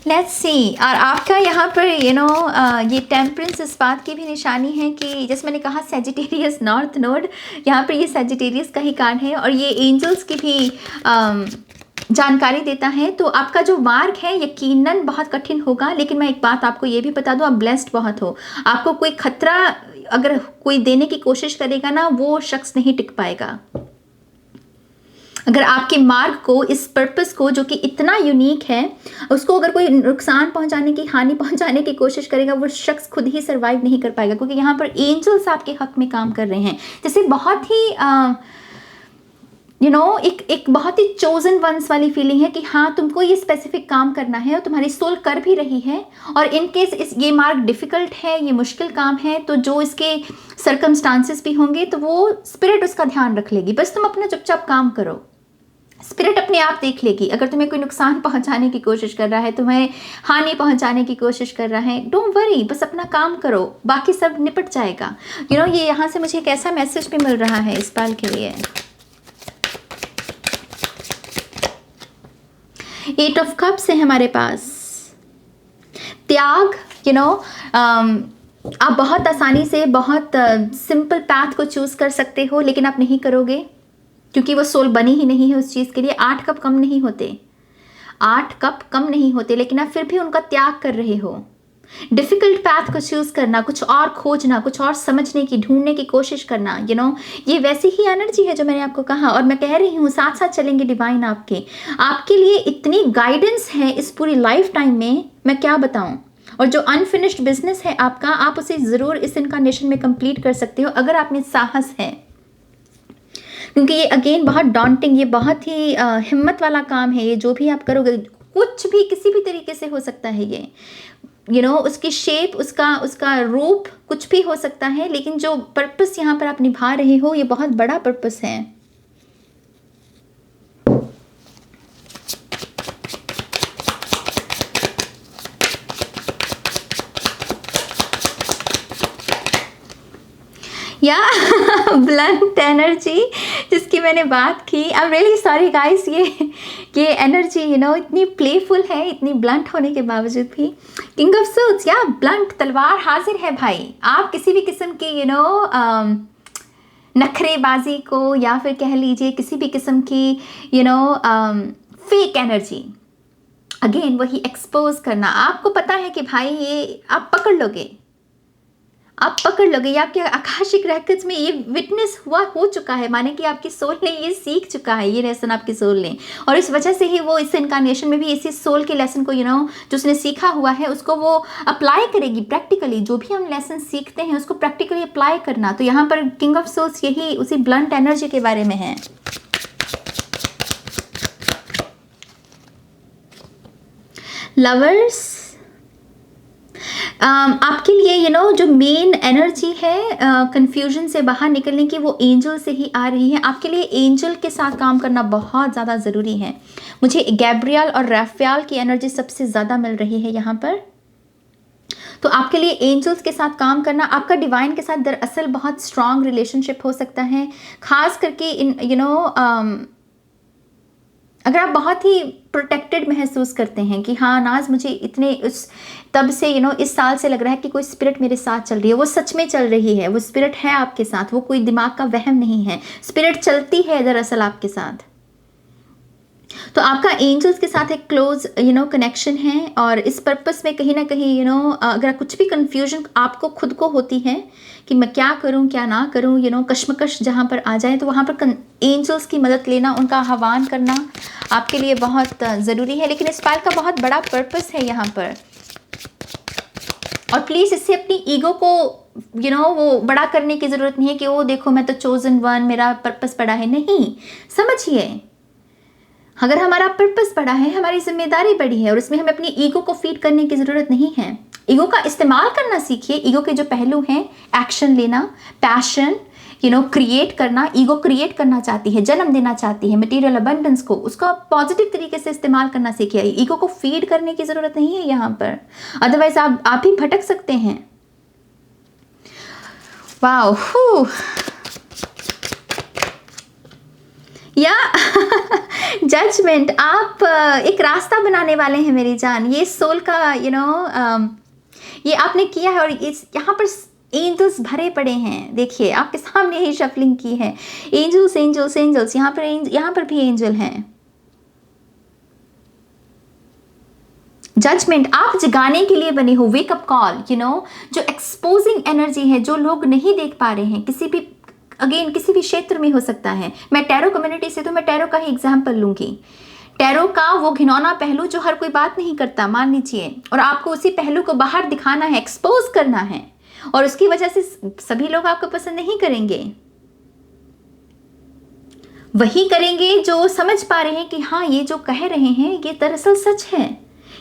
A: लेट्स सी, और आपका यहाँ पर ये टेम्परेंस इस बात की भी निशानी है कि जैसे मैंने कहा सैजिटेरियस नॉर्थ नोड, यहाँ पर ये सैजिटेरियस का ही कार्ड है, और ये एंजल्स की भी जानकारी देता है। तो आपका जो मार्ग है यकीनन बहुत कठिन होगा, लेकिन मैं एक बात आपको ये भी बता दूं, आप ब्लेस्ड बहुत हो। आपको कोई खतरा अगर कोई देने की कोशिश करेगा ना, वो शख्स नहीं टिक पाएगा। अगर आपके मार्ग को, इस पर्पस को जो कि इतना यूनिक है, उसको अगर कोई नुकसान पहुंचाने की, हानि पहुंचाने की कोशिश करेगा, वो शख्स खुद ही सर्वाइव नहीं कर पाएगा, क्योंकि यहाँ पर एंजल्स आपके हक में काम कर रहे हैं। जैसे बहुत ही एक बहुत ही चोजन वंस वाली फीलिंग है कि हाँ तुमको ये स्पेसिफिक काम करना है, और तुम्हारी सोल कर भी रही है। और इन केस ये मार्ग डिफ़िकल्ट है, ये मुश्किल काम है, तो जो इसके सर्कमस्टांसेस भी होंगे तो वो स्पिरिट उसका ध्यान रख लेगी। बस तुम अपना चुपचाप काम करो, स्पिरिट अपने आप देख लेगी। अगर तुम्हें कोई नुकसान पहुंचाने की कोशिश कर रहा है, तुम्हें हानि पहुंचाने की कोशिश कर रहा है, डोंट वरी, बस अपना काम करो, बाकी सब निपट जाएगा। ये यहाँ से मुझे एक ऐसा मैसेज भी मिल रहा है इस पल के लिए। 8 ऑफ कप्स है हमारे पास, त्याग, यू नो, आप बहुत आसानी से बहुत सिंपल पाथ को चूज़ कर सकते हो, लेकिन आप नहीं करोगे क्योंकि वो सोल बनी ही नहीं है उस चीज़ के लिए। 8 कप कम नहीं होते, 8 कप कम नहीं होते, लेकिन आप फिर भी उनका त्याग कर रहे हो। डिफ़िकल्ट पाथ को चूज़ करना, कुछ और खोजना, कुछ और समझने की, ढूंढने की कोशिश करना, यू नो, ये वैसी ही एनर्जी है जो मैंने आपको कहा। और मैं कह रही हूँ साथ साथ चलेंगे डिवाइन आपके लिए इतनी गाइडेंस है इस पूरी लाइफ टाइम में, मैं क्या बताऊँ। और जो अनफिनिश्ड बिजनेस है आपका, आप उसे ज़रूर इस इनकारनेशन में कंप्लीट कर सकते हो अगर आप में साहस है, क्योंकि ये अगेन बहुत डॉन्टिंग, ये बहुत ही हिम्मत वाला काम है। ये जो भी आप करोगे, कुछ भी किसी भी तरीके से हो सकता है ये, यू नो, उसकी शेप, उसका रूप कुछ भी हो सकता है, लेकिन जो पर्पस यहाँ पर आप निभा रहे हो ये बहुत बड़ा पर्पस है। या ब्लंट एनर्जी जिसकी मैंने बात की, I am really sorry guys, ये एनर्जी, यू नो, इतनी प्लेफुल है, इतनी ब्लंट होने के बावजूद भी। किंग ऑफ सूट्स, या ब्लंट, तलवार हाजिर है भाई। आप किसी भी किस्म की, यू नो, नखरेबाजी को, या फिर कह लीजिए किसी भी किस्म की, you know, fake energy, again वही एक्सपोज करना। आपको पता है कि भाई ये आप पकड़ लोगे, आप पकड़ लोगे, या आपके आकाशिक रेकॉर्ड्स में ये विटनेस हो चुका है, माने कि आपकी सोल ने ये सीख चुका है, ये लेसन आपकी सोल ने, और इस वजह से ही वो इस इनकारनेशन में भी इसी सोल के लेसन को, यू नो, जो उसने सीखा हुआ है उसको वो अप्लाई करेगी प्रैक्टिकली। जो भी हम लेसन सीखते हैं उसको प्रैक्टिकली अप्लाई करना। तो यहाँ पर किंग ऑफ सोल्स यही उसी ब्लंट एनर्जी के बारे में है। लवर्स, आपके लिए, यू नो, जो मेन एनर्जी है कंफ्यूजन से बाहर निकलने की, वो एंजल से ही आ रही है। आपके लिए एंजल के साथ काम करना बहुत ज़्यादा ज़रूरी है। मुझे गैब्रियल और राफेल की एनर्जी सबसे ज़्यादा मिल रही है यहाँ पर। तो आपके लिए एंजल्स के साथ काम करना, आपका डिवाइन के साथ दरअसल बहुत स्ट्रॉन्ग रिलेशनशिप हो सकता है, खास करके इन, यू नो, अगर आप बहुत ही प्रोटेक्टेड महसूस करते हैं कि हाँ नाज, मुझे इतने उस तब से, यू नो, इस साल से लग रहा है कि कोई स्पिरिट मेरे साथ चल रही है, वो सच में चल रही है, वो स्पिरिट है आपके साथ, वो कोई दिमाग का वहम नहीं है, स्पिरिट चलती है दरअसल आपके साथ। तो आपका एंजल्स के साथ एक क्लोज, यू नो, कनेक्शन है। और इस पर्पस में कहीं ना कहीं, यू नो, अगर कुछ भी कंफ्यूजन आपको खुद को होती है कि मैं क्या करूं क्या ना करूं, यू नो, कश्मकश जहां पर आ जाए, तो वहां पर एंजल्स की मदद लेना, उनका आह्वान करना आपके लिए बहुत ज़रूरी है। लेकिन इस फाइल का बहुत बड़ा पर्पस है यहाँ पर, और प्लीज़ इससे अपनी ईगो को, यू नो, वो बड़ा करने की ज़रूरत नहीं है कि वो देखो मैं तो चोजन वन, मेरा पर्पस बड़ा है। नहीं, समझिए, अगर हमारा पर्पस बड़ा है, हमारी जिम्मेदारी बड़ी है, और इसमें हमें अपनी ईगो को फीड करने की ज़रूरत नहीं है। ईगो का इस्तेमाल करना सीखिए। ईगो के जो पहलू हैं, एक्शन लेना, पैशन, यू नो, क्रिएट करना। ईगो क्रिएट करना चाहती है, जन्म देना चाहती है मटेरियल अबंडेंस को, उसका पॉजिटिव तरीके से इस्तेमाल करना सीखिए। ईगो को फीड करने की ज़रूरत नहीं है यहाँ पर, अदरवाइज आप ही भटक सकते हैं। वाओ, या जजमेंट, आप एक रास्ता बनाने वाले हैं मेरी जान। ये सोल का, यू नो, ये आपने किया है, और इस यहाँ पर एंजल्स भरे पड़े हैं। देखिए आपके सामने ही शफलिंग की है, एंजल्स एंजल्स एंजल्स, यहाँ पर भी एंजल हैं। जजमेंट, आप जगाने के लिए बने हो, wake up call, you know, जो एक्सपोजिंग एनर्जी है, जो लोग नहीं देख पा रहे हैं, किसी भी, अगेन किसी भी क्षेत्र में हो सकता है। मैं टैरो कम्युनिटी से, तो मैं टैरो का ही एग्जाम्पल लूंगी। टैरो का वो घिनौना पहलू जो हर कोई बात नहीं करता, मान लीजिए, और आपको उसी पहलू को बाहर दिखाना है, एक्सपोज करना है, और उसकी वजह से सभी लोग आपको पसंद नहीं करेंगे। वही करेंगे जो समझ पा रहे हैं कि हाँ ये जो कह रहे हैं ये दरअसल सच है,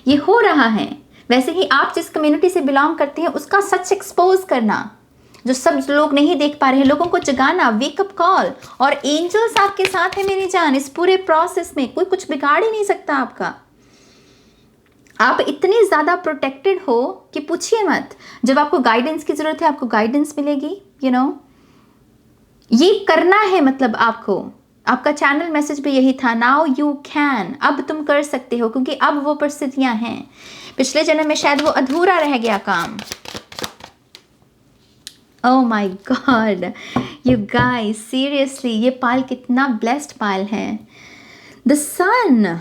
A: ये हो रहा है। वैसे ही आप जिस कम्युनिटी से बिलोंग करते हैं उसका सच एक्सपोज करना, जो सब लोग नहीं देख पा रहे हैं, लोगों को जगाना, वेकअप कॉल। और एंजल्स आपके साथ है मेरी जान, इस पूरे प्रोसेस में कोई कुछ बिगाड़ ही नहीं सकता आपका। आप इतने ज़्यादा प्रोटेक्टेड हो कि पूछिए मत। जब आपको गाइडेंस की ज़रूरत है, आपको गाइडेंस मिलेगी, यू नो। ये करना है, मतलब आपको आपका चैनल मैसेज भी यही था, नाउ यू कैन, अब तुम कर सकते हो, क्योंकि अब वो परिस्थितियां हैं। पिछले जन्म में शायद वो अधूरा रह गया काम। Oh my God you guys, seriously ये पाल कितना ब्लेस्ड पाल है। द सन,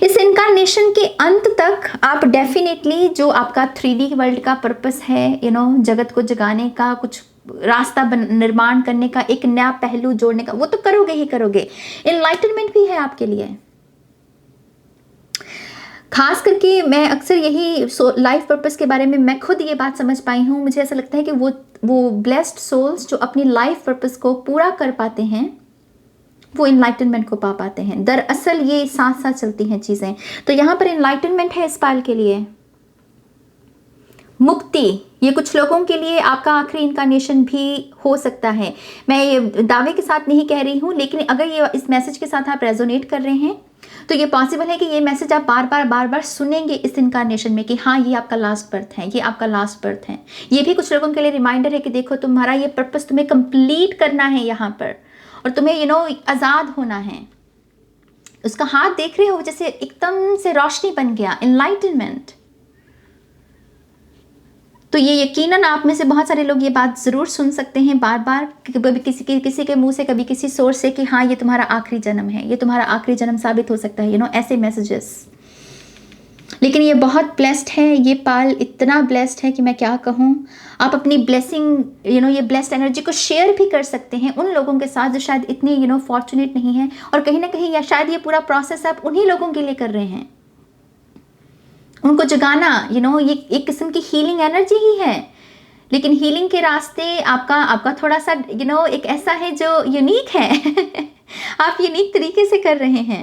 A: इस इनकारनेशन के अंत तक आप डेफिनेटली जो आपका 3D वर्ल्ड का पर्पस है, जगत को जगाने का, कुछ रास्ता निर्माण करने का, एक नया पहलू जोड़ने का, वो तो करोगे ही करोगे। एनलाइटनमेंट भी है आपके लिए। खास करके मैं अक्सर यही लाइफ पर्पस के बारे में मैं खुद ये बात समझ पाई हूँ। मुझे ऐसा लगता है कि वो ब्लेस्ड सोल्स जो अपनी लाइफ पर्पस को पूरा कर पाते हैं, वो इनलाइटनमेंट को पा पाते हैं। दरअसल ये साथ साथ चलती हैं चीज़ें। तो यहाँ पर इनलाइटनमेंट है इस पाल के लिए, मुक्ति। ये कुछ लोगों के लिए आपका आखिरी इनकारनेशन भी हो सकता है। मैं ये दावे के साथ नहीं कह रही हूँ, लेकिन अगर ये इस मैसेज के साथ आप रेजोनेट कर रहे हैं तो ये पॉसिबल है कि ये मैसेज आप बार बार सुनेंगे इस इनकारनेशन में कि हाँ ये आपका लास्ट बर्थ है, ये आपका लास्ट बर्थ है। ये भी कुछ लोगों के लिए रिमाइंडर है कि देखो तुम्हारा ये पर्पस तुम्हें कंप्लीट करना है यहाँ पर, और तुम्हें आज़ाद होना है। उसका हाथ देख रहे हो, जैसे एकदम से रोशनी बन गया, एनलाइटनमेंट। तो ये यकीनन आप में से बहुत सारे लोग ये बात ज़रूर सुन सकते हैं बार बार, कभी किसी के मुंह से, कभी किसी सोर्स से कि हाँ ये तुम्हारा आखिरी जन्म है, ये तुम्हारा आखिरी जन्म साबित हो सकता है, ऐसे मैसेजेस। लेकिन ये बहुत ब्लेस्ड है, ये पाल इतना ब्लेस्ड है कि मैं क्या कहूँ। आप अपनी ब्लेसिंग, ये ब्लेस्ड एनर्जी को शेयर भी कर सकते हैं उन लोगों के साथ जो शायद इतने फॉर्चुनेट नहीं है, और कहीं ना कहीं या शायद ये पूरा प्रोसेस आप उन्हीं लोगों के लिए कर रहे हैं। उनको जगाना, ये एक किस्म की हीलिंग एनर्जी ही है। लेकिन हीलिंग के रास्ते आपका थोड़ा सा एक ऐसा है जो यूनिक है आप यूनिक तरीके से कर रहे हैं।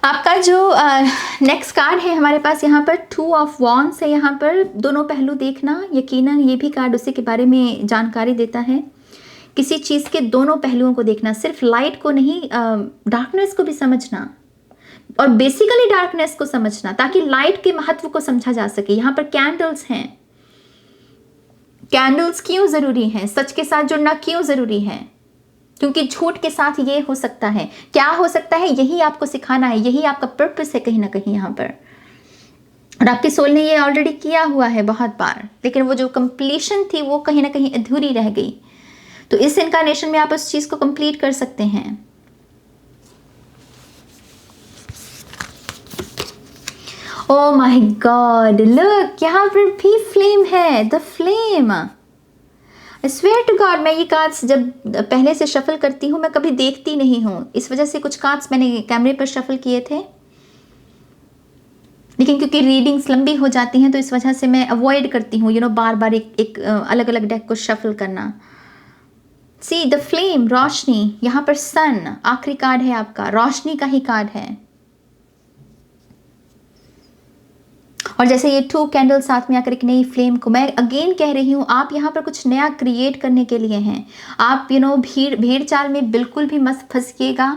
A: आपका जो नेक्स्ट कार्ड है हमारे पास यहाँ पर 2 ऑफ वॉन्ड्स है। यहाँ पर दोनों पहलू देखना, यकीनन ये भी कार्ड उसी के बारे में जानकारी देता है। किसी चीज़ के दोनों पहलुओं को देखना, सिर्फ लाइट को नहीं, डार्कनेस को भी समझना, और बेसिकली डार्कनेस को समझना ताकि लाइट के महत्व को समझा जा सके। यहाँ पर कैंडल्स हैं। कैंडल्स क्यों ज़रूरी हैं? सच के साथ जुड़ना क्यों ज़रूरी है? क्योंकि झूठ के साथ ये हो सकता है, क्या हो सकता है, यही आपको सिखाना है, यही आपका पर्पस है कहीं ना कहीं यहाँ पर। और आपकी सोल ने ये ऑलरेडी किया हुआ है बहुत बार, लेकिन वो जो कंप्लीशन थी वो कहीं ना कहीं अधूरी रह गई। तो इस इनकारनेशन में आप उस चीज़ को कंप्लीट कर सकते हैं। ओह माय गॉड, लुक, यहाँ पर भी फ्लेम है, the flame. I swear to God, मैं ये कार्ड्स जब पहले से शफल करती हूँ मैं कभी देखती नहीं हूँ, इस वजह से कुछ कार्ड्स मैंने कैमरे पर शफल किए थे, लेकिन क्योंकि रीडिंग्स लंबी हो जाती हैं तो इस वजह से मैं अवॉइड करती हूँ बार बार एक अलग अलग डेक को शफल करना। सी द फ्लेम, रोशनी। यहाँ पर सन आखिरी कार्ड है आपका, रोशनी का ही कार्ड है। और जैसे ये 2 कैंडल साथ में आकर एक नई फ्लेम को, मैं अगेन कह रही हूँ, आप यहाँ पर कुछ नया क्रिएट करने के लिए हैं। आप भीड़ चाल में बिल्कुल भी मत फंसिएगा।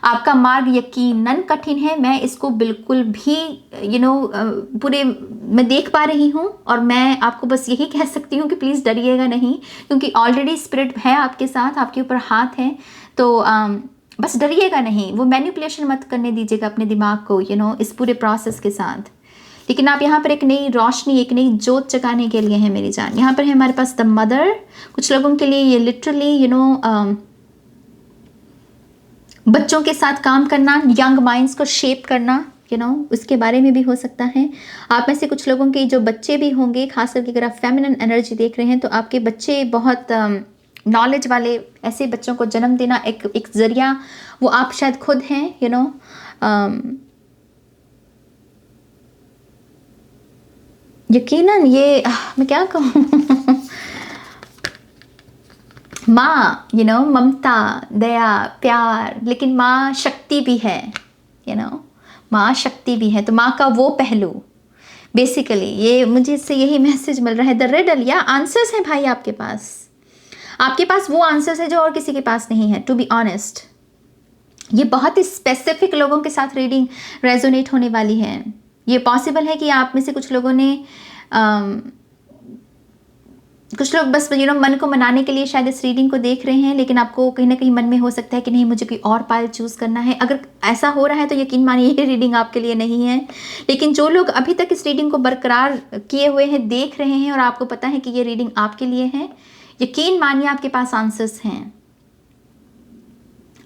A: आपका मार्ग यकीनन कठिन है, मैं इसको बिल्कुल भी पूरे मैं देख पा रही हूँ, और मैं आपको बस यही कह सकती हूँ कि प्लीज़ डरिएगा नहीं, क्योंकि ऑलरेडी स्पिरिट है आपके साथ, आपके ऊपर हाथ है। तो बस डरिएगा नहीं, वो मैनिपुलेशन मत करने दीजिएगा अपने दिमाग को इस पूरे प्रोसेस के साथ। लेकिन आप यहाँ पर एक नई रोशनी, एक नई जोत जगाने के लिए हैं मेरी जान। यहाँ पर है हमारे पास द मदर। कुछ लोगों के लिए ये लिटरली बच्चों के साथ काम करना, यंग माइंड्स को शेप करना, उसके बारे में भी हो सकता है। आप में से कुछ लोगों के जो बच्चे भी होंगे, खास करके अगर आप फेमिनिन एनर्जी देख रहे हैं तो आपके बच्चे बहुत नॉलेज वाले, ऐसे बच्चों को जन्म देना एक जरिया वो आप शायद खुद हैं। यकीनन ये मैं क्या कहूँ माँ, ममता, दया, प्यार, लेकिन माँ शक्ति भी है, माँ शक्ति भी है। तो माँ का वो पहलू, बेसिकली ये मुझे इससे यही मैसेज मिल रहा है। द रिडल या आंसर्स हैं भाई आपके पास वो आंसर्स है जो और किसी के पास नहीं है। टू बी ऑनेस्ट, ये बहुत ही स्पेसिफिक लोगों के साथ रीडिंग रेजोनेट होने वाली है। ये पॉसिबल है कि आप में से कुछ लोगों ने कुछ लोग बस मन को मनाने के लिए शायद इस रीडिंग को देख रहे हैं, लेकिन आपको कहीं ना कहीं मन में हो सकता है कि नहीं, मुझे कोई और पाइल चूज़ करना है। अगर ऐसा हो रहा है तो यकीन मानिए ये रीडिंग आपके लिए नहीं है। लेकिन जो लोग अभी तक इस रीडिंग को बरकरार किए हुए हैं, देख रहे हैं और आपको पता है कि ये रीडिंग आपके लिए है, यकीन मानिए आपके पास आंसर्स हैं।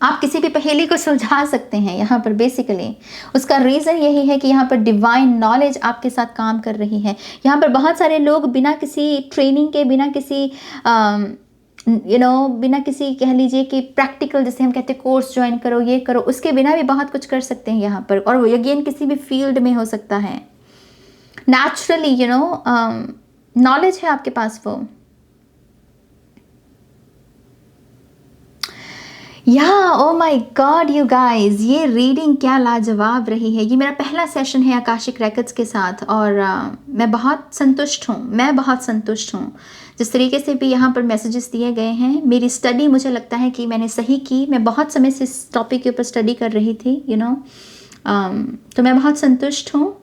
A: आप किसी भी पहेली को सुलझा सकते हैं यहाँ पर। बेसिकली उसका रीज़न यही है कि यहाँ पर डिवाइन नॉलेज आपके साथ काम कर रही है। यहाँ पर बहुत सारे लोग बिना किसी ट्रेनिंग के, बिना किसी बिना किसी कह लीजिए कि प्रैक्टिकल, जैसे हम कहते हैं कोर्स ज्वाइन करो, ये करो, उसके बिना भी बहुत कुछ कर सकते हैं यहाँ पर। और वो अगेन किसी भी फील्ड में हो सकता है। नेचुरली नॉलेज है आपके पास वो। Oh my God you guys, ये रीडिंग क्या लाजवाब रही है। ये मेरा पहला सेशन है आकाशिक रेकॉर्ड्स के साथ और मैं बहुत संतुष्ट हूँ जिस तरीके से भी यहाँ पर मैसेजेस दिए गए हैं। मेरी स्टडी, मुझे लगता है कि मैंने सही की। मैं बहुत समय से इस टॉपिक के ऊपर स्टडी कर रही थी तो मैं बहुत संतुष्ट हूँ।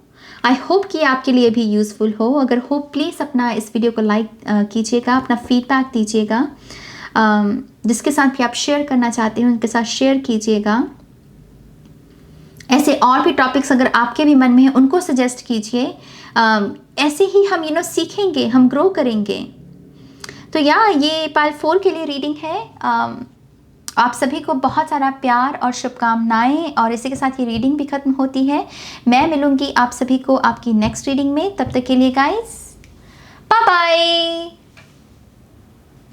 A: आई होप कि आपके लिए भी यूज़फुल हो। अगर हो, प्लीज़ अपना इस वीडियो को लाइक कीजिएगा, अपना फीडबैक दीजिएगा। जिसके साथ भी आप शेयर करना चाहते हैं उनके साथ शेयर कीजिएगा। ऐसे और भी टॉपिक्स अगर आपके भी मन में है उनको सजेस्ट कीजिए। ऐसे ही हम सीखेंगे, हम ग्रो करेंगे। तो ये पाइल 4 के लिए रीडिंग है। आप सभी को बहुत सारा प्यार और शुभकामनाएं। और इसी के साथ ये रीडिंग भी ख़त्म होती है। मैं मिलूंगी आप सभी को आपकी नेक्स्ट रीडिंग में। तब तक के लिए गाइस, बाय बाय।